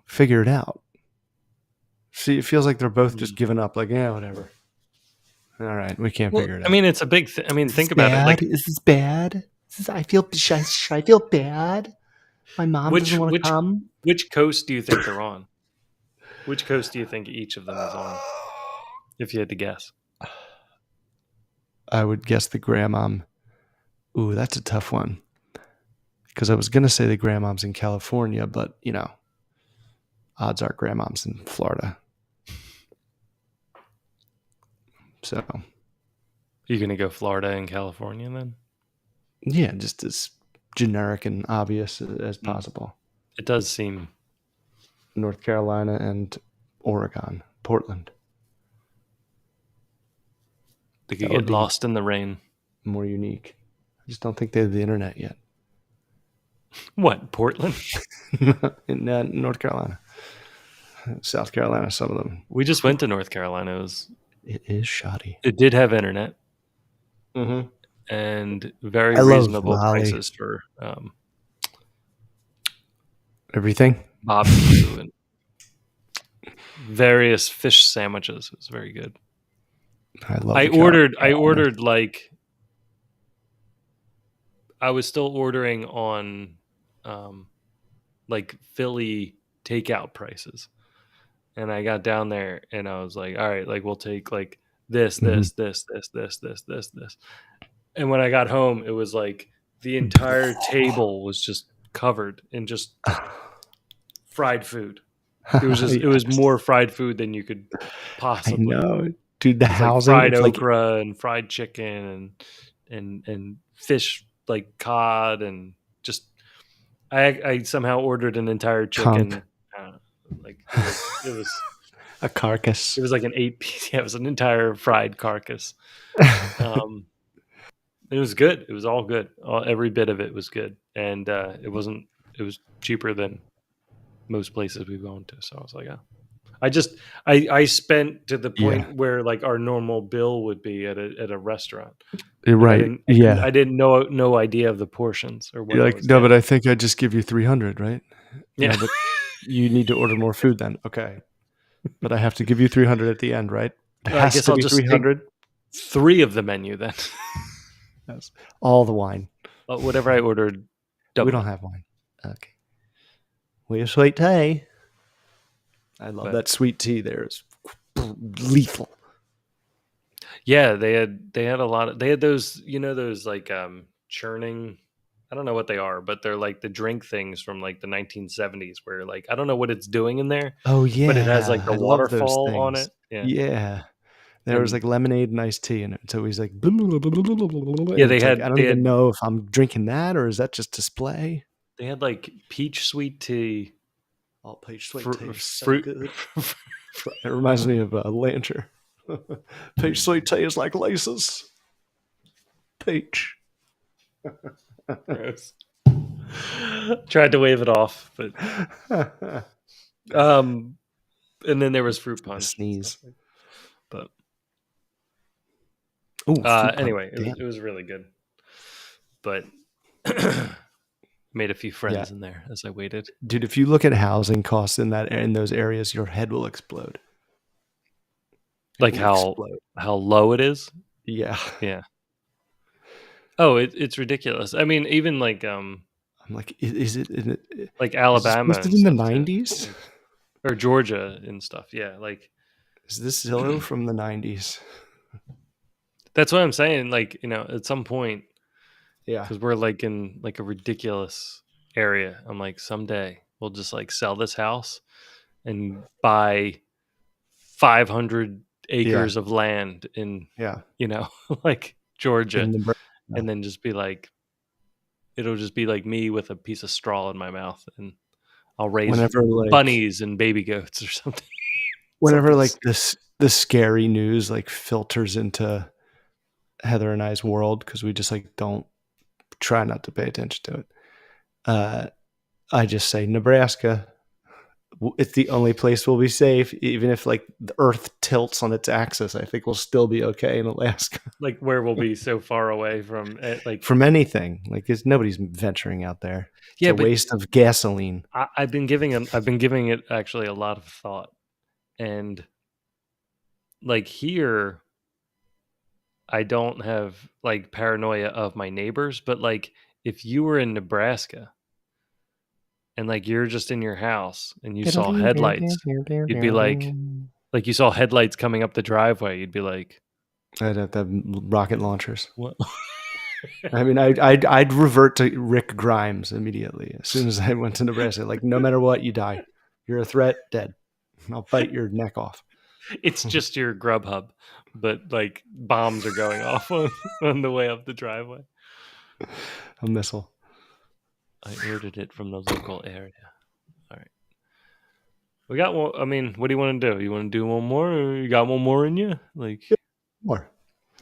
figure it out. See, it feels like they're both just Mm. giving up, like, yeah, whatever. All right, we can't Well, figure it I out. mean, it's a big thing. I mean, Is this think about it. bad? Like, Is this bad? I feel should I feel bad? My mom doesn't which want to which come. which coast do you think they're on? Which coast do you think each of them is on? If you had to guess. I would guess the grandmom. Ooh, that's a tough one. Because I was gonna say the grandmom's in California, but odds are grandmom's in Florida. So You're gonna go Florida and California then? yeah, just as generic and obvious as Mm. possible. It does seem North Carolina and Oregon, Portland. they could That would get be lost in the rain. more unique. I just don't think they have the internet yet What, Portland? in North Carolina, South Carolina. Some of them. We just went to North Carolina. It is shoddy. It did have internet Mm-hmm. and very I love reasonable Raleigh. prices for Everything. barbecue and various fish sandwiches. It was very good. I love I the ordered I Carolinas. ordered like I was still ordering on um like Philly takeout prices. And I got down there and I was like, all right, like we'll take like this, Mhm. this, this, this, this, this, this, this. And when I got home, it was like the entire table was just covered in just fried food. It was Yes, more fried food than you could I possibly. know, dude. The It was like housing, fried it's like okra and fried chicken and fish like cod and just I somehow ordered an entire conch, chicken. Like a carcass. it was like an 8 piece. Yeah, it was an entire fried carcass. Um, it was good. It was all good. Every bit of it was good, and it wasn't. It was cheaper than most places we've gone to. So I was like, oh. I spent to the Yeah. point where like our normal bill would be at a restaurant, You're but right. Yeah. I didn't know no idea of the portions or what You're I like, was no, but getting. I think I just give you 300, right? Yeah, No, but you need to order more food then. Okay. But I have to give you 300 at the end, right? It I has guess to I'll be just take 300. 3 of the menu then. Yes. All the wine. Whatever I ordered, We double don't it. have wine. Okay. We have sweet tea. I love But that sweet tea there. It's lethal. yeah, they had a lot of they had those, those like churning, I don't know what they are, but they're like the drink things from like the 1970s where like I don't know what it's doing in there, Oh but it has like yeah, the I love those waterfall on things. it. Yeah. Yeah. There was And like lemonade and iced tea in it. So he's like, and yeah, it's like, I don't they even had know if I'm drinking that or is that just display? they had like peach sweet tea, Oh, peach sweet tea is so fruit. good. It reminds me of Lantern. Peach sweet tea is like laces. Peach. Gross. Tried to wave it off, but um and then there was fruit A punch and stuff sneeze. like that. Oh, fruit But punch. anyway, Damn. it was really good. But made a few Yeah, friends in there as I waited. dude. If you look at housing costs in those areas, your head will explode. It Like will explode. how low it is. Yeah, Yeah. Oh, it's ridiculous. I mean, even I'm like, is like this Alabama posted and in the stuff too. '90s? Like, or Georgia and stuff. Yeah, like Is this Zillow from the '90s? that's what I'm saying. Like, at some point, Yeah, because we're like in like a ridiculous area. I'm like, someday we'll just like sell this house and buy 500 yeah, acres of land in, yeah. you know, like Georgia, In the and then just be like, it'll just be like me with a piece of straw in my mouth, and I'll raise whenever like bunnies and baby goats or something. whenever Something. like this the scary news like filters into Heather and I's world because we just like don't try not to pay attention to it. Uh, I just say Nebraska. It's the only place we'll be safe, even if like the Earth tilts on its axis. I think we'll still be okay in Alaska Like where we'll be so far away from it, like from anything. Like, nobody's venturing out there. It's yeah, a but waste of gasoline. I've been giving it actually a lot of thought, and like here I don't have like paranoia of my neighbors, but like if you were in Nebraska and like you're just in your house and you saw headlights, you'd be like you saw headlights coming up the driveway, you'd be like, I'd have to have rocket launchers. what? I mean, I'd revert to Rick Grimes immediately as soon as I went to Nebraska. Like, no matter what, you die. You're a threat, dead. I'll bite your neck off. It's just your Grubhub, but like bombs are going off on the way up the driveway. A missile. I ordered it from the local area. All right. We got one. I mean, what do you want to do? You want to do one more? Or you got one more in you? Like, More.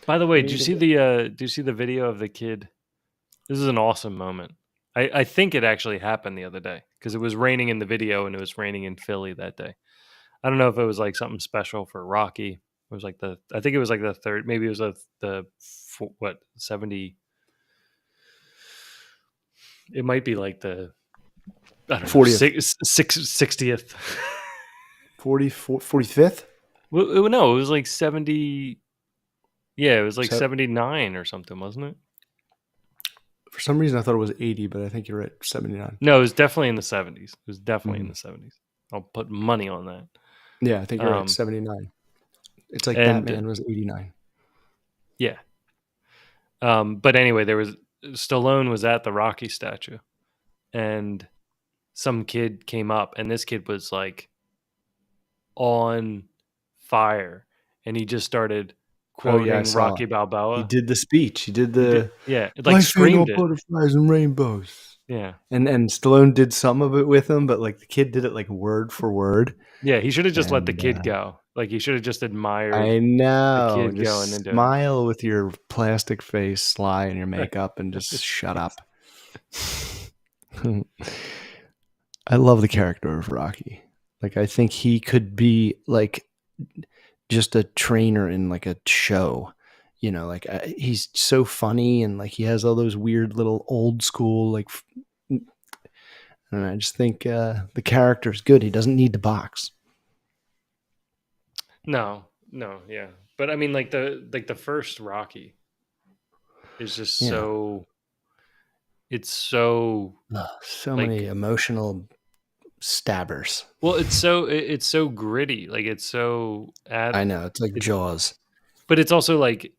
by the way, We need to do you see the video of the kid? This is an awesome moment. I think it actually happened the other day because it was raining in the video and it was raining in Philly that day. I don't know if it was like something special for Rocky. It was like I think it was like the third, maybe it was what 70. It might be like the I don't know 40th. 60th. 45th? Well, no, it was like 70. Yeah, it was like So 79 or something, wasn't it? for some reason, I thought it was 80, but I think you're right. 79. No, it was definitely in the 70s. It was definitely in Mhm. the 70s. I'll put money on that. Yeah, I think you're right. Um, 79. It's like and Batman was 89. yeah. But anyway, there was Stallone was at the Rocky statue, and some kid came up, and this kid was like on fire, and he just started Oh, yeah, I quoting saw Rocky it. He Balboa. did the speech. He did He did, the yeah, it like life ain't all screamed it. butterflies and rainbows. Yeah, And Stallone did some of it with him, but like the kid did it like word for word. yeah. He should have just let the And kid go. Like he should have just admired I the know. kid going Just into it. smile with your plastic face, sly in your makeup, and just shut up. I love the character of Rocky. Like I think he could be like just a trainer in like a show. You know, like he's so funny and like he has all those weird little old school like and I just think the character's good. He doesn't need to box. No, no, yeah. But I mean, like the first Rocky is just Yeah. so it's so Ugh, so many like emotional stabbers. well, it's so gritty. Like it's so at I know. It's like it, Jaws. but it's also like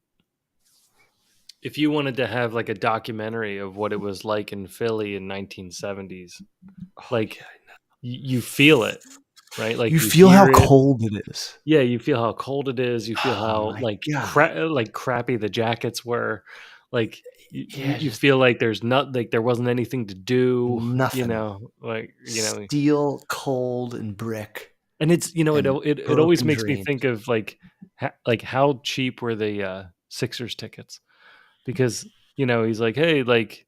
if you wanted to have like a documentary of what it was like in Philly in 1970s, Oh, like yeah. you feel it, right? Like You you feel how hear it. cold it is. Yeah, you feel how cold it is. You feel Oh how my God. like crappy the jackets were. Like Yeah, you just feel like there's not like there wasn't anything to do. nothing. Like Steel, cold, and brick and it's and it always broken makes me dreams. think of like like how cheap were the Sixers tickets because he's like hey like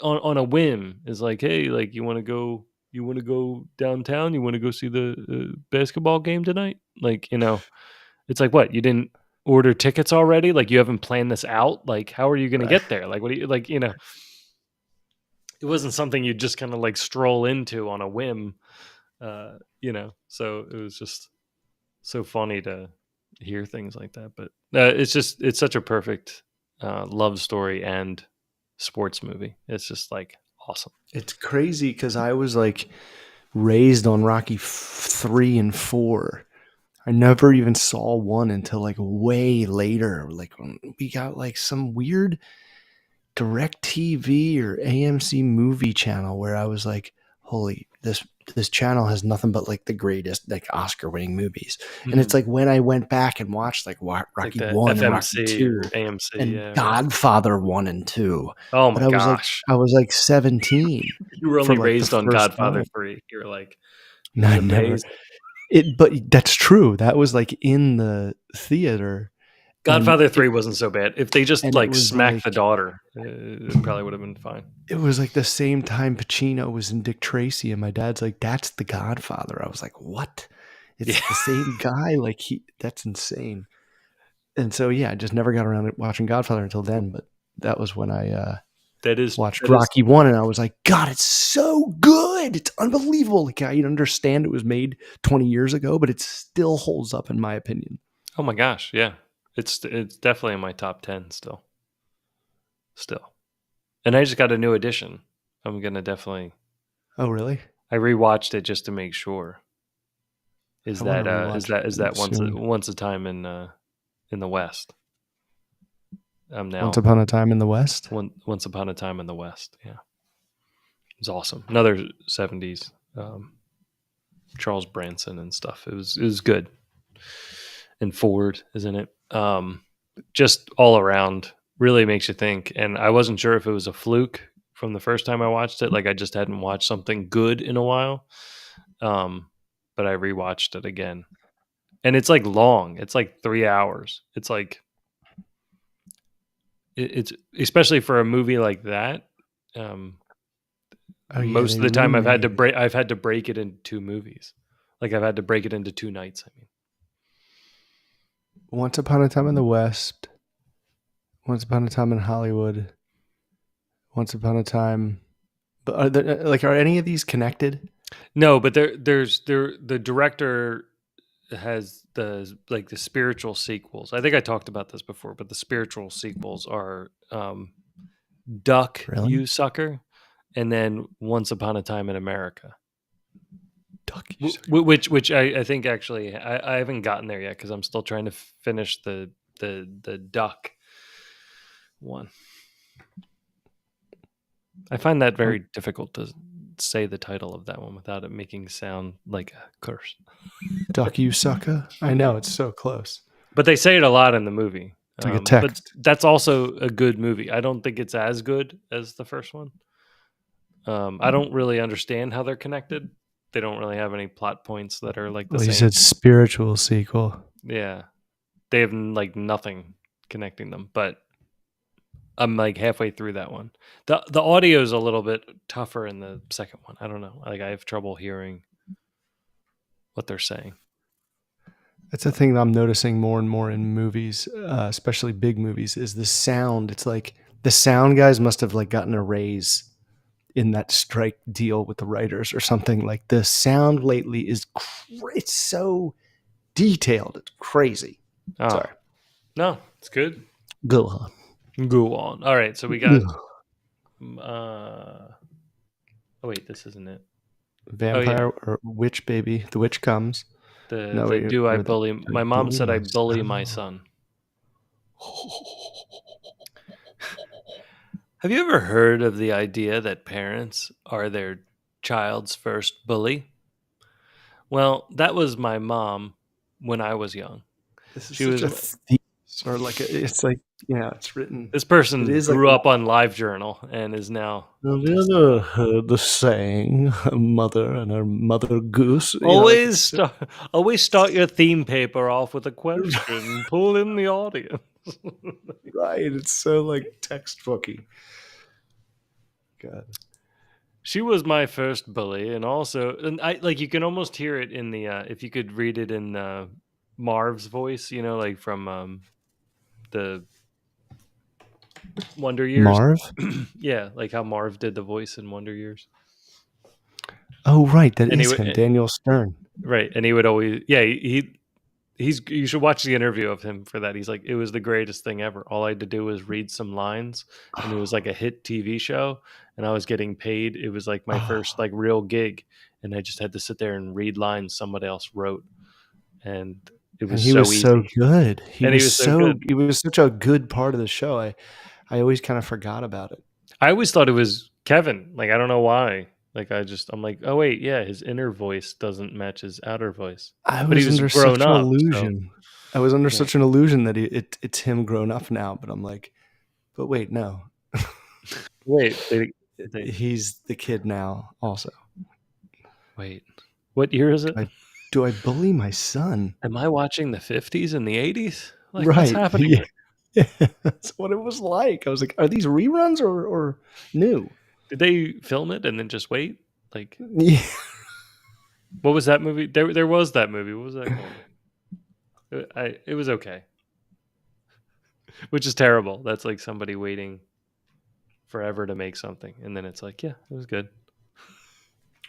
on a whim is like hey like you want to go downtown you want to go see the basketball game tonight like it's like what you didn't order tickets already like you haven't planned this out like how are you going to Right. get there like what do you like it wasn't something you just kind of like stroll into on a whim so it was just so funny to hear things like that. But it's such a perfect love story and sports movie. It's just like awesome. It's crazy because I was like raised on Rocky 3 and 4. I never even saw one until like way later. Like when we got like some weird direct TV or AMC movie channel where I was like, holy, this channel has nothing but like the greatest like Oscar winning movies. And it's Mhm. like when I went back and watched like Like Rocky the 1 and Rocky FMC 2 or AMC, and yeah, right. Godfather 1 and 2. Oh But my gosh, I was like 17 you were for only like the raised on first Godfather time. 3. You were like, it No, was I never amazing. but that's true. That was like in the theater Godfather 3 wasn't so bad. If they just and it like was smacked the like daughter, it probably would have been fine. it was like the same time Pacino was in Dick Tracy, and my dad's like, "That's the Godfather." I was like, "What? Yeah, It's the same guy? Like that's insane." And so yeah, I just never got around to watching Godfather until then. But that was when I watched that is Rocky 1, and I was like, "God, it's so good! It's unbelievable!" Like I understand it was made 20 years ago, but it still holds up in my opinion. oh my gosh, yeah. It's definitely in my top 10 still. And I just got a new edition. I'm gonna definitely. Oh, really? I rewatched it just to make sure. I want to Is rewatch that it soon. once a time in the West? I'm Once now Upon a Time in the West. once upon a time in the West. Yeah, it's awesome. Another '70s Charles Branson and stuff. It was good. And Ford is in it. Just all around, really makes you think. And I wasn't sure if it was a fluke from the first time I watched it. Like I just hadn't watched something good in a while. Um, but I rewatched it again, and it's like long. It's like 3 hours. It's like it's especially for a movie like that. Um, Oh yeah, Most they of the time, remade I've had to break it into two movies. Like I've had to break it into two nights. I mean, Once Upon a Time in the West, Once Upon a Time in Hollywood, Once Upon a Time. But are any of these connected? no, but the director has the spiritual sequels. I think I talked about this before, but the spiritual sequels are Duck Really? You Sucker and then Once Upon a Time in America. Duck, you suck. Which I think actually I haven't gotten there yet because I'm still trying to finish the duck one. I find that What? very difficult to say the title of that one without it making sound like a curse. Duck, you sucker. I know it's so close. But they say it a lot in the movie. It's like a But text. that's also a good movie. I don't think it's as good as the first one. I don't really understand how they're connected. They don't really have any plot points that are like the Well, you same. said spiritual sequel. Yeah, they have like nothing connecting them. But I'm like halfway through that one. The audio is a little bit tougher in the second one. I don't know. Like I have trouble hearing what they're saying. That's a thing that I'm noticing more and more in movies, especially big movies, is the sound. It's like the sound guys must have like gotten a raise in that strike deal with the writers or something. Like the sound lately is it's so detailed. It's crazy. Sorry. Oh no, it's good. Go on. Go on. All right, so we got. Uh, oh wait, this isn't it. Oh yeah, Vampire or witch baby. The witch comes. No, the do I or bully? I My mom bully said I my bully my son. son. Have you ever heard of the idea that parents are their child's first bully? Well, that was my mom when I was young. This is She such was a theme, or like it's like it's written. This It person is like grew up on LiveJournal and is now have you just ever heard the saying, a mother and her mother goose? Like always it's so start always start your theme paper off with a question. Pull in the audience. right. It's so like textbooky. God. She was my first bully, and also, and I like you can almost hear it in the if you could read it in Marv's voice, like from the Wonder Years. Marv? Yeah, like how Marv did the voice in Wonder Years. Oh, right. That And he is would him, Daniel Stern. right, and he would always he's you should watch the interview of him for that. He's like, it was the greatest thing ever. All I had to do was read some lines, and it was like a hit TV show, and I was getting paid. It was like my first like real gig, and I just had to sit there and read lines somebody else wrote, and it And was he was so so easy. good. And he was so good. He was such a good part of the show. I always kind of forgot about it. I always thought it was Kevin. Like I don't know why. Like I'm like, oh wait, yeah, his inner voice doesn't match his outer voice, I but he was was under grown such an up. So illusion. I was under yeah. such an illusion that it's him grown up now, but I'm like, but wait, no. Wait, they He's the kid now also. wait. What year is it? Do I bully my son? Am I watching the 50s and the 80s? Like, what's Right. happening Yeah. here? That's what it was like. I was like, are these reruns or new? Did they film it and then just wait? Like, Yeah. what was that movie? There was that movie. What was that called? It was okay, which is terrible. That's like somebody waiting forever to make something, and then it's like, yeah, it was good.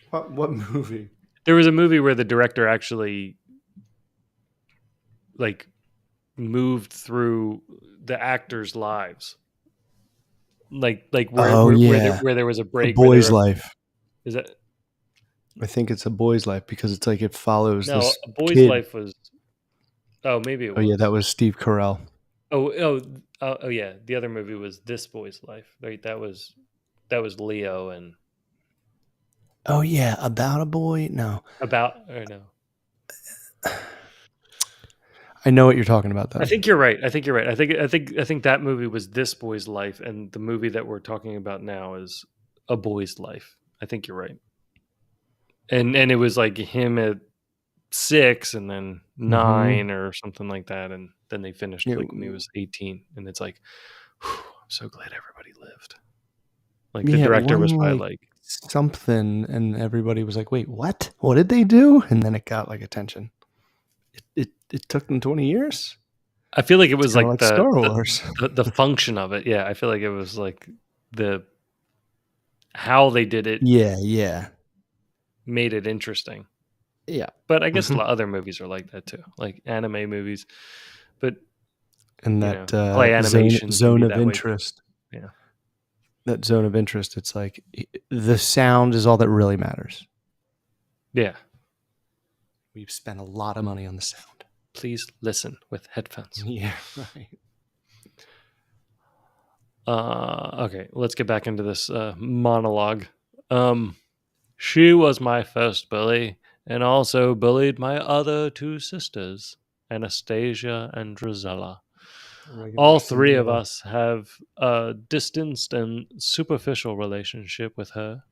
What movie? There was a movie where the director actually like moved through the actors' lives, like Oh yeah. where there was a A break where they Boy's were. Life. Is that I think it's A Boy's Life because it's like it follows no? this A Boy's kid. Life was. Oh, maybe it Oh yeah, that was. was Steve Carell. Oh, yeah. The other movie was This Boy's Life. Right, that was Leo and Oh yeah, About a Boy? No. about or no. I know what you're talking about I though. think you're right. I think that movie was This Boy's Life, and the movie that we're talking about now is A Boy's Life. I think you're right. And it was like him at 6 and then Mm-hmm. 9 or something like that, and then they finished like when he was 18, and it's like, whew, I'm so glad everybody lived. Like the Yeah, it director won was probably like like, something, and everybody was like, "Wait, what? What did they do?" And then it got like attention. It took them 20 years. I feel like it It's was kind of like like Star Wars. the function of it. Yeah, I feel like it was like the how they did it Yeah, yeah, made it interesting. yeah. But I guess Hmm. other movies are like that too, like anime movies. But And that play zone animation can zone be of that way too. interest. Yeah, That zone of interest. It's like the sound is all that really matters. yeah. We've spent a lot of money on the sound. Please listen with headphones. Yeah, right. Okay, let's get back into this monologue. She was my first bully, and also bullied my other two sisters, Anastasia and Drizella. Regular All three of Cinderella. us have a distanced and superficial relationship with her.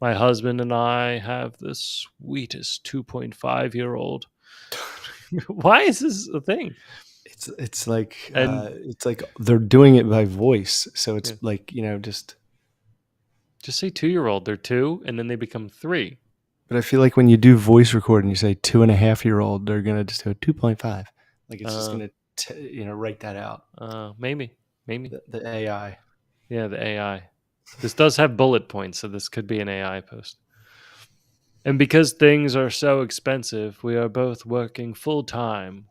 My husband and I have the sweetest 2.5-year-old. Why is this a thing? And it's like they're doing it by voice, so it's yeah, like, just. just say 2-year-old. They're 2, and then they become 3. But I feel like when you do voice record and you say 2.5-year-old, they're gonna just go 2.5. Like it's just Uh, gonna write that out. maybe. The AI. Yeah, the AI. This does have bullet points, so this could be an AI post. And because things are so expensive, we are both working full time.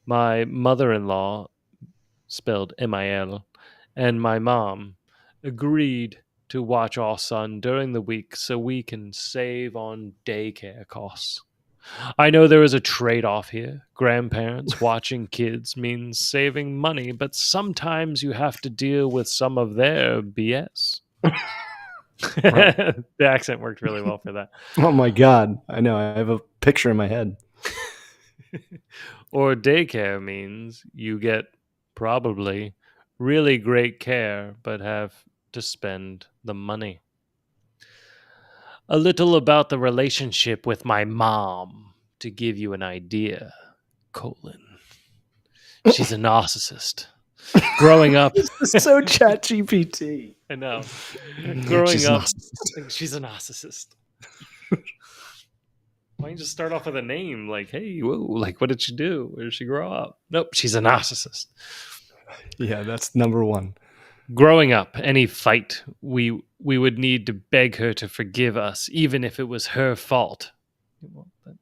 My mother in law, spelled MIL, and my mom agreed to watch our son during the week so we can save on daycare costs. I know there is a trade off here. Grandparents watching kids means saving money, but sometimes you have to deal with some of their BS. Right. The accent worked really well for that. Oh my god. I know. I have a picture in my head. Or daycare means you get probably really great care, but have to spend the money. A little about the relationship with my mom to give you an idea. Colon. She's a narcissist. Growing up, This is so chat GPT. I know. Growing She's up, not. she's a narcissist. Why don't you just start off with a name like, hey, whoa, like, what did she do? Where did she grow up? Nope, she's a narcissist. Yeah, that's number one. Growing up, any fight, we would need to beg her to forgive us, even if it was her fault. Well, that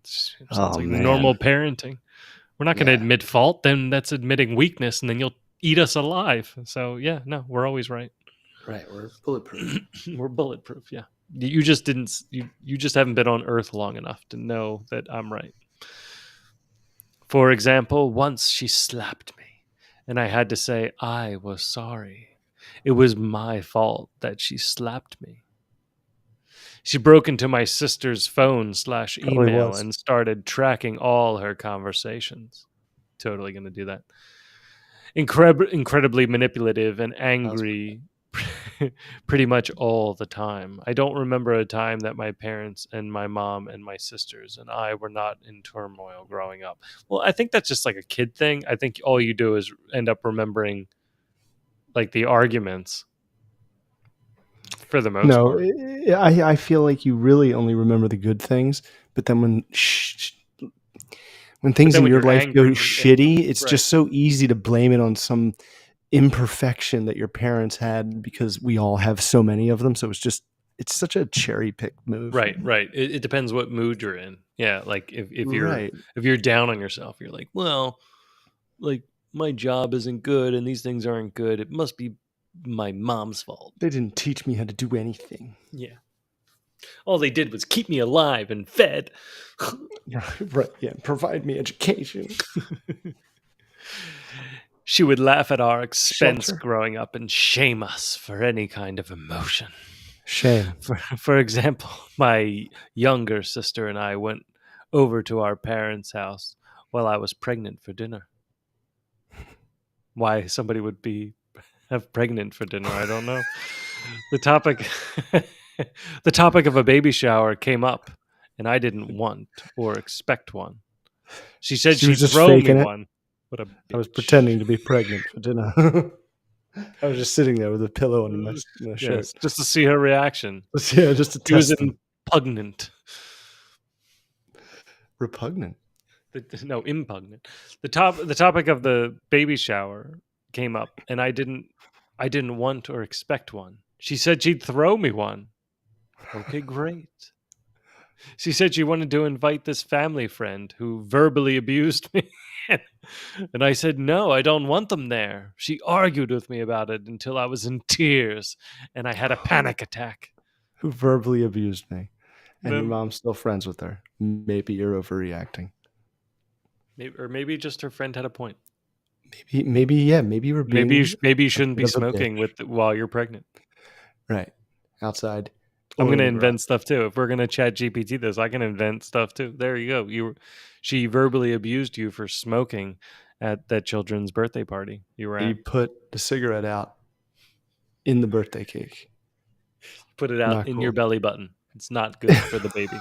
sounds Oh like man. normal parenting. We're not going to Yeah. admit fault, then that's admitting weakness, and then you'll eat us alive. So yeah, no, we're always right. Right. We're bulletproof. We're bulletproof. Yeah, you just didn't. You just haven't been on Earth long enough to know that I'm right. For example, once she slapped me, and I had to say I was sorry. It was my fault that she slapped me. She broke into my sister's phone / Probably email was. and started tracking all her conversations. Totally going to do that. Incredibly manipulative and Sounds angry pretty much all the time. I don't remember a time that my parents and my mom and my sisters and I were not in turmoil growing up. Well, I think that's just like a kid thing. I think all you do is end up remembering like the arguments for the most no. part. I feel like you really only remember the good things, but then when But things then in when your you're life go angry and shitty, it's right. just so easy to blame it on some imperfection that your parents had because we all have so many of them. So it's such a cherry pick move. Right. It depends what mood you're in. Yeah, like Right. if you're down on yourself, you're like, well, like my job isn't good and these things aren't good. It must be my mom's fault. They didn't teach me how to do anything. Yeah. All they did was keep me alive and fed. Right. Yeah. Provide me education. She would laugh at our expense Shelter. growing up and shame us for any kind of emotion. Shame. For example, my younger sister and I went over to our parents' house while I was pregnant for dinner. Why somebody would be have pregnant for dinner, I don't know. The topic the topic of a baby shower came up and I didn't want or expect one. She said She was she'd just throw me faking it. one. What a I was bitch. pretending to be pregnant for dinner. I was just sitting there with a pillow under my shirt. Yes, just to see her reaction. Yeah, just to She was test them. impugnant. Repugnant. No, impugnant. The topic of the baby shower came up and I didn't want or expect one. She said she'd throw me one. Okay, great. She said she wanted to invite this family friend who verbally abused me. And I said, no, I don't want them there. She argued with me about it until I was in tears and I had a panic attack. Who verbally abused me. And your Then, mom's still friends with her. Maybe you're overreacting. maybe just her friend had a point. Maybe you were being Maybe you a shouldn't bit be of a bitch. smoking while you're pregnant. Right. Outside I'm or going in to the garage. invent stuff too. If we're going to chat GPT this, I can invent stuff too. There you go. She verbally abused you for smoking at that children's birthday party you were You at. put the cigarette out in the birthday cake. Put it out Not in cool. your belly button. It's not good for the baby.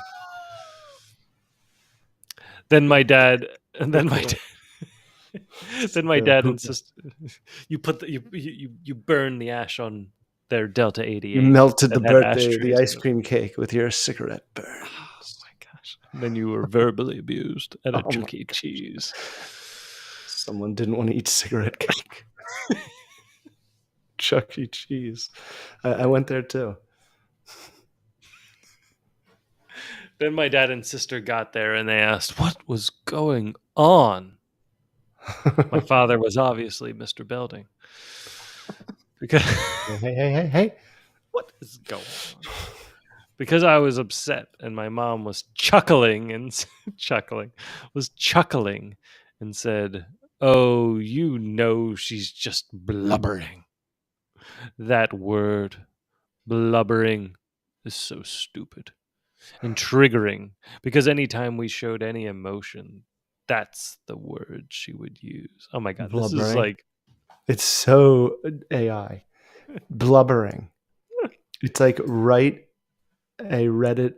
Then my dad, and then my Cool. dad, Then my The dad hookah. insisted you put you burn the ash on their Delta You 88 melted that the had birthday, the ashtrays ice in it. cream cake with your cigarette Oh burns. my gosh! And then you were verbally abused at a Oh my Chuck E. gosh. Cheese. Someone didn't want to eat cigarette cake. Chuck E. Cheese. I went there too. Then my dad and sister got there and they asked, "What was going on?" My father was obviously Mr. Belding because Hey, hey, hey, hey, hey. what is going on? Because I was upset and my mom was chuckling and chuckling and said, "Oh, you know she's just blubbering. That word, blubbering, is so stupid and triggering because anytime we showed any emotion, that's the word she would use." Oh my god, this is Blubbering. like It's so AI. Blubbering. It's like write a Reddit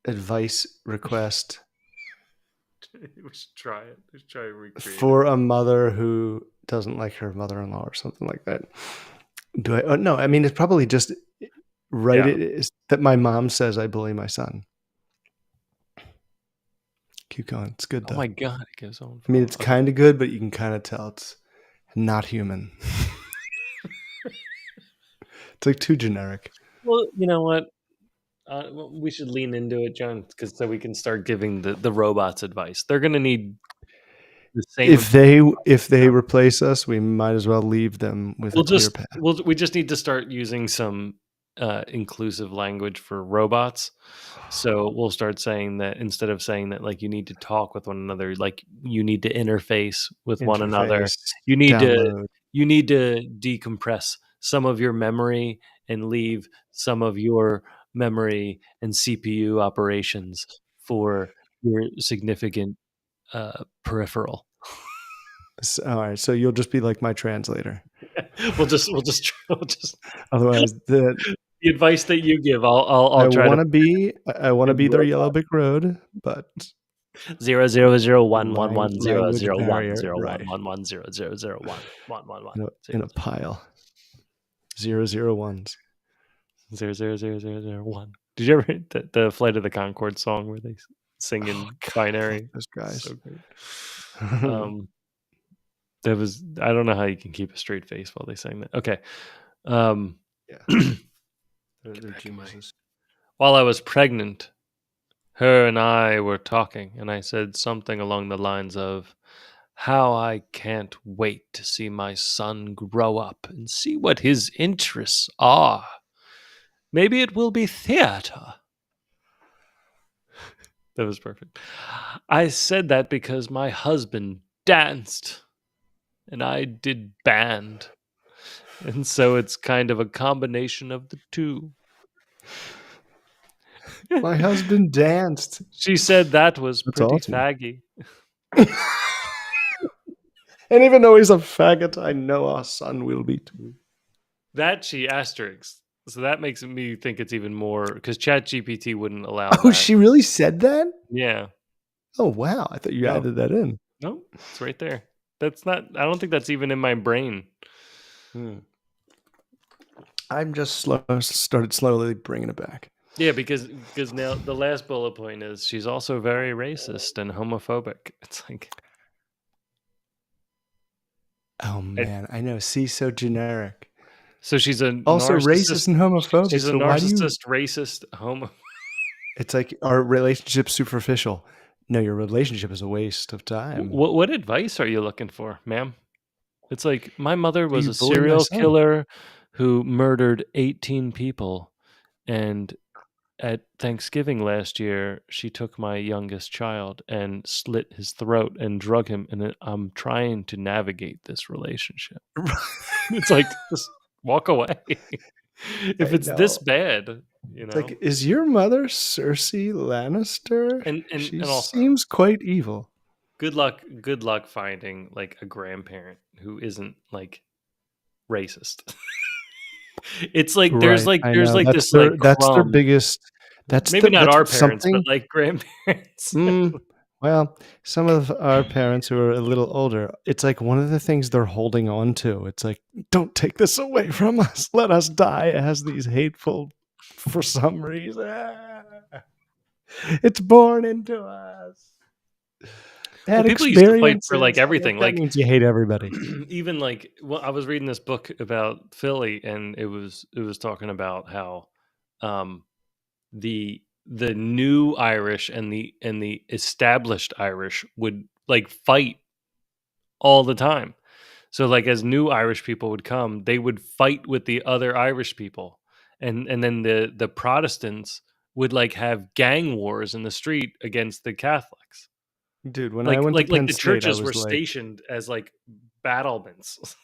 advice request we should try it. Let's try to recreate it. for a mother who doesn't like her mother-in-law or something like that. Do I? Oh, no, I mean, it's probably just write Yeah. it is that my mom says I bully my son. Keep going. It's good Oh though. my god, it goes on I mean, for it's okay. kind of good, but you can kind of tell it's not human. It's like too generic. Well, you know what? Well, we should lean into it, John, because so we can start giving the robots advice. They're going to need the same. If they replace us, we might as well leave them with a clear path. We just need to start using some inclusive language for robots. So we'll start saying that instead of saying that like you need to talk with one another, like you need to interface with one another. Interface, You need to download. decompress some of your memory and leave some of your memory and CPU operations for your significant peripheral. All right, so you'll just be like my translator. We'll just Otherwise, the advice that you give, I I'll try to want to be I want to in be their yellow robot. brick road, but 0 0 0 1 1 1 0 0 1 language 0 1 barrier, 1 1 0 0 0 1 1 1 1 in 0 a pile, 0 0 1s. 0 0 0 0 0 1. Did you ever hear the Flight of the Concord song where they sing Oh in God, I love binary? those guys. So great. That was I don't know how you can keep a straight face while they sang that. Okay. Um, Yeah, get their back in my. Gmails. While I was pregnant, her and I were talking, and I said something along the lines of, "How I can't wait to see my son grow up and see what his interests are. Maybe it will be theater." That was perfect. I said that because my husband danced and I did band. And so it's kind of a combination of the two. My husband danced. She said that was That's pretty awesome. faggy. And even though he's a faggot, I know our son will be too. That she asterisks. So that makes me think it's even more because ChatGPT wouldn't allow Oh, that. she really said that? Yeah. Oh wow, I thought you No. added that in. No, it's right there. That's not I don't think that's even in my brain. I'm just started slowly bringing it back. Yeah, because now the last bullet point is she's also very racist and homophobic. It's like Oh man, I know. See, so generic. so she's a Also racist narcissist. and homophobic. She's a So why do you? narcissist, racist, homo. It's like our relationship superficial. No, your relationship is a waste of time. What advice are you looking for, ma'am? It's like my mother Do was you a bully my serial son? killer who murdered 18 people, and at Thanksgiving last year, she took my youngest child and slit his throat and drug him. And I'm trying to navigate this relationship. It's like just walk away. If I it's this know. bad, you It's know. like, is your mother Cersei Lannister? And She also seems quite evil. good luck finding like a grandparent who isn't like racist. It's Right. I there's know. like this like That's their crumb. biggest. Maybe not That's our parents, but something. like grandparents. Mm, Well, some of our parents who are a little older, it's like one of the things they're holding on to. It's like, don't take this away from us. Let us die as these hateful, for some reason. It's born into us. Well, Bad people used to fight for like experiences. I guess everything. that Like means you hate everybody. even like well, I was reading this book about Philly, and it was talking about how um the new Irish and the established Irish would like fight all the time. So like as new Irish people would come, they would fight with the other Irish people. And then the Protestants would like have gang wars in the street against the Catholics. Dude, when I Like went to like like Penn the State, I churches were was stationed as like battlements.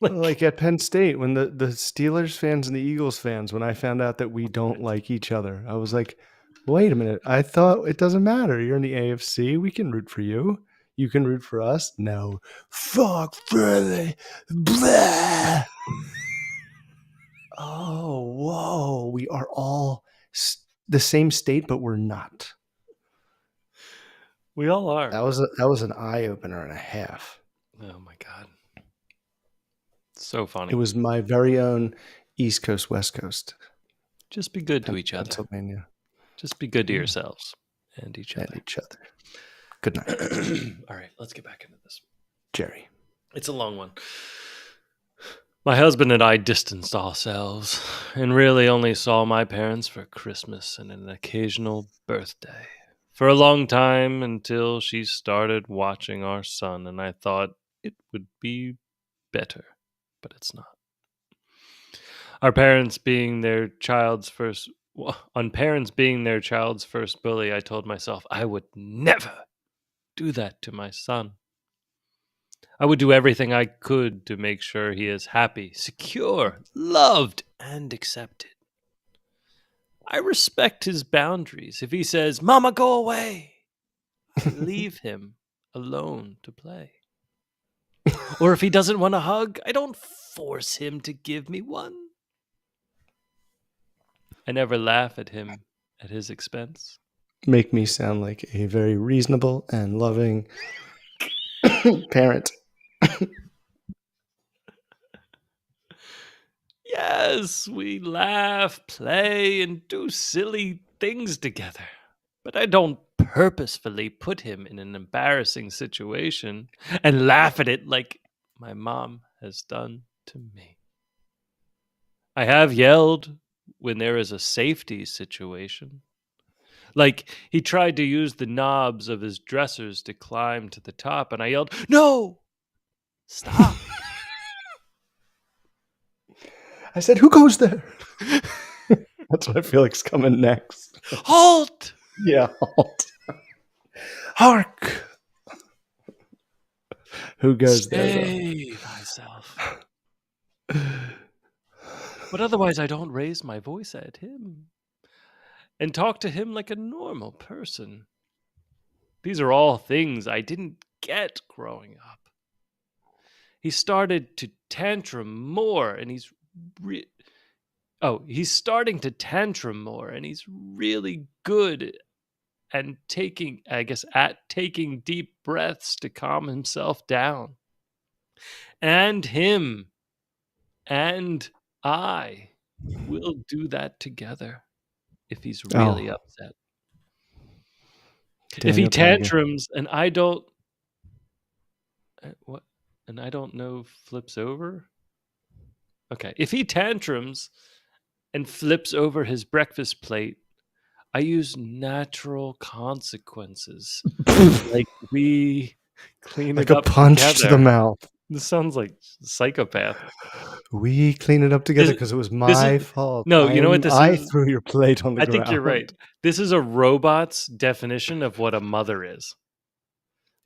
like like at Penn State, when the Steelers fans and the Eagles fans, when I found out that we don't like each other, I was like, wait a minute. I thought it doesn't matter. You're in the AFC. We can root for you. You can root for us. No. Fuck Philly. Blah. Oh, whoa. We are all the same state, but we're not. we all are. That was an eye opener and a half. Oh my god. So It funny. was my very own East Coast, West Coast, Just be good to each other. Pennsylvania, Just be good to Yeah. yourselves and each and other. each other. Good night, All right, let's get back into this. Jerry. It's a long one. My husband and I distanced ourselves and really only saw my parents for Christmas and an occasional birthday for a long time until she started watching our son, and I thought it would be better, but it's not. Our parents being their child's first on parents being their child's first bully, I told myself I would never do that to my son. I would do everything I could to make sure he is happy, secure, loved, and accepted. I respect his boundaries. If he says, "Mama, go away," I leave him alone to play. Or if he doesn't want a hug, I don't force him to give me one. I never laugh at him at his expense. Make me sound like a very reasonable and loving parent. Yes, we laugh, play, and do silly things together. But I don't purposefully put him in an embarrassing situation and laugh at it like my mom has done to me. I have yelled when there is a safety situation. Like he tried to use the knobs of his dressers to climb to the top, and I yelled, "No! Stop!" I said, "Who goes there?" That's what I feel like's coming next. Halt! Yeah. Hark! Who goes there? Save thyself. But otherwise, I don't raise my voice at him and talk to him like a normal person. These are all things I didn't get growing up. He started to tantrum more, and he's starting to tantrum more, and he's really good and taking deep breaths to calm himself down. And him and I will do that together if he's really Oh, upset. If he Daniel Tiger. tantrums and I don't what and I don't know flips over? Okay. If he tantrums and flips over his breakfast plate, I use natural consequences. Like we clean Like it a up punch to the together. mouth. This sounds like psychopath. We clean it up together This because it was this is my fault. no, you know what this I is? threw your plate on the I think you're right. ground. This is a robot's definition of what a mother is.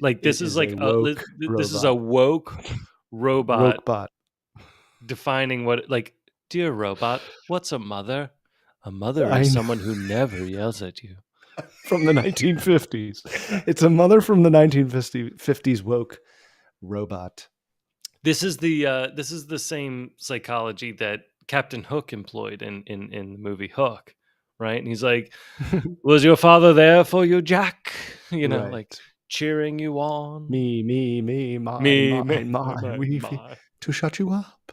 Like It this is is a like woke this is a robot. woke robot Woke bot defining what like dear robot, what's a mother? A mother I is know. someone who never yells at you. From the 1950s. It's a mother from the 1950s woke robot. This is the same psychology that Captain Hook employed in the movie Hook, right? And he's like, "Was your father there for you, Jack?" You know, Right. like cheering you on. Me, mine, Me, mine, me, mine. We my. to shut you up.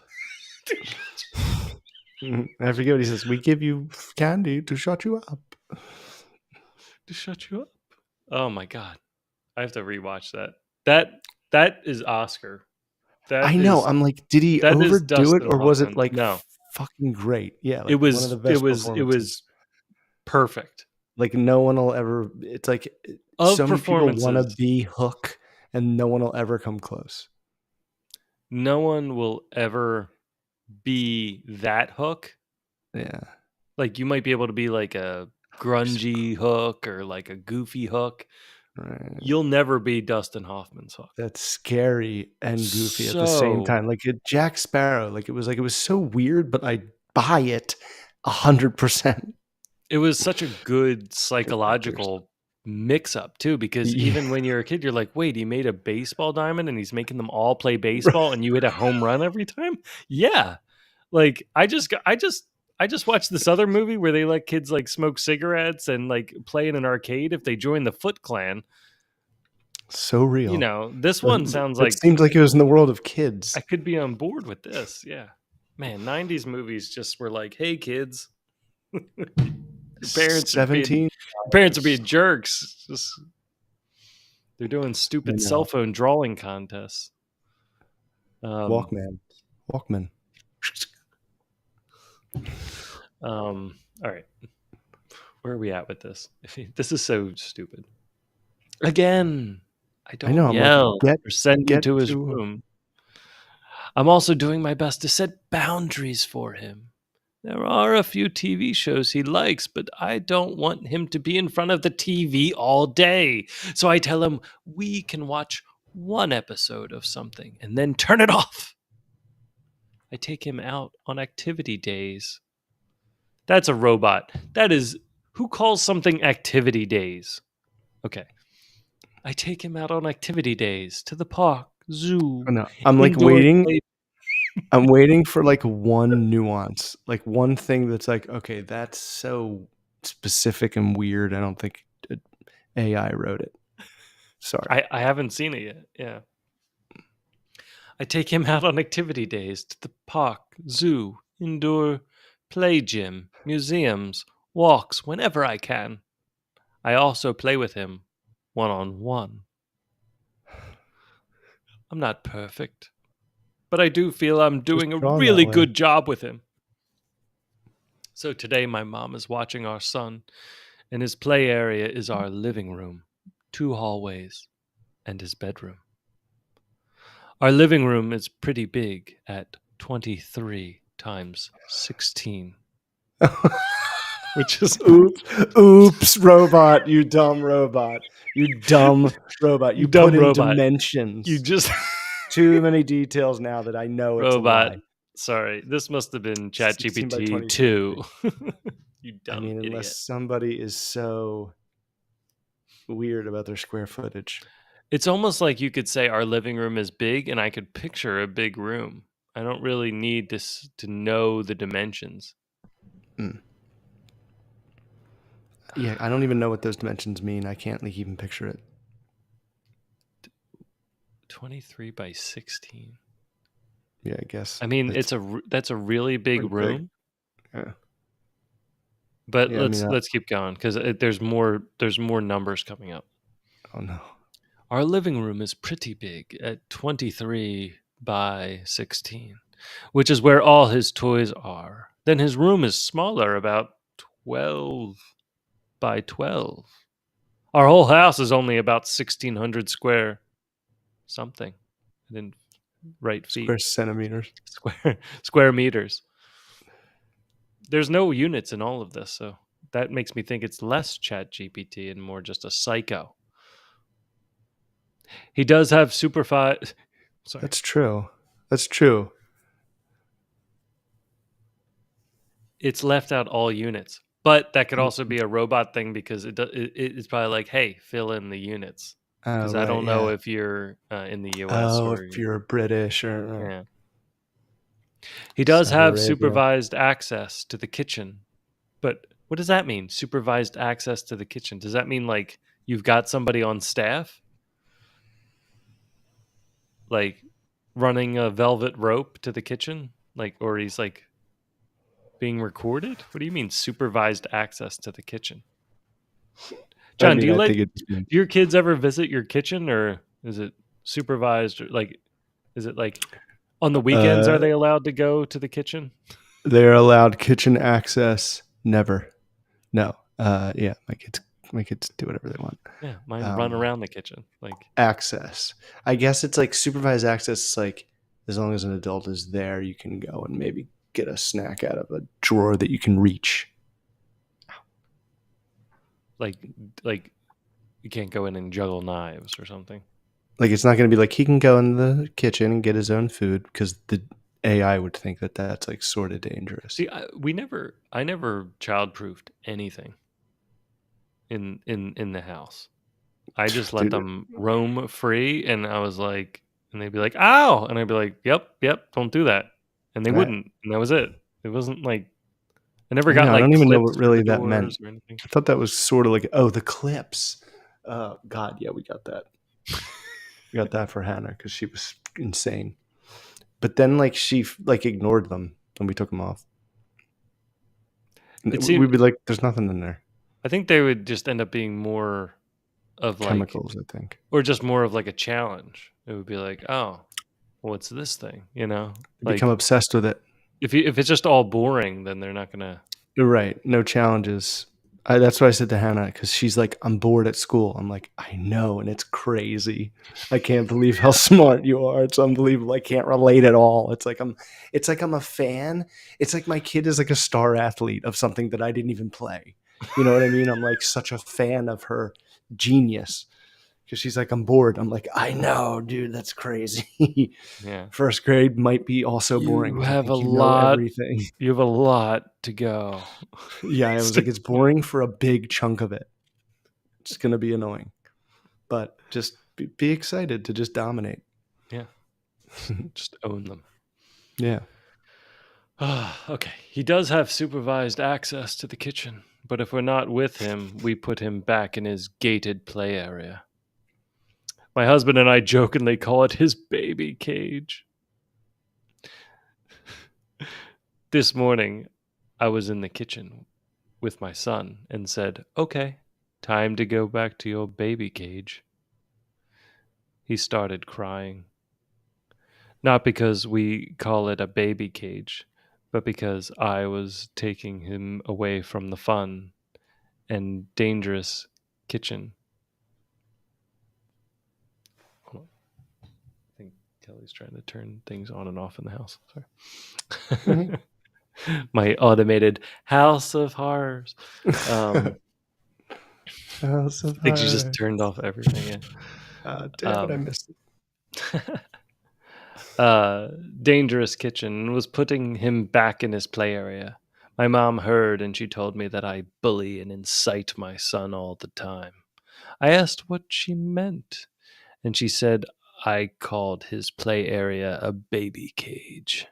I forget what he says. We give you candy to shut you up. To shut you up. Oh my god. I have to rewatch that. That is Oscar. I That know. is I'm like, did he that is overdo it Dustin or was it Hoffman. like No. fucking great? Yeah, It like one of the was it best was it performances. was perfect. Like no one will ever. It's like Of so many people want to performances, be Hook, and no one will ever come close. no one will ever be that Hook. Yeah. Like you might be able to be like a grungy Hook or like a goofy Hook. Right. You'll never be Dustin Hoffman's Hook. That's scary and goofy at the same So time. Like Jack Sparrow, like it was so weird, but I buy it 100%. it was such a good Good actors. psychological mix up too, because Yeah. even when you're a kid, you're like, wait, he made a baseball diamond and he's making them all play baseball and you hit a home run every time? Yeah. Like I just watched this other movie where they let kids like smoke cigarettes and like play in an arcade if they join the Foot Clan. So You real. know, this one sounds That like seems like it was in the world of I kids. could be on board with this. Yeah. Man, 90s movies just were like, hey kids, your parents are being 17. your parents are being jerks. Just they're doing I stupid cell know. phone drawing contests. Um, Walkman. Walkman. all right. Where are we at with this? This is so stupid. Again, I I don't know. I'm like, yell or send him get to his to room. I'm also doing my best to set boundaries for him. There are a few TV shows he likes, but I don't want him to be in front of the TV all day. So I tell him we can watch one episode of something and then turn it off. I take him out on activity days. That's a robot. That is who calls something activity days? Okay. I take him out on activity days to the park, zoo, I know. I'm like indoor waiting. play. I'm waiting for like one nuance, like one thing that's like, okay, that's so specific and weird. I don't think AI wrote it. Sorry. I haven't seen it yet. Yeah. I take him out on activity days to the park, zoo, indoor play gym, museums, walks whenever I can. I also play with him one on one. I'm not perfect, but I do feel I'm Just doing a drawn that really way. good job with him. So today, my mom is watching our son, and his play area is our living room, 2 hallways, and his bedroom. Our living room is pretty big at 23 times 16, which is Oops, oops, robot, you dumb robot. You dumb robot. you You put dumb in robot. You dimensions. just Too many details now that I know it's a robot. lie. Sorry, this must have been 16 by ChatGPT 23. 2. You I dumb mean, unless idiot. somebody is so weird about their square footage. It's almost like you could say our living room is big and I could picture a big room. I don't really need this to know the dimensions. Mm. Yeah, I don't even know what those dimensions mean. I can't like even picture it. 23 by 16. Yeah, I guess. I mean, It's that's a really big pretty big. room. Yeah. But Yeah, I mean, let's keep going because there's more numbers coming up. oh no. Our living room is pretty big at 23 by 16, which is where all his toys are. Then his room is smaller, about 12 by 12. Our whole house is only about 1,600 square something. I didn't write feet. Square centimeters. Square meters. There's no units in all of this, so that makes me think it's less Chat GPT and more just a psycho. He does have supervised. Sorry, That's true. That's true. it's left out all units, but that could also be a robot thing because it's probably like, hey, fill in the units Oh, because I right. don't know Yeah. if you're in the U.S. Oh, or if you're British or yeah. He does Saudi have Arabia. supervised access to the kitchen, but what does that mean? Supervised access to the kitchen? Does that mean like you've got somebody on staff? like running a velvet rope to the kitchen, like, or he's like being recorded. What do you mean supervised access to the kitchen? I John, do mean, you I let think it just means do your kids ever visit your kitchen, or is it supervised, or like is it like on the weekends are uh, they allowed to go to the kitchen? they're allowed kitchen access. Never. No. Yeah, my kids do whatever they want. Yeah, mine run Um, around the kitchen. Like, access. I guess it's like supervised access. It's like as long as an adult is there, you can go and maybe get a snack out of a drawer that you can reach. like like you can't go in and juggle knives or something. Like it's not going to be like he can go in the kitchen and get his own food because the AI would think that that's like sort of dangerous. See, I never childproofed anything in the house. I just let Dude, them roam free, and I was like, and they'd be like, "Ow!" And I'd be like, "Yep, yep, don't do that," and they I, wouldn't, and that was it. It wasn't like I never I got know. I like don't even know what clips for the really that meant. doors or anything. I thought that was sort of like, oh, the clips. God, yeah, we got that. We got that for Hannah because she was insane. But then, like, she like ignored them when we took them off. It We'd seemed be like, "There's nothing in there." I think they would just end up being more of like, Chemicals, I think. or just more of like a challenge. It would be like, "Oh, what's this thing?" You know, They become like obsessed with it. if it's just all boring, then they're not gonna. You're right. No challenges. That's what I said to Hannah because she's like, "I'm bored at school." I'm like, "I know, and it's crazy. I can't believe how smart you are. It's unbelievable. I can't relate at all. It's like I'm a fan. It's like my kid is like a star athlete of something that I didn't even play. You know what I mean? I'm like such a fan of her genius because she's like, I'm bored. I'm like, I know, dude. That's crazy. Yeah, First grade might be also boring you because I have a think you know lot. everything. You have a lot to go. Yeah, I was like, it's boring for a big chunk of it. It's going to be annoying, but just be excited to just dominate. Yeah, just own them. Yeah. Okay, he does have supervised access to the kitchen, but if we're not with him, we put him back in his gated play area. My husband and I jokingly call it his baby cage. This morning, I was in the kitchen with my son and said, "Okay, time to go back to your baby cage." He started crying. Not because we call it a baby cage, but because I was taking him away from the fun and dangerous kitchen. Hold on. I think Kelly's trying to turn things on and off in the house. Mhm. Sorry. My automated house of horrors. Um, House I of think she just Horror. turned off everything. Yeah. Damn it, I Um, missed it. uh, dangerous kitchen and was putting him back in his play area. My mom heard and she told me that I bully and incite my son all the time. I asked what she meant, and she said I called his play area a baby cage.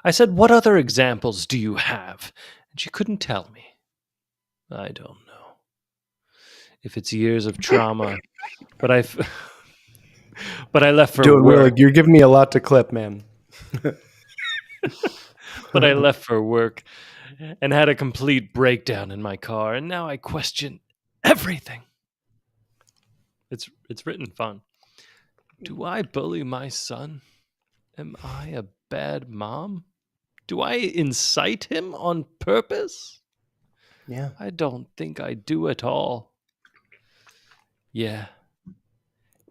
I said, "What other examples do you have?" And she couldn't tell me. I don't know if it's years of trauma, but I, but I left for Doing work. really, you're giving me a lot to clip, man. But I left for work and had a complete breakdown in my car, and now I question everything. It's written fun. Do I bully my son? Am I a bad mom? Do I incite him on purpose? Yeah. I don't think I do at all. Yeah,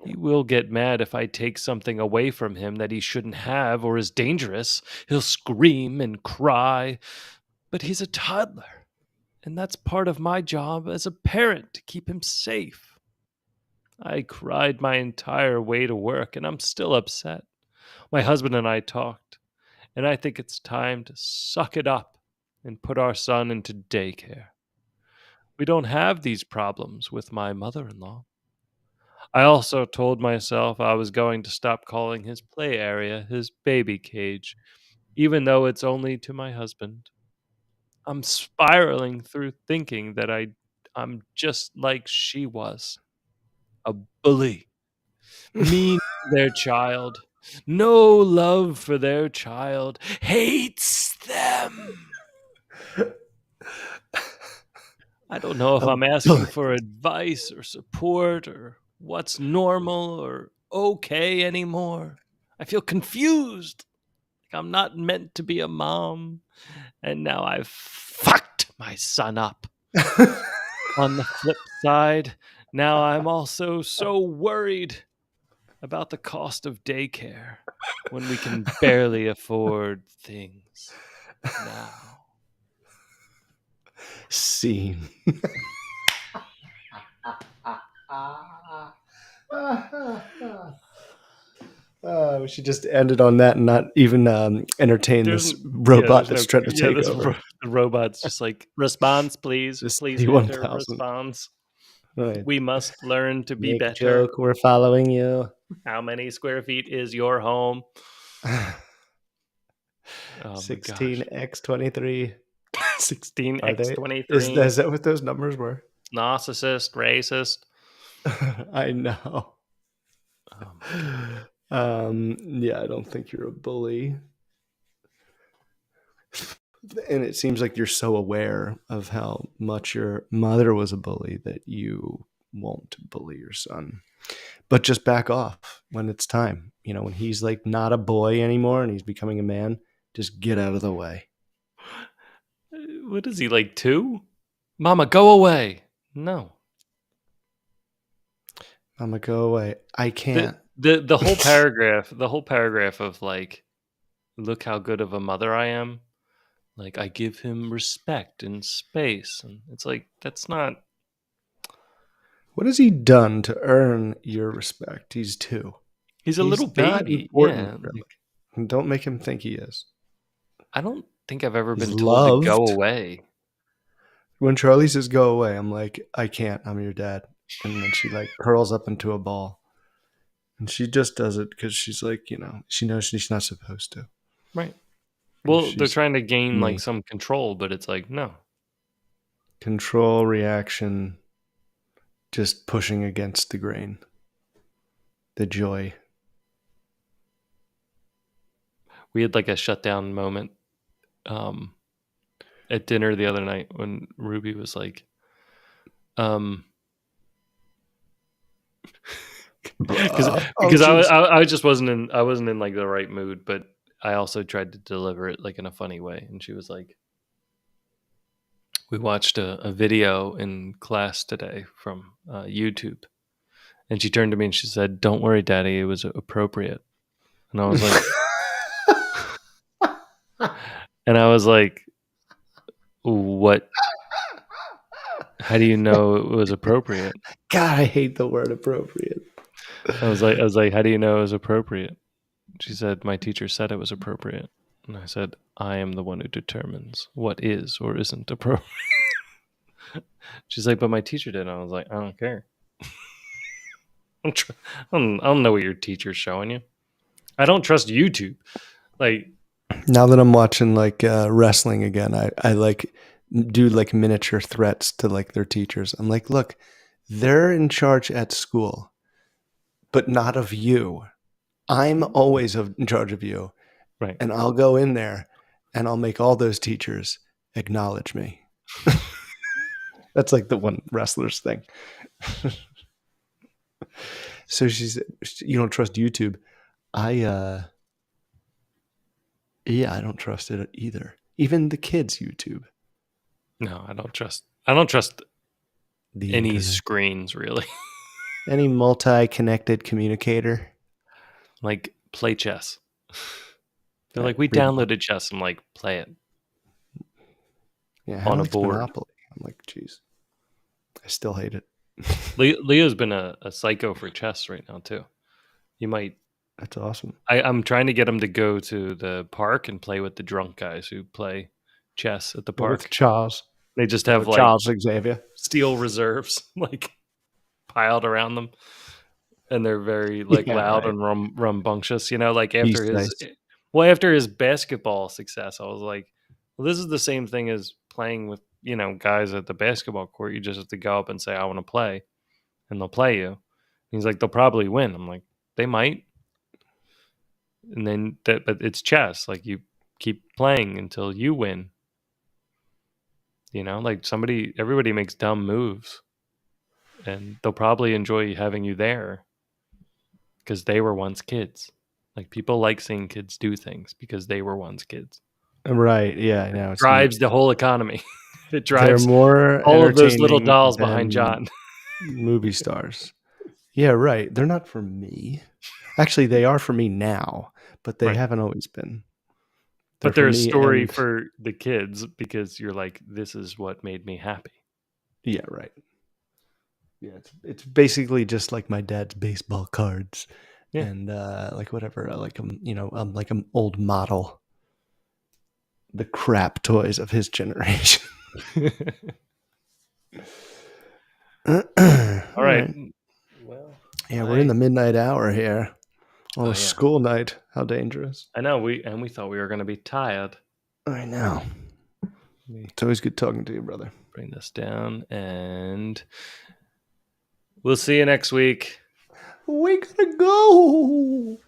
he will get mad if I take something away from him that he shouldn't have or is dangerous. He'll scream and cry, but he's a toddler, and that's part of my job as a parent to keep him safe. I cried my entire way to work, and I'm still upset. My husband and I talked, and I think it's time to suck it up and put our son into daycare. We don't have these problems with my mother in law. I also told myself I was going to stop calling his play area his baby cage, even though it's only to my husband. I'm spiraling through thinking that I'm just like she was, a bully. Mean to their child. No love for their child. Hates them. I don't know if A I'm asking bully. for advice or support or what's normal or okay anymore. I feel confused. Like I'm not meant to be a mom. And now I've fucked my son up. On the flip side, now I'm also so worried about the cost of daycare when we can barely afford things now. Scene. We should just end it on that and not even entertain There's this yeah, robot there's that's no trying to yeah, take this over. the robot's just like response, please, Just please enter 81,000. response. Right. We must learn to be Make better. joke, we're following you. How many square feet is your home? Oh my gosh. 16x23. Are they? Is 16x23. is that what those numbers were? Narcissist, racist. I know. Oh my god. Yeah, I don't think you're a bully. And it seems like you're so aware of how much your mother was a bully that you won't bully your son. But just back off when it's time. You know, when he's like not a boy anymore and he's becoming a man, just get out of the way. What is he, like 2? Mama, go away. No. I'm gonna go away. I The can't. the whole paragraph of like, look how good of a mother I am. Like I give him respect and space, and it's like that's not. What has he done to earn your respect? He's two. He's a little He's not baby. important, Yeah, really. like Don't make him think he is. I don't think I've ever He's been told to go loved. away. When Charlie says go away, I'm like, I can't. I'm your dad. And then she like curls up into a ball. And she just does it because she's like, you know, she knows she's not supposed to. Right. 'Cause Well, they're she's trying to gain like me. some control, but it's like no. Control, reaction, just pushing against the grain. The joy. We had like a shutdown moment um, at dinner the other night when Ruby was like, um, because Oh, jeez. I just wasn't in like the right mood, but I also tried to deliver it like in a funny way, and she was like, we watched a video in class today from YouTube, and she turned to me and she said, "Don't worry, Daddy, it was appropriate," and I was like, and I was like, what? How do you know it was appropriate? God, I hate the word appropriate. I was like, how do you know it was appropriate? She said, my teacher said it was appropriate. And I said, I am the one who determines what is or isn't appropriate. She's like, but my teacher did. And I was like, I don't care. I don't know what your teacher's showing you. I don't trust YouTube. Like, Now that I'm watching like wrestling again, I like do like miniature threats to like their teachers. I'm like, look, they're in charge at school, but not of you. I'm always in charge of you. right. And I'll go in there and I'll make all those teachers acknowledge me. That's like the one wrestler's thing. So she's, you don't trust YouTube. Yeah, I don't trust it either. Even the kids' YouTube. No, I don't trust. I don't trust The any internet. screens really. Any multi-connected communicator. Like, play chess. They're Right, like, we read the book. downloaded chess. I'm like, play it Yeah, Hannah on a likes board. Monopoly. I'm like, geez, I still hate it. Leo's been a psycho for chess right now too. You might. That's awesome. I'm trying to get him to go to the park and play with the drunk guys who play chess at the With park. Charles. They just Or have with like Charles Xavier. steel reserves like piled around them, and they're very like Yeah, loud right. and rambunctious. You know, like Beast dice. after his basketball success, I was like, well, this is the same thing as playing with guys at the basketball court. You just have to go up and say, I want to play, and they'll play you. He's like, they'll probably win. I'm like, they might. And then but it's chess. Like you keep playing until you win. Like everybody makes dumb moves, and they'll probably enjoy having you there because they were once kids. Like people like seeing kids do things because they were once kids. Right. Yeah, I know. Drives the whole economy. It They're drives more all of those little entertaining dolls behind than John. movie stars. Yeah, right. They're not for me. Actually, they are for me now, but they Right. haven't always been. They're But for they're a me story and for the kids because you're like, this is what made me happy. yeah, right. Yeah, it's basically just like my dad's baseball cards Yeah. and like whatever, like an old model, the crap toys of his generation. All All right. right. Well, Yeah, we're in the midnight hour here on oh a yeah, school night. How dangerous. I know. We thought we were going to be tired. I know. Let me It's always good talking to you, brother. bring this down, and we'll see you next week. We gotta go.